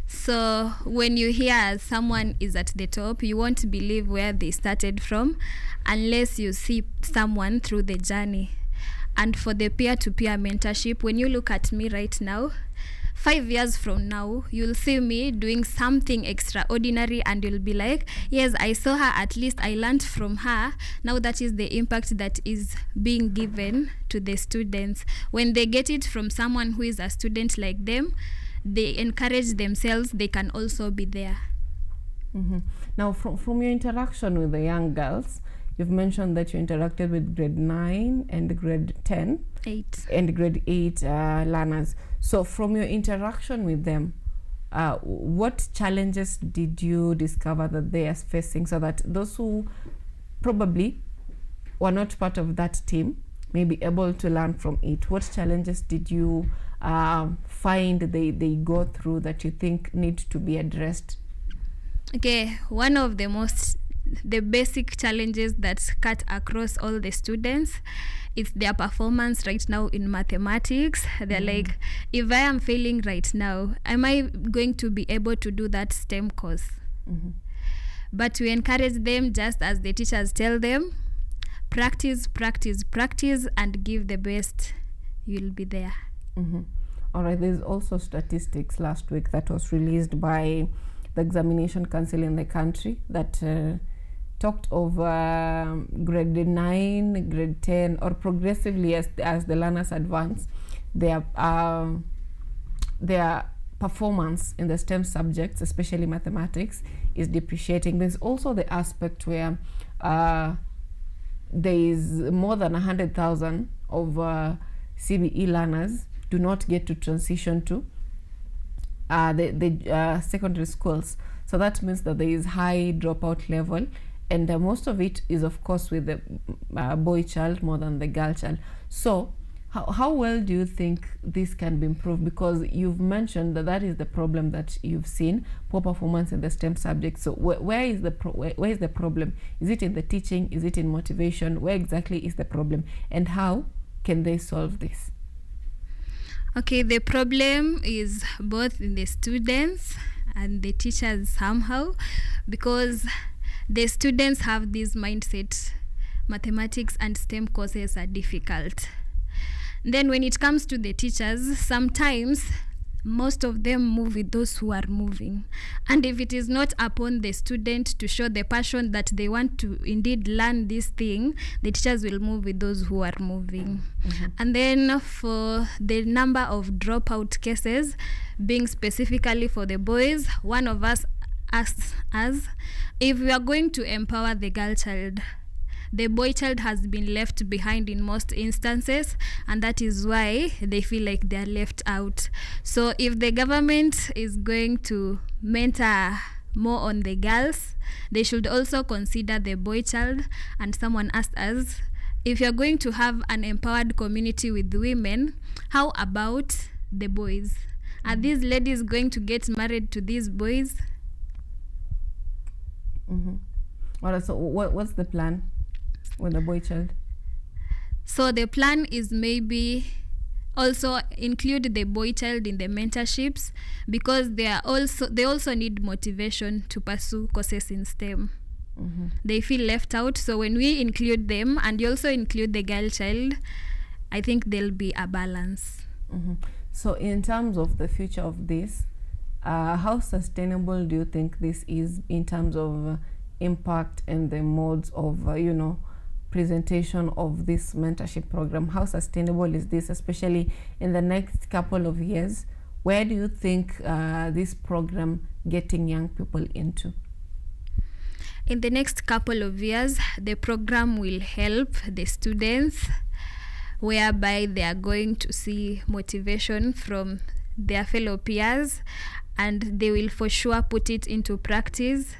So when you hear someone is at the top, you won't believe where they started from unless you see someone through the journey. And for the peer-to-peer mentorship, when you look at me right now, 5 years from now, you'll see me doing something extraordinary, and you'll be like, yes, I saw her, at least I learned from her. Now that is the impact that is being given to the students. When they get it from someone who is a student like them, they encourage themselves, they can also be there. Now, from your interaction with the young girls, you've mentioned that you interacted with grade 9 and grade 10. 8. And grade 8 learners. So from your interaction with them, what challenges did you discover that they are facing, so that those who probably were not part of that team may be able to learn from it? What challenges did you find they go through that you think need to be addressed? Okay, one of the most the basic challenges that cut across all the students. It's their performance right now in mathematics. They're like, if I am failing right now, am I going to be able to do that STEM course? But we encourage them, just as the teachers tell them, practice, practice, practice, and give the best. You'll be there. All right, there's also statistics last week that was released by the Examination Council in the country that talked of grade 9, grade 10, or progressively as the learners advance, their performance in the STEM subjects, especially mathematics, is depreciating. There's also the aspect where there is more than 100,000 of CBE learners do not get to transition to the secondary schools. So that means that there is high dropout level, and most of it is, of course, with the boy child more than the girl child. So how well do you think this can be improved? Because you've mentioned that is the problem that you've seen, poor performance in the STEM subjects. So where is the problem? Is it in the teaching? Is it in motivation? Where exactly is the problem? And how can they solve this? Okay, the problem is both in the students and the teachers somehow, because the students have this mindset, mathematics and STEM courses are difficult. Then when it comes to the teachers, sometimes most of them move with those who are moving. And if it is not upon the student to show the passion that they want to indeed learn this thing, the teachers will move with those who are moving. And then for the number of dropout cases, being specifically for the boys, one of us asked us if we are going to empower the girl child. The boy child has been left behind in most instances, and that is why they feel like they are left out. So if the government is going to mentor more on the girls, they should also consider the boy child. And someone asked us, if you're going to have an empowered community with women, how about the boys? Are these ladies going to get married to these boys? All right, so what's the plan with the boy child? So the plan is maybe also include the boy child in the mentorships, because they also need motivation to pursue courses in STEM. They feel left out. So when we include them and you also include the girl child, I think there'll be a balance. So in terms of the future of this, how sustainable do you think this is in terms of impact and the modes of presentation of this mentorship program? How sustainable is this, especially in the next couple of years? Where do you think this program getting young people into? In the next couple of years, the program will help the students, whereby they are going to see motivation from their fellow peers, and they will for sure put it into practice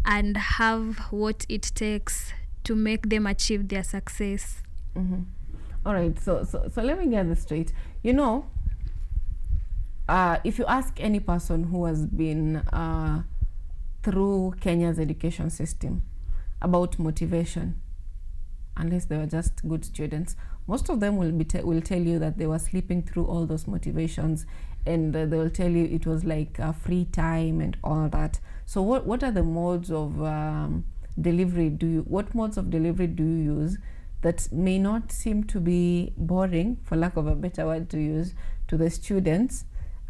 and have what it takes to make them achieve their success. All right, so let me get this straight. If you ask any person who has been through Kenya's education system about motivation, unless they were just good students, most of them will tell you that they were sleeping through all those motivations, and they will tell you it was like free time and all that. So what are the modes of delivery what modes of delivery do you use that may not seem to be boring, for lack of a better word to use, to the students,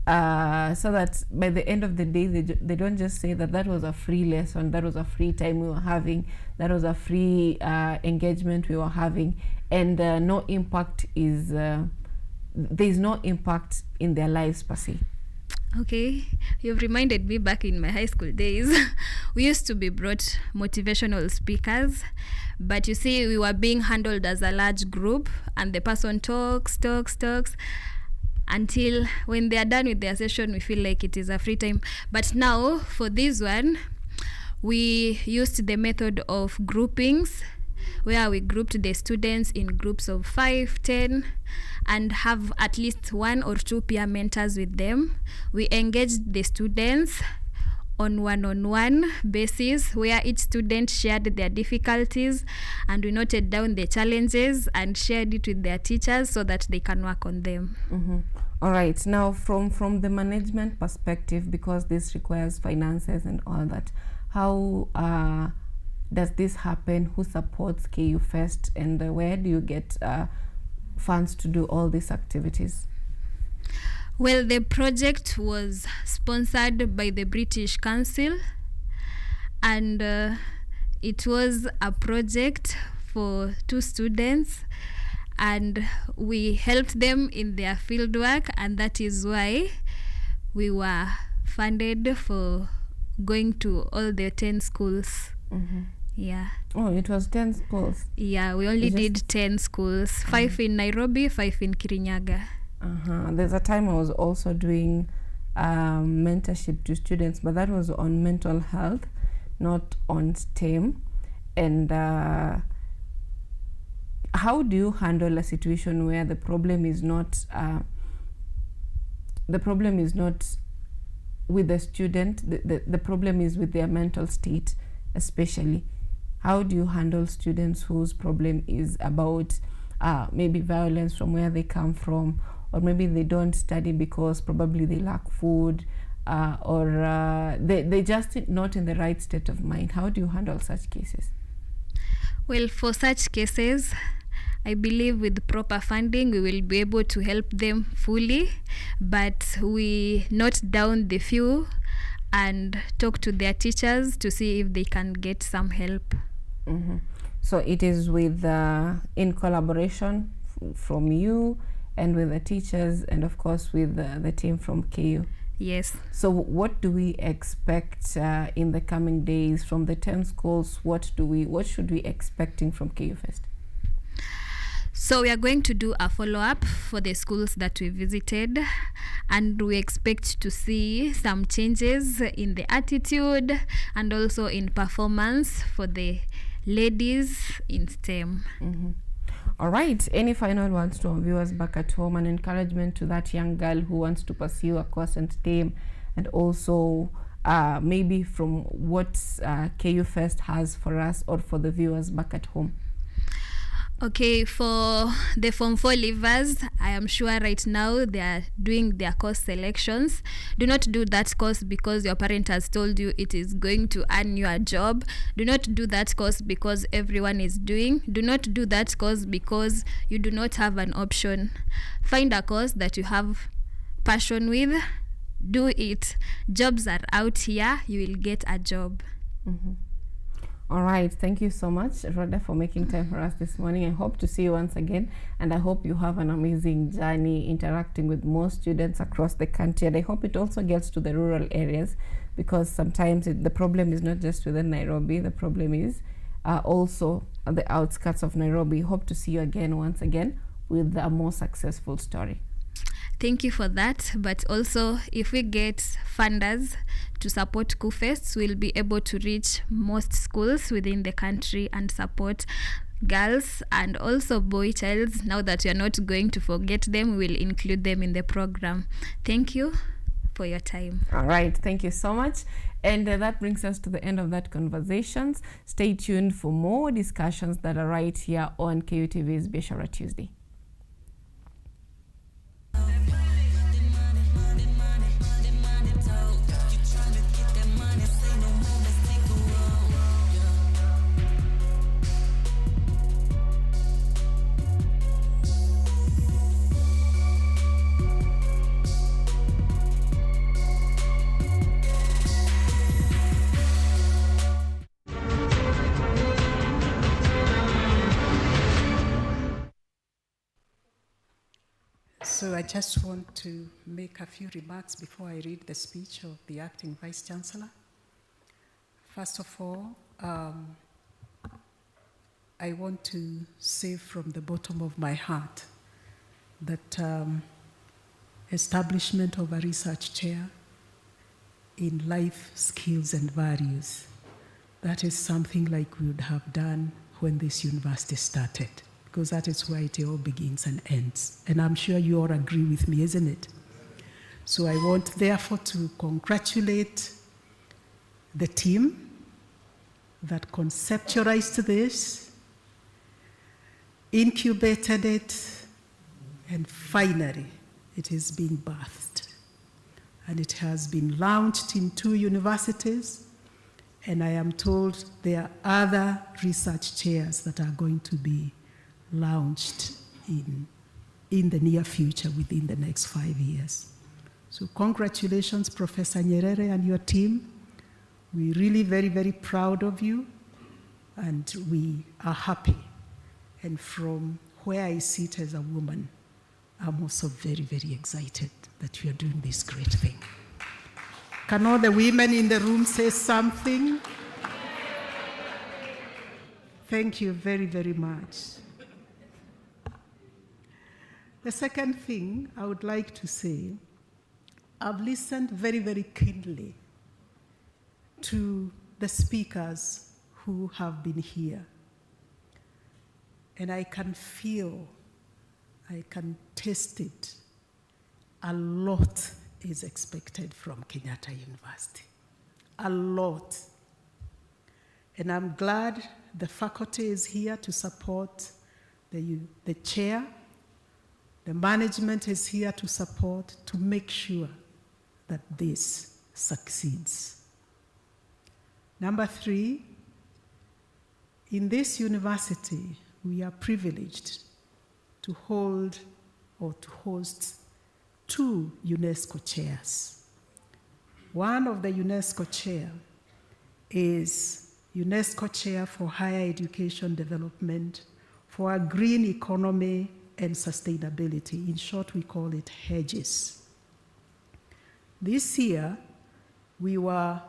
so that by the end of the day they don't just say that was a free lesson, that was a free time we were having, that was a free engagement we were having, and there's no impact in their lives per se? Okay, you've reminded me back in my high school days. We used to be brought motivational speakers, but you see, we were being handled as a large group, and the person talks until when they are done with their session, we feel like it is a free time. But now for this one, we used the method of groupings, where we grouped the students in groups of 5, 10, and have at least 1 or 2 peer mentors with them. We engaged the students on one-on-one basis where each student shared their difficulties, and we noted down the challenges and shared it with their teachers so that they can work on them. All right, now from the management perspective, because this requires finances and all that, how does this happen? Who supports KU Fest, and where do you get funds to do all these activities? Well, the project was sponsored by the British Council, and it was a project for 2 students, and we helped them in their fieldwork, and that is why we were funded for going to all the 10 schools. Yeah. Oh, it was 10 schools? Yeah, we only did 10 schools, 5 in Nairobi, 5 in Kirinyaga. There's a time I was also doing mentorship to students, but that was on mental health, not on STEM. And how do you handle a situation where the problem is not with the student, the problem is with their mental state, especially? How do you handle students whose problem is about maybe violence from where they come from, or maybe they don't study because probably they lack food, or they're just not in the right state of mind? How do you handle such cases? Well, for such cases, I believe with proper funding, we will be able to help them fully, but we note down the few and talk to their teachers to see if they can get some help. So it is with in collaboration from you and with the teachers, and of course with the team from KU. Yes. So what do we expect in the coming days from the 10 schools? What should we expecting from KU Fest? So we are going to do a follow-up for the schools that we visited, and we expect to see some changes in the attitude and also in performance for the ladies in STEM. All right, any final words to our viewers back at home, an encouragement to that young girl who wants to pursue a course in STEM, and also maybe from what KU Fest has for us or for the viewers back at home? Okay, for the Form 4 leavers, I am sure right now they are doing their course selections. Do not do that course because your parent has told you it is going to earn you a job. Do not do that course because everyone is doing. Do not do that course because you do not have an option. Find a course that you have passion with. Do it. Jobs are out here. You will get a job. All right, thank you so much, Rhoda, for making time for us this morning. I hope to see you once again, and I hope you have an amazing journey interacting with more students across the country, and I hope it also gets to the rural areas, because sometimes the problem is not just within Nairobi, the problem is also at the outskirts of Nairobi. Hope to see you again once again with a more successful story. Thank you for that. But also, if we get funders to support KUFest, we'll be able to reach most schools within the country and support girls and also boy childs. Now that we are not going to forget them, we'll include them in the program. Thank you for your time. All right, thank you so much. And that brings us to the end of that conversations. Stay tuned for more discussions that are right here on KUTV's Biashara Tuesday. So I just want to make a few remarks before I read the speech of the acting Vice Chancellor. First of all, I want to say from the bottom of my heart that establishment of a research chair in life skills and values, that is something like we would have done when this university started, because that is where it all begins and ends. And I'm sure you all agree with me, isn't it? So I want therefore to congratulate the team that conceptualized this, incubated it, and finally it is being birthed. And it has been launched in 2 universities, and I am told there are other research chairs that are going to be launched in the near future, within the next 5 years. So congratulations, Professor Nyerere and your team. We're really very, very proud of you, and we are happy. And from where I sit as a woman, I'm also very, very excited that you are doing this great thing. Can all the women in the room say something? Thank you very, very much. The second thing I would like to say, I've listened very, very keenly to the speakers who have been here. And I can feel, I can taste it. A lot is expected from Kenyatta University. A lot. And I'm glad the faculty is here to support the chair. The management is here to support, to make sure that this succeeds. Number 3, in this university, we are privileged to hold or to host 2 UNESCO chairs. One of the UNESCO chair is UNESCO Chair for Higher Education Development for a Green Economy and Sustainability. In short, we call it HEDGES. This year, we were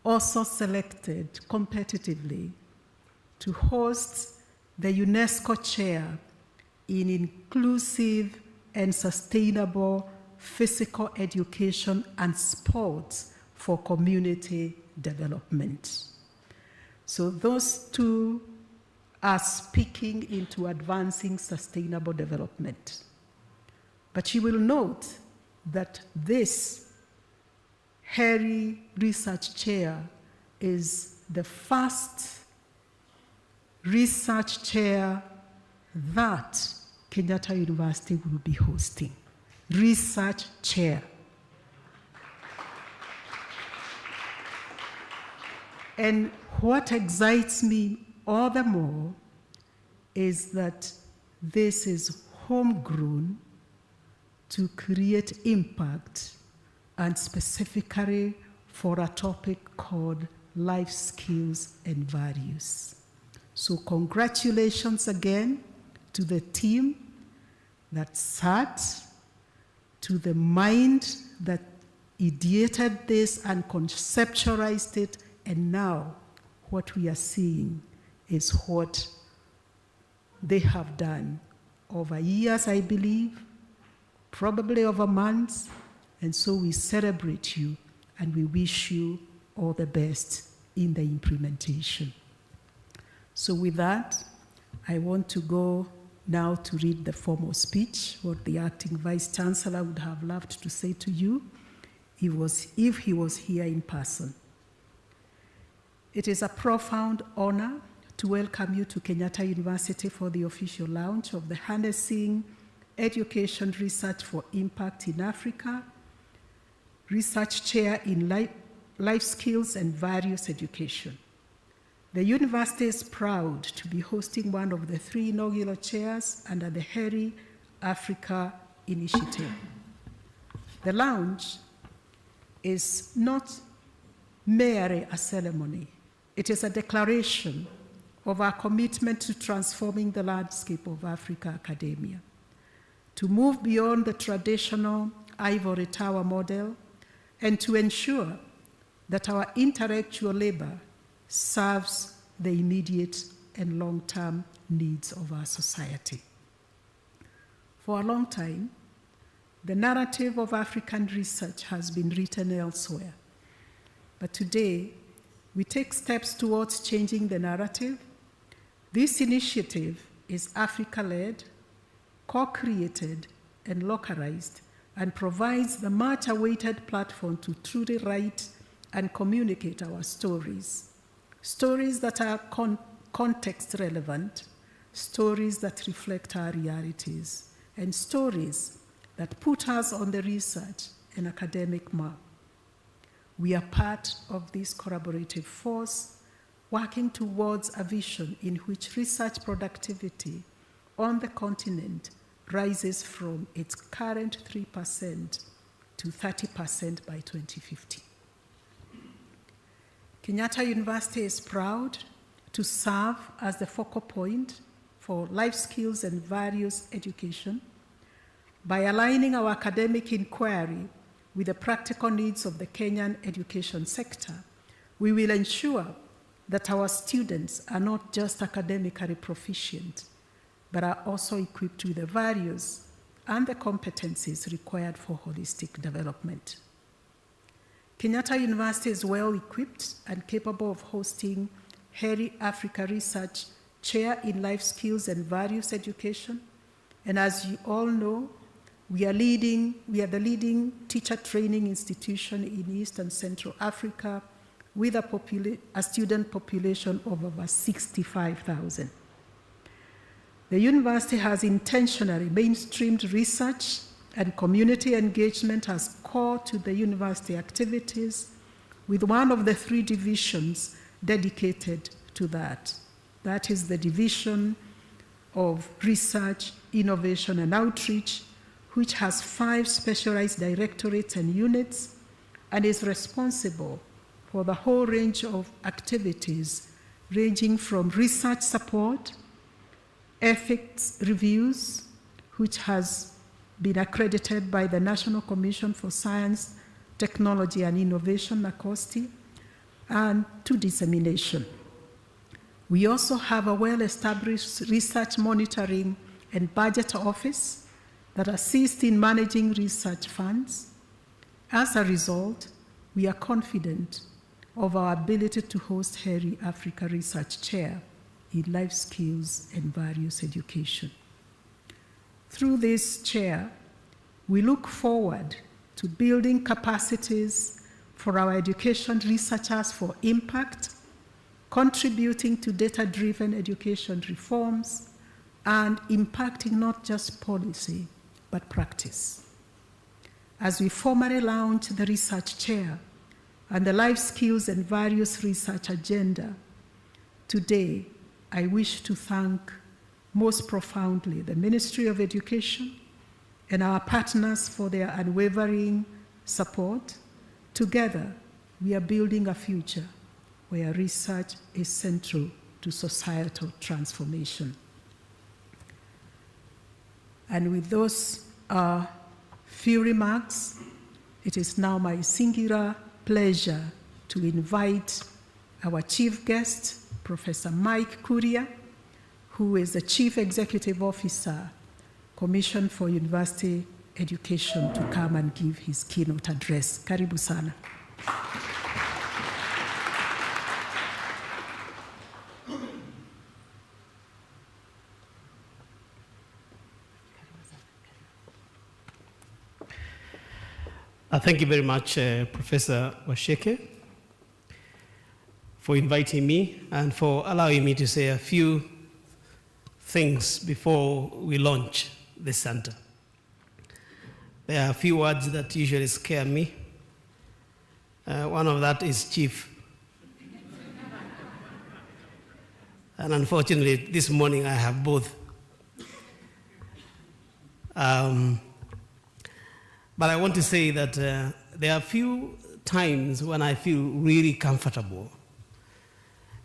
also selected competitively to host the UNESCO Chair in Inclusive and Sustainable Physical Education and Sports for Community Development. So those 2 are speaking into advancing sustainable development. But you will note that this hairy research chair is the first research chair that Kenyatta University will be hosting. Research chair. And what excites me all the more is that this is homegrown to create impact, and specifically for a topic called life skills and values. So congratulations again to the team that sat, to the mind that ideated this and conceptualized it, and now what we are seeing is what they have done over years, I believe, probably over months, and so we celebrate you and we wish you all the best in the implementation. So with that, I want to go now to read the formal speech, what the acting Vice Chancellor would have loved to say to you if he was here in person. It is a profound honor to welcome you to Kenyatta University for the official launch of the Harnessing Education Research for Impact in Africa, Research Chair in Life Skills and Values Education. The university is proud to be hosting one of the 3 inaugural chairs under the Hairy Africa Initiative. The launch is not merely a ceremony. It is a declaration of our commitment to transforming the landscape of Africa academia, to move beyond the traditional ivory tower model, and to ensure that our intellectual labor serves the immediate and long-term needs of our society. For a long time, the narrative of African research has been written elsewhere. But today, we take steps towards changing the narrative. This initiative is Africa-led, co-created, and localized, and provides the much-awaited platform to truly write and communicate our stories. Stories that are context relevant, stories that reflect our realities, and stories that put us on the research and academic map. We are part of this collaborative force, working towards a vision in which research productivity on the continent rises from its current 3% to 30% by 2050. Kenyatta University is proud to serve as the focal point for life skills and values education. By aligning our academic inquiry with the practical needs of the Kenyan education sector, we will ensure that our students are not just academically proficient, but are also equipped with the values and the competencies required for holistic development. Kenyatta University is well equipped and capable of hosting Heri Africa Research Chair in Life Skills and Values Education. And as you all know, we are the leading teacher training institution in East and Central Africa with a student population of over 65,000. The university has intentionally mainstreamed research and community engagement as core to the university activities, with one of the 3 divisions dedicated to that. That is the Division of Research, Innovation, and Outreach, which has 5 specialized directorates and units and is responsible for the whole range of activities ranging from research support, ethics reviews, which has been accredited by the National Commission for Science, Technology, and Innovation, NACOSTI, and to dissemination. We also have a well-established research monitoring and budget office that assists in managing research funds. As a result, we are confident of our ability to host Heri Africa Research Chair in Life Skills and Values Education. Through this chair, we look forward to building capacities for our education researchers for impact, contributing to data-driven education reforms, and impacting not just policy, but practice. As we formally launch the research chair and the Life Skills and Values Research Agenda, today I wish to thank most profoundly the Ministry of Education and our partners for their unwavering support. Together, we are building a future where research is central to societal transformation. And with those few remarks, it is now my singular pleasure to invite our chief guest, Professor Mike Kuria, who is the Chief Executive Officer, Commission for University Education, to come and give his keynote address. Karibu sana. Thank you very much, Professor Washeke, for inviting me and for allowing me to say a few things before we launch the center. There are a few words that usually scare me. One of that is chief. And unfortunately, this morning I have both. But I want to say that there are a few times when I feel really comfortable,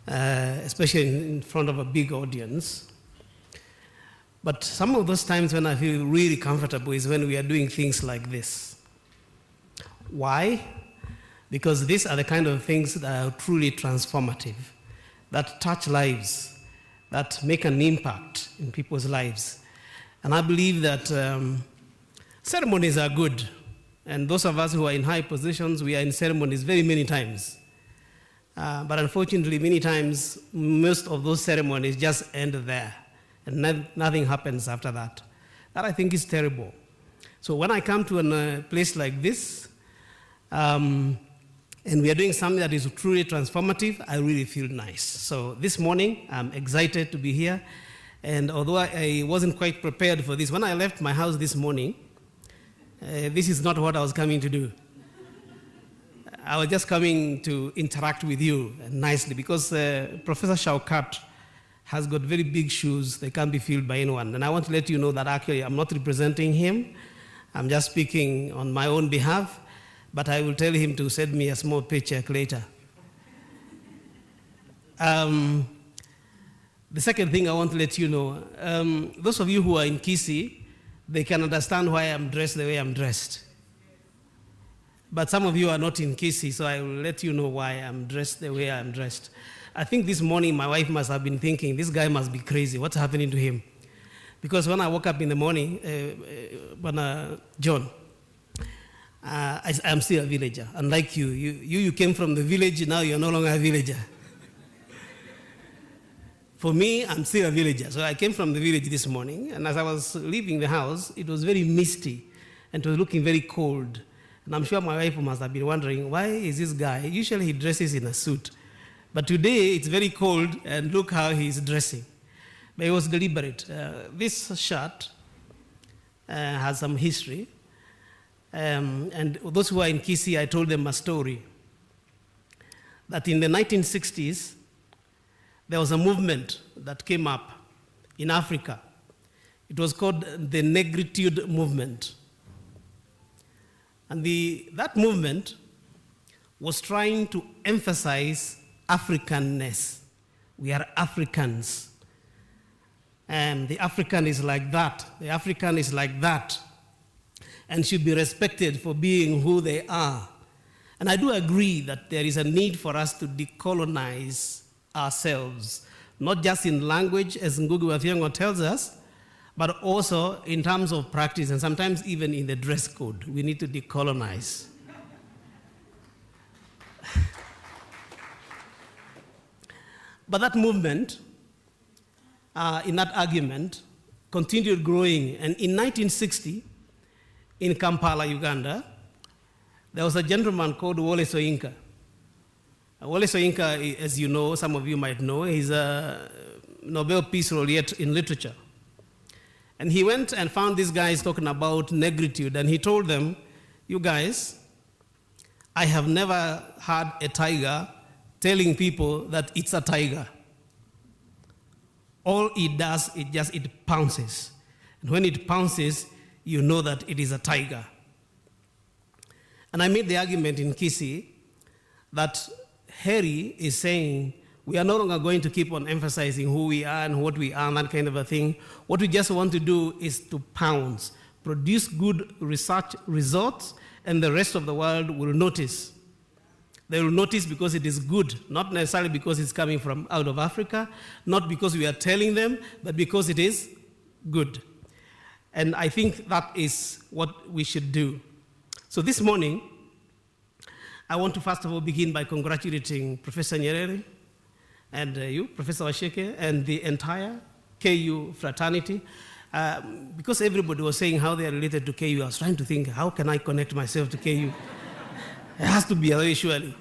especially in front of a big audience. But some of those times when I feel really comfortable is when we are doing things like this. Why? Because these are the kind of things that are truly transformative, that touch lives, that make an impact in people's lives. And I believe that ceremonies are good, and those of us who are in high positions, we are in ceremonies very many times. But unfortunately, many times, most of those ceremonies just end there, and nothing happens after that. That I think is terrible. So when I come to a place like this, and we are doing something that is truly transformative, I really feel nice. So this morning, I'm excited to be here. And although I wasn't quite prepared for this, when I left my house this morning, this is not what I was coming to do. I was just coming to interact with you nicely because Professor Shaukat has got very big shoes. They can't be filled by anyone. And I want to let you know that actually I'm not representing him. I'm just speaking on my own behalf, but I will tell him to send me a small paycheck later. The second thing I want to let you know, those of you who are in Kisii, they can understand why I'm dressed the way I'm dressed. But some of you are not in Kisii, so I will let you know why I'm dressed the way I'm dressed. I think this morning my wife must have been thinking, this guy must be crazy. What's happening to him? Because when I woke up in the morning, John, I'm still a villager. Unlike you. You came from the village, now you're no longer a villager. For me, I'm still a villager. So I came from the village this morning, and as I was leaving the house, it was very misty, and it was looking very cold. And I'm sure my wife must have been wondering, why is this guy? Usually he dresses in a suit. But today it's very cold, and look how he's dressing. But it was deliberate. This shirt has some history. And those who are in Kisii, I told them a story. That in the 1960s, there was a movement that came up in Africa. It was called the Negritude Movement. And that movement was trying to emphasize Africanness. We are Africans. And the African is like that. The African is like that. And should be respected for being who they are. And I do agree that there is a need for us to decolonize ourselves, not just in language, as Ngugi wa Thiong'o tells us, but also in terms of practice, and sometimes even in the dress code. We need to decolonize. But that movement, in that argument, continued growing. And in 1960, in Kampala, Uganda, there was a gentleman called Wole Soyinka. Wole Soyinka, as you know, some of you might know, he's a Nobel Peace Laureate in literature. And he went and found these guys talking about negritude, and he told them, you guys, I have never had a tiger telling people that it's a tiger. All it does, it pounces. And when it pounces, you know that it is a tiger. And I made the argument in Kisii that Harry is saying, we are no longer going to keep on emphasizing who we are and what we are and that kind of a thing. What we just want to do is to pounce, produce good research results, and the rest of the world will notice. They will notice because it is good, not necessarily because it's coming from out of Africa, not because we are telling them, but because it is good. And I think that is what we should do. So this morning, I want to first of all begin by congratulating Professor Nyerere and you, Professor Washeke, and the entire KU fraternity. Because everybody was saying how they are related to KU, I was trying to think, how can I connect myself to KU? It has to be a way, surely.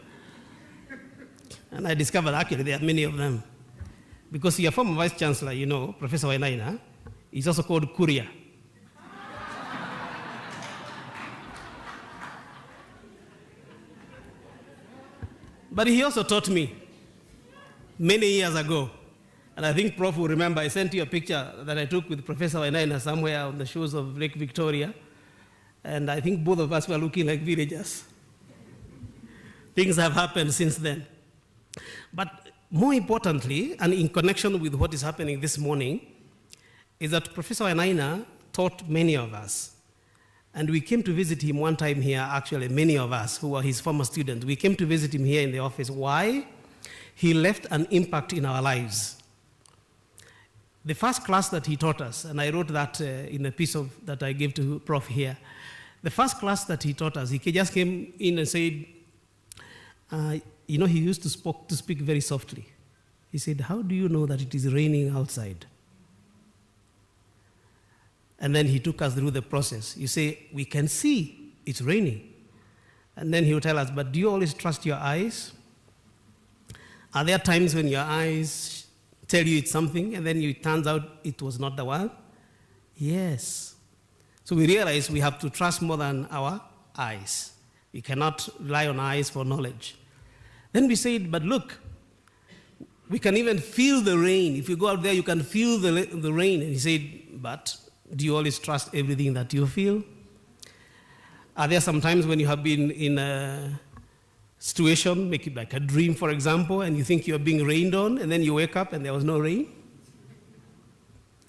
And I discovered actually there are many of them. Because your former Vice Chancellor, you know, Professor Wainaina, is also called Kuria. But he also taught me many years ago. And I think Prof will remember, I sent you a picture that I took with Professor Wainaina somewhere on the shores of Lake Victoria. And I think both of us were looking like villagers. Things have happened since then. But more importantly, and in connection with what is happening this morning, is that Professor Wainaina taught many of us. And we came to visit him one time here, actually, many of us who were his former students. We came to visit him here in the office. Why? He left an impact in our lives. The first class that he taught us, and I wrote that in a piece that I gave to Prof here. The first class that he taught us, he just came in and said, you know, he used to speak very softly. He said, how do you know that it is raining outside? And then he took us through the process. You say, we can see it's raining. And then he would tell us, but do you always trust your eyes? Are there times when your eyes tell you it's something and then it turns out it was not the one? Yes. So we realize we have to trust more than our eyes. We cannot rely on eyes for knowledge. Then we said, but look, we can even feel the rain. If you go out there, you can feel the rain. And he said, but do you always trust everything that you feel? Are there some times when you have been in a situation, make it like a dream, for example, and you think you're being rained on, and then you wake up and there was no rain?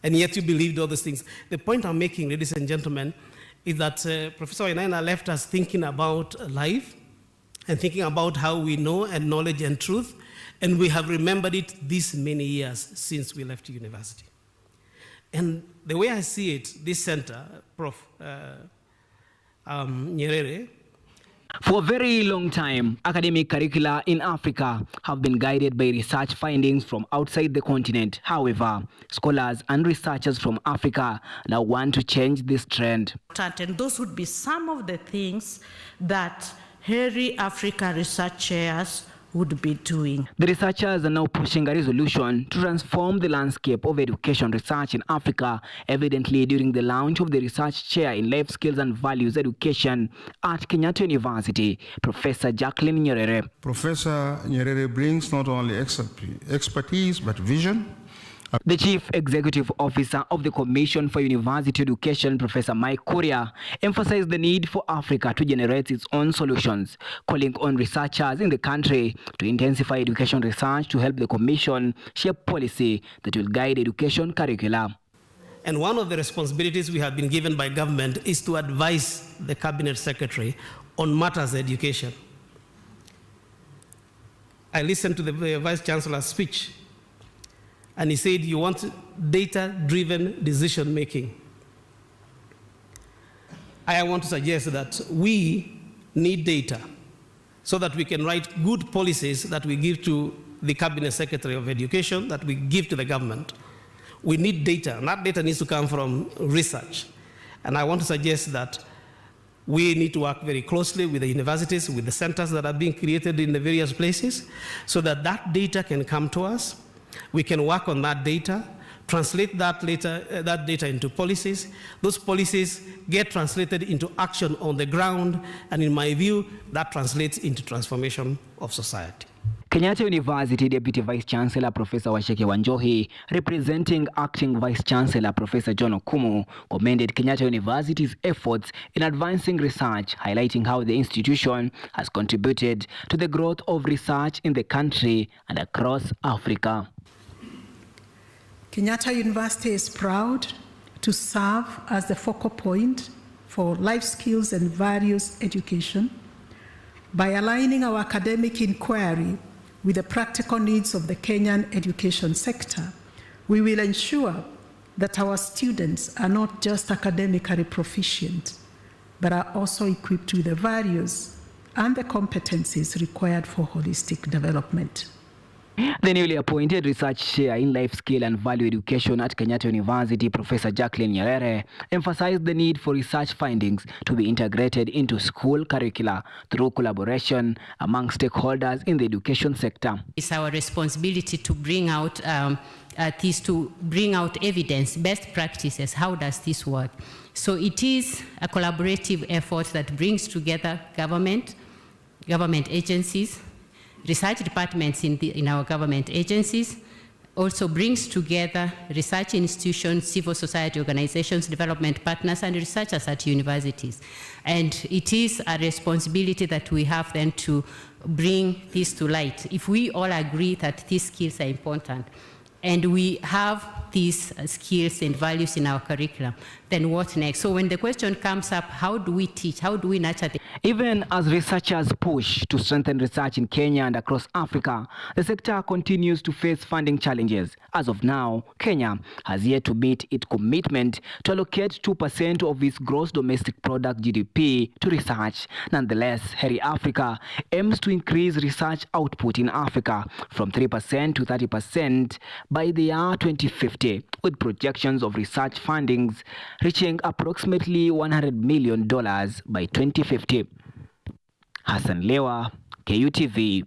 And yet you believed all those things. The point I'm making, ladies and gentlemen, is that Professor Wainaina left us thinking about life and thinking about how we know and knowledge and truth, and we have remembered it these many years since we left university. And the way I see it, this center, Prof. Nyerere. For a very long time, academic curricula in Africa have been guided by research findings from outside the continent. However, scholars and researchers from Africa now want to change this trend. And those would be some of the things that hairy Africa research chairs would be doing. The researchers are now pushing a resolution to transform the landscape of education research in Africa, evidently during the launch of the research chair in life skills and values education at Kenyatta University. Professor Jacqueline Nyerere. Professor Nyerere brings not only expertise but vision. The Chief Executive Officer of the Commission for University Education, Professor Mike Kuria, emphasized the need for Africa to generate its own solutions, calling on researchers in the country to intensify education research to help the Commission shape policy that will guide education curricula. And one of the responsibilities we have been given by government is to advise the Cabinet Secretary on matters of education. I listened to the Vice Chancellor's speech, and he said, you want data-driven decision-making. I want to suggest that we need data so that we can write good policies that we give to the Cabinet Secretary of Education, that we give to the government. We need data, and that data needs to come from research. And I want to suggest that we need to work very closely with the universities, with the centers that are being created in the various places, so that that data can come to us. We can work on that data, translate that data into policies. Those policies get translated into action on the ground, and in my view, that translates into transformation of society. Kenyatta University Deputy Vice Chancellor Professor Washeke Wanjohi, representing Acting Vice Chancellor Professor John Okumu, commended Kenyatta University's efforts in advancing research, highlighting how the institution has contributed to the growth of research in the country and across Africa. Kenyatta University is proud to serve as the focal point for life skills and values education by aligning our academic inquiry with the practical needs of the Kenyan education sector. We will ensure that our students are not just academically proficient, but are also equipped with the values and the competencies required for holistic development. The newly appointed research chair in life skill and value education at Kenyatta University, Professor Jacqueline Nyerere, emphasized the need for research findings to be integrated into school curricula through collaboration among stakeholders in the education sector. It's our responsibility to bring out evidence, best practices. How does this work? So it is a collaborative effort that brings together government agencies, research departments in our government agencies, also brings together research institutions, civil society organizations, development partners, and researchers at universities. And it is a responsibility that we have then to bring this to light. If we all agree that these skills are important, and we have these skills and values in our curriculum, then what next? So when the question comes up, how do we teach? How do we nurture them? Even as researchers push to strengthen research in Kenya and across Africa, the sector continues to face funding challenges. As of now, Kenya has yet to meet its commitment to allocate 2% of its gross domestic product GDP to research. Nonetheless, Heri Africa aims to increase research output in Africa from 3% to 30% by the year 2050, with projections of research fundings reaching approximately $100 million by 2050. Hassan Lewa, KUTV.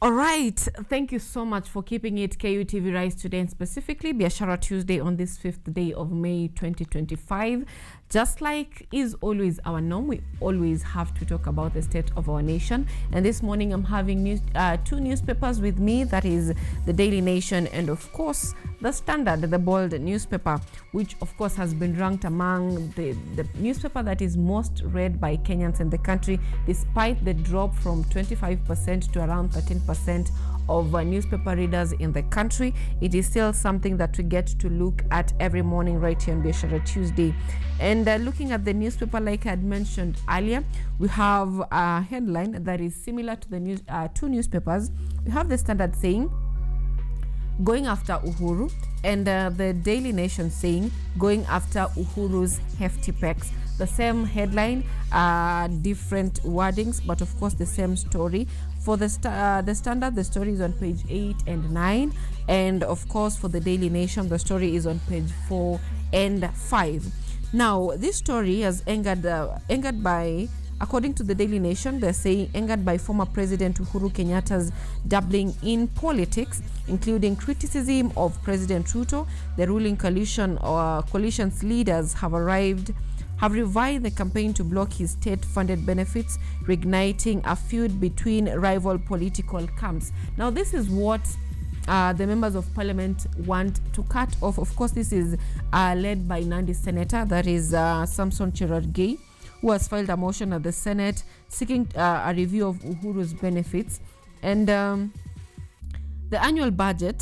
All right, thank you so much for keeping it KUTV Rise today, and specifically Biashara Tuesday on this 5th day of May 2025. Just like is always our norm, we always have to talk about the state of our nation. And this morning I'm having two newspapers with me, that is the Daily Nation and of course the Standard, the bold newspaper, which of course has been ranked among the newspaper that is most read by Kenyans in the country, despite the drop from 25% to around 13% of newspaper readers in the country. It is still something that we get to look at every morning right here on Biashara Tuesday. And looking at the newspaper, like I had mentioned earlier, we have a headline that is similar to the two newspapers. We have the Standard saying, going after Uhuru, and the Daily Nation saying, going after Uhuru's hefty pecs. The same headline, different wordings, but of course the same story. For the Standard, the story is on page 8 and 9, and of course for the Daily Nation, the story is on page 4 and 5. Now, this story has angered by, according to the Daily Nation, they're saying angered by former President Uhuru Kenyatta's dabbling in politics, including criticism of President Ruto. The ruling coalition's leaders have revived the campaign to block his state-funded benefits, reigniting a feud between rival political camps. Now, this is what the members of parliament want to cut off. Of course, this is led by Nandi Senator, that is Samson Cherargei, who has filed a motion at the Senate seeking a review of Uhuru's benefits. And the annual budget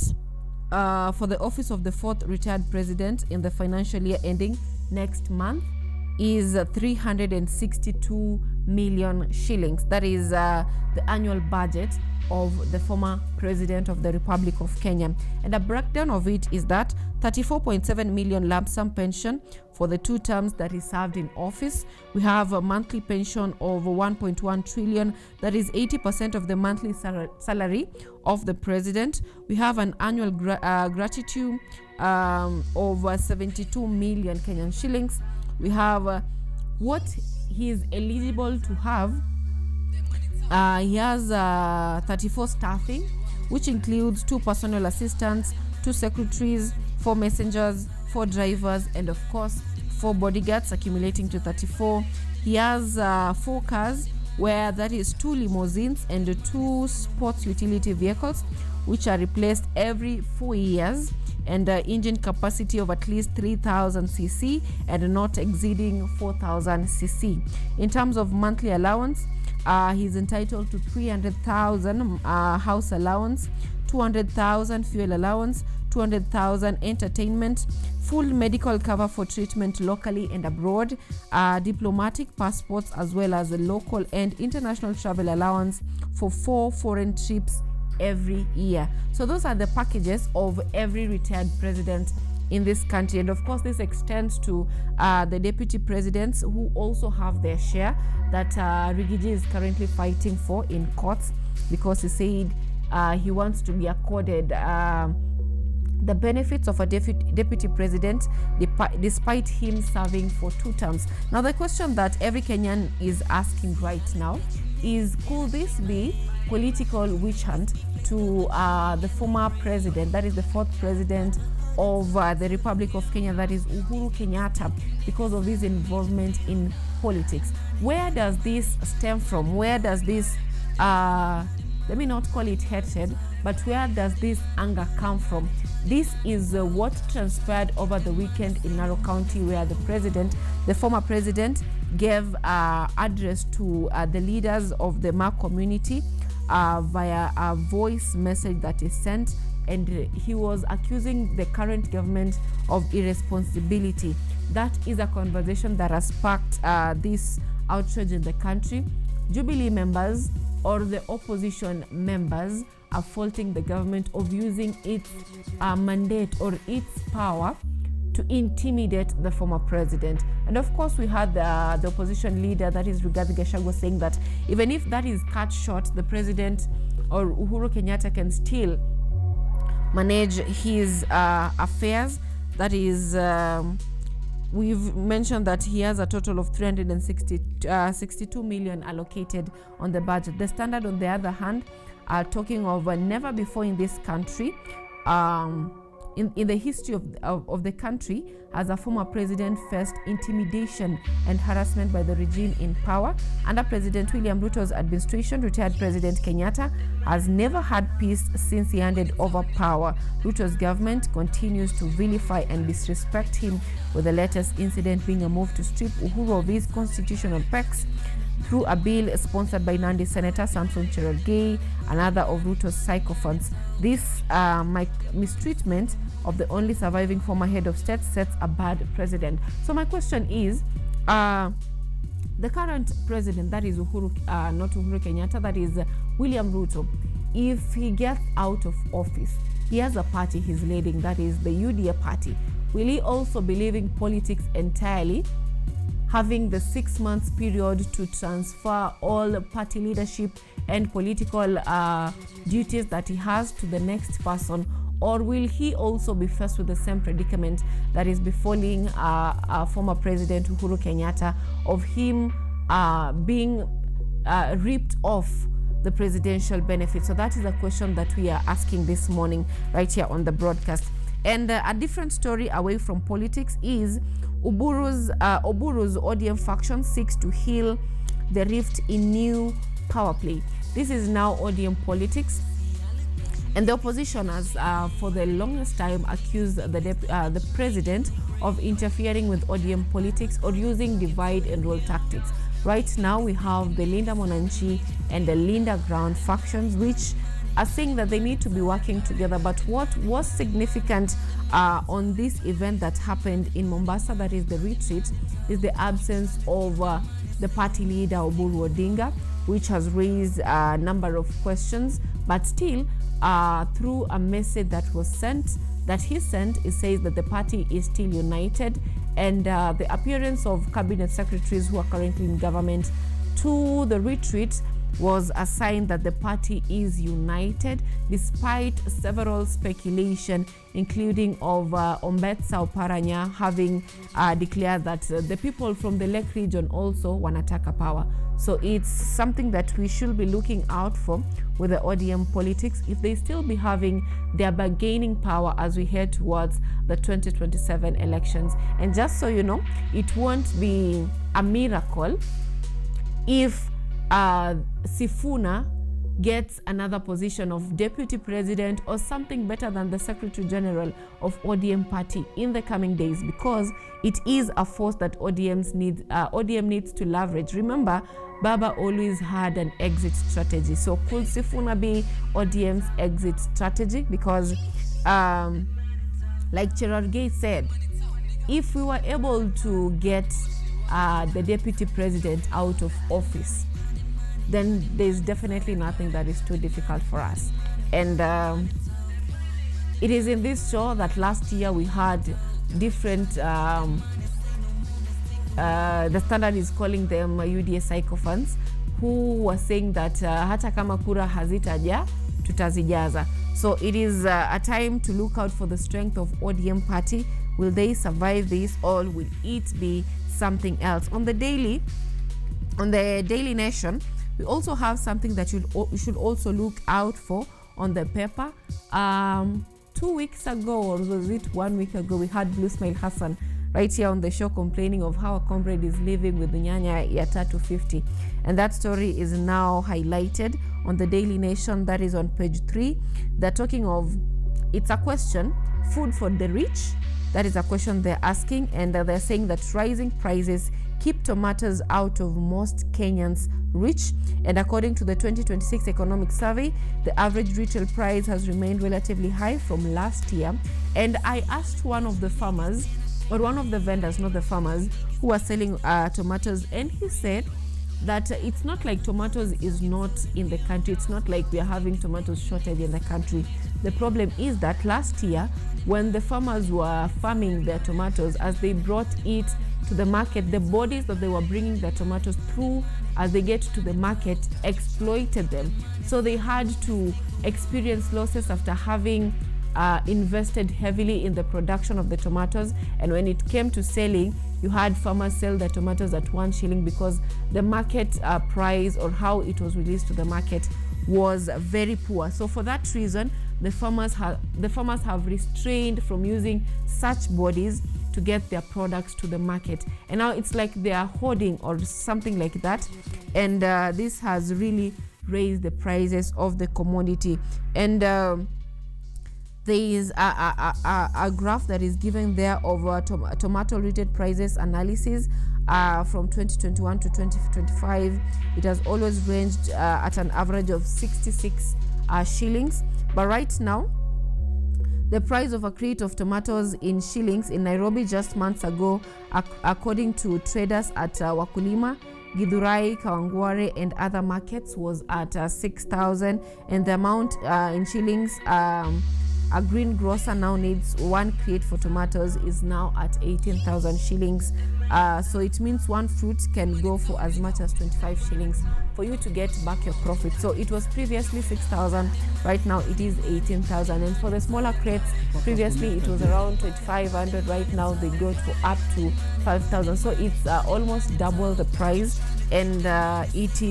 for the office of the fourth retired president in the financial year ending next month is 362 million shillings. That is the annual budget of the former president of the Republic of Kenya. And a breakdown of it is that 34.7 million lump sum pension for the 2 terms that he served in office. We have a monthly pension of 1.1 trillion, that is 80% of the monthly salary of the president. We have an annual gratuity of 72 million Kenyan shillings. We have what he is eligible to have. He has 34 staffing, which includes 2 personal assistants, 2 secretaries, 4 messengers, 4 drivers, and of course 4 bodyguards, accumulating to 34. He has 4 cars, where that is 2 limousines and 2 sports utility vehicles, which are replaced every 4 years, and engine capacity of at least 3,000 cc and not exceeding 4,000 cc. In terms of monthly allowance, he's entitled to 300,000 house allowance, 200,000 fuel allowance, 200,000 entertainment, full medical cover for treatment locally and abroad, diplomatic passports, as well as a local and international travel allowance for 4 foreign trips every year. So those are the packages of every retired president in this country. And of course, this extends to the deputy presidents, who also have their share that Rigiji is currently fighting for in courts, because he said he wants to be accorded the benefits of a deputy president despite him serving for 2 terms. Now, the question that every Kenyan is asking right now is, could this be political witch hunt to the former president, that is the 4th president of the Republic of Kenya, that is Uhuru Kenyatta, because of his involvement in politics? Where does this stem from? Where does this, let me not call it hatred, but where does this anger come from? This is what transpired over the weekend in Narok County, where the former president, gave address to the leaders of the Ma community via a voice message that is sent, and he was accusing the current government of irresponsibility. That is a conversation that has sparked this outrage in the country. Jubilee members, or the opposition members, are faulting the government of using its mandate or its power to intimidate the former president. And of course, we had the opposition leader, that is Rigathi Gachagua, saying that even if that is cut short, the president or Uhuru Kenyatta can still manage his affairs. That is, we've mentioned that he has a total of 362 million allocated on the budget. The Standard, on the other hand, are talking of never before in this country, in the history of the country, as a former president faced intimidation and harassment by the regime in power. Under President William Ruto's administration, retired President Kenyatta has never had peace since he handed over power. Ruto's government continues to vilify and disrespect him, with the latest incident being a move to strip Uhuru of his constitutional pecs through a bill sponsored by Nandi Senator Samson Cherargei, another of Ruto's sycophants. This mistreatment of the only surviving former head of state sets a bad precedent. So my question is, the current president, that is not Uhuru Kenyatta, that is William Ruto, if he gets out of office, he has a party he's leading, that is the UDA party. Will he also be leaving politics entirely, having the 6 months period to transfer all party leadership and political duties that he has to the next person? Or will he also be faced with the same predicament that is befalling former President Uhuru Kenyatta, of him being ripped off the presidential benefits? So that is a question that we are asking this morning right here on the broadcast. And a different story away from politics is Oburu's ODM faction seeks to heal the rift in new power play. This is now ODM politics. And the opposition has, for the longest time, accused the president of interfering with ODM politics or using divide and rule tactics. Right now, we have the Linda Mwananchi and the Linda Ground factions, which are saying that they need to be working together. But what was significant on this event that happened in Mombasa, that is the retreat, is the absence of the party leader Oburu Odinga, which has raised a number of questions. But still, through a message that was sent, that he sent, it says that the party is still united, and the appearance of cabinet secretaries who are currently in government to the retreat was a sign that the party is united, despite several speculation, including of Ombetsa Oparanya having declared that the people from the Lake region also wanataka power. So it's something that we should be looking out for with the ODM politics, if they still be having their bargaining power as we head towards the 2027 elections. And just so you know, it won't be a miracle if Sifuna gets another position of deputy president or something better than the secretary general of ODM party in the coming days, because it is a force that ODM needs to leverage. Remember, Baba always had an exit strategy. So could Sifuna be ODM's exit strategy? Because like Cherargei said, if we were able to get the deputy president out of office, then there's definitely nothing that is too difficult for us. And it is in this show that last year we had different, the Standard is calling them UDA sycophants, who were saying that hata kama kura hazitaja, tutazijaza. So it is a time to look out for the strength of ODM party. Will they survive this, or will it be something else? On the Daily Nation, we also have something that you should also look out for on the paper. 2 weeks ago, or was it 1 week ago, we had Blue Smile Hassan right here on the show complaining of how a comrade is living with Nyanya ya 350. And that story is now highlighted on the Daily Nation, that is on page 3. They're talking of, it's a question, food for the rich. That is a question they're asking, and they're saying that rising prices keep tomatoes out of most Kenyans rich. And according to the 2026 economic survey, the average retail price has remained relatively high from last year. And I asked one of the farmers, or one of the vendors, not the farmers, who are selling tomatoes, and he said that it's not like tomatoes is not in the country. It's not like we are having tomatoes shortage in the country. The problem is that last year, when the farmers were farming their tomatoes, as they brought it to the market, the bodies that they were bringing their tomatoes through as they get to the market exploited them. So they had to experience losses after having invested heavily in the production of the tomatoes. And when it came to selling, you had farmers sell their tomatoes at 1 shilling because the market price or how it was released to the market was very poor. So for that reason, the farmers have restrained from using such bodies to get their products to the market. And now it's like they are hoarding or something like that. And this has really raised the prices of the commodity. And there is a graph that is given there of tomato retail prices analysis from 2021 to 2025. It has always ranged at an average of 66 shillings. But right now, the price of a crate of tomatoes in shillings in Nairobi just months ago, according to traders at Wakulima, Githurai, Kawangware, and other markets, was at 6,000. And the amount in shillings a green grocer now needs 1 crate for tomatoes is now at 18,000 shillings. So it means 1 fruit can go for as much as 25 shillings for you to get back your profit. So it was previously 6,000, right now it is 18,000. And for the smaller crates, previously it was around 2,500, right now they go for up to 5,000. So it's almost double the price, and it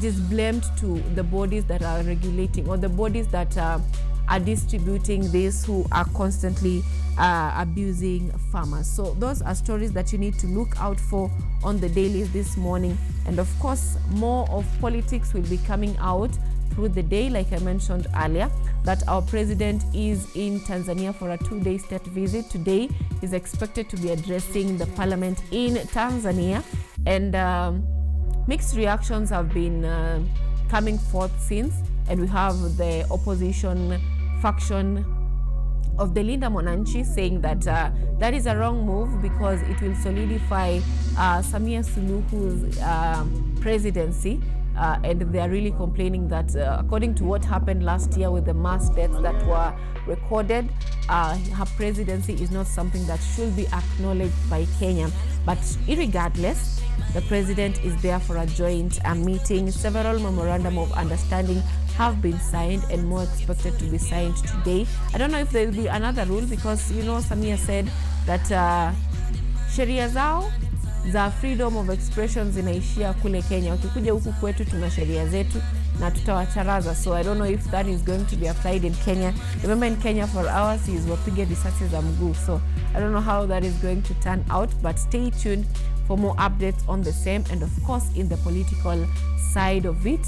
is blamed to the bodies that are regulating, or the bodies that are distributing this, who are constantly abusing farmers. So those are stories that you need to look out for on the dailies this morning. And of course, more of politics will be coming out through the day. Like I mentioned earlier, that our president is in Tanzania for a 2-day state visit. Today is expected to be addressing the parliament in Tanzania, and mixed reactions have been coming forth since, and we have the opposition faction of the Linda Mwananchi saying that that is a wrong move because it will solidify Samia Suluhu's presidency. And they are really complaining that according to what happened last year with the mass deaths that were recorded, her presidency is not something that should be acknowledged by Kenya. But irregardless, the president is there for a joint meeting. Several memorandum of understanding have been signed, and more expected to be signed today. I don't know if there will be another rule, because you know Samia said that sheria zao za freedom of expression zinaishia kule Kenya. Wakikuja huku kwetu tuna sheria zetu na tutawacharaza. So I don't know if that is going to be applied in Kenya. Remember, in Kenya for hours is wapige risasi za mguu. So I don't know how that is going to turn out, but stay tuned for more updates on the same. And of course, in the political side of it,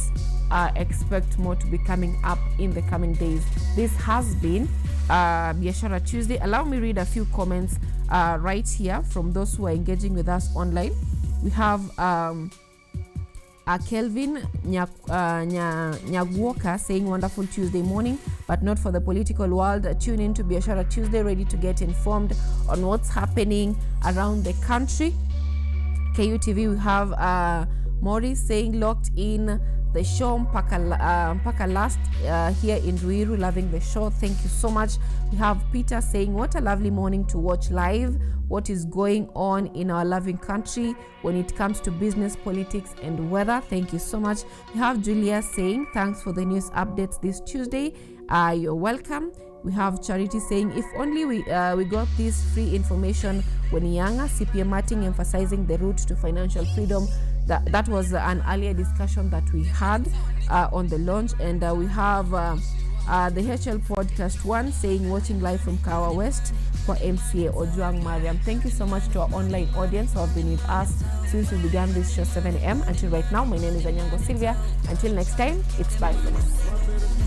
expect more to be coming up in the coming days. This has been Biashara Tuesday. Allow me read a few comments right here from those who are engaging with us online. We have Kelvin Nyaguoka saying wonderful Tuesday morning, but not for the political world. Tune in to Biashara Tuesday, ready to get informed on what's happening around the country. KUTV, we have Maurice saying locked in the show mpaka last here in Ruiru, loving the show. Thank you so much. We have Peter saying what a lovely morning to watch live what is going on in our loving country when it comes to business, politics and weather. Thank you so much. We have Julia saying thanks for the news updates this Tuesday. You're welcome. We have Charity saying if only we got this free information when younger. CPM Martin emphasizing the route to financial freedom. That was an earlier discussion that we had on the launch. And we have the HL Podcast 1 saying watching live from Kawa West for MCA Ojuang Mariam. Thank you so much to our online audience who have been with us since we began this show 7 a.m. until right now. My name is Anyango Sylvia. Until next time, it's bye from us.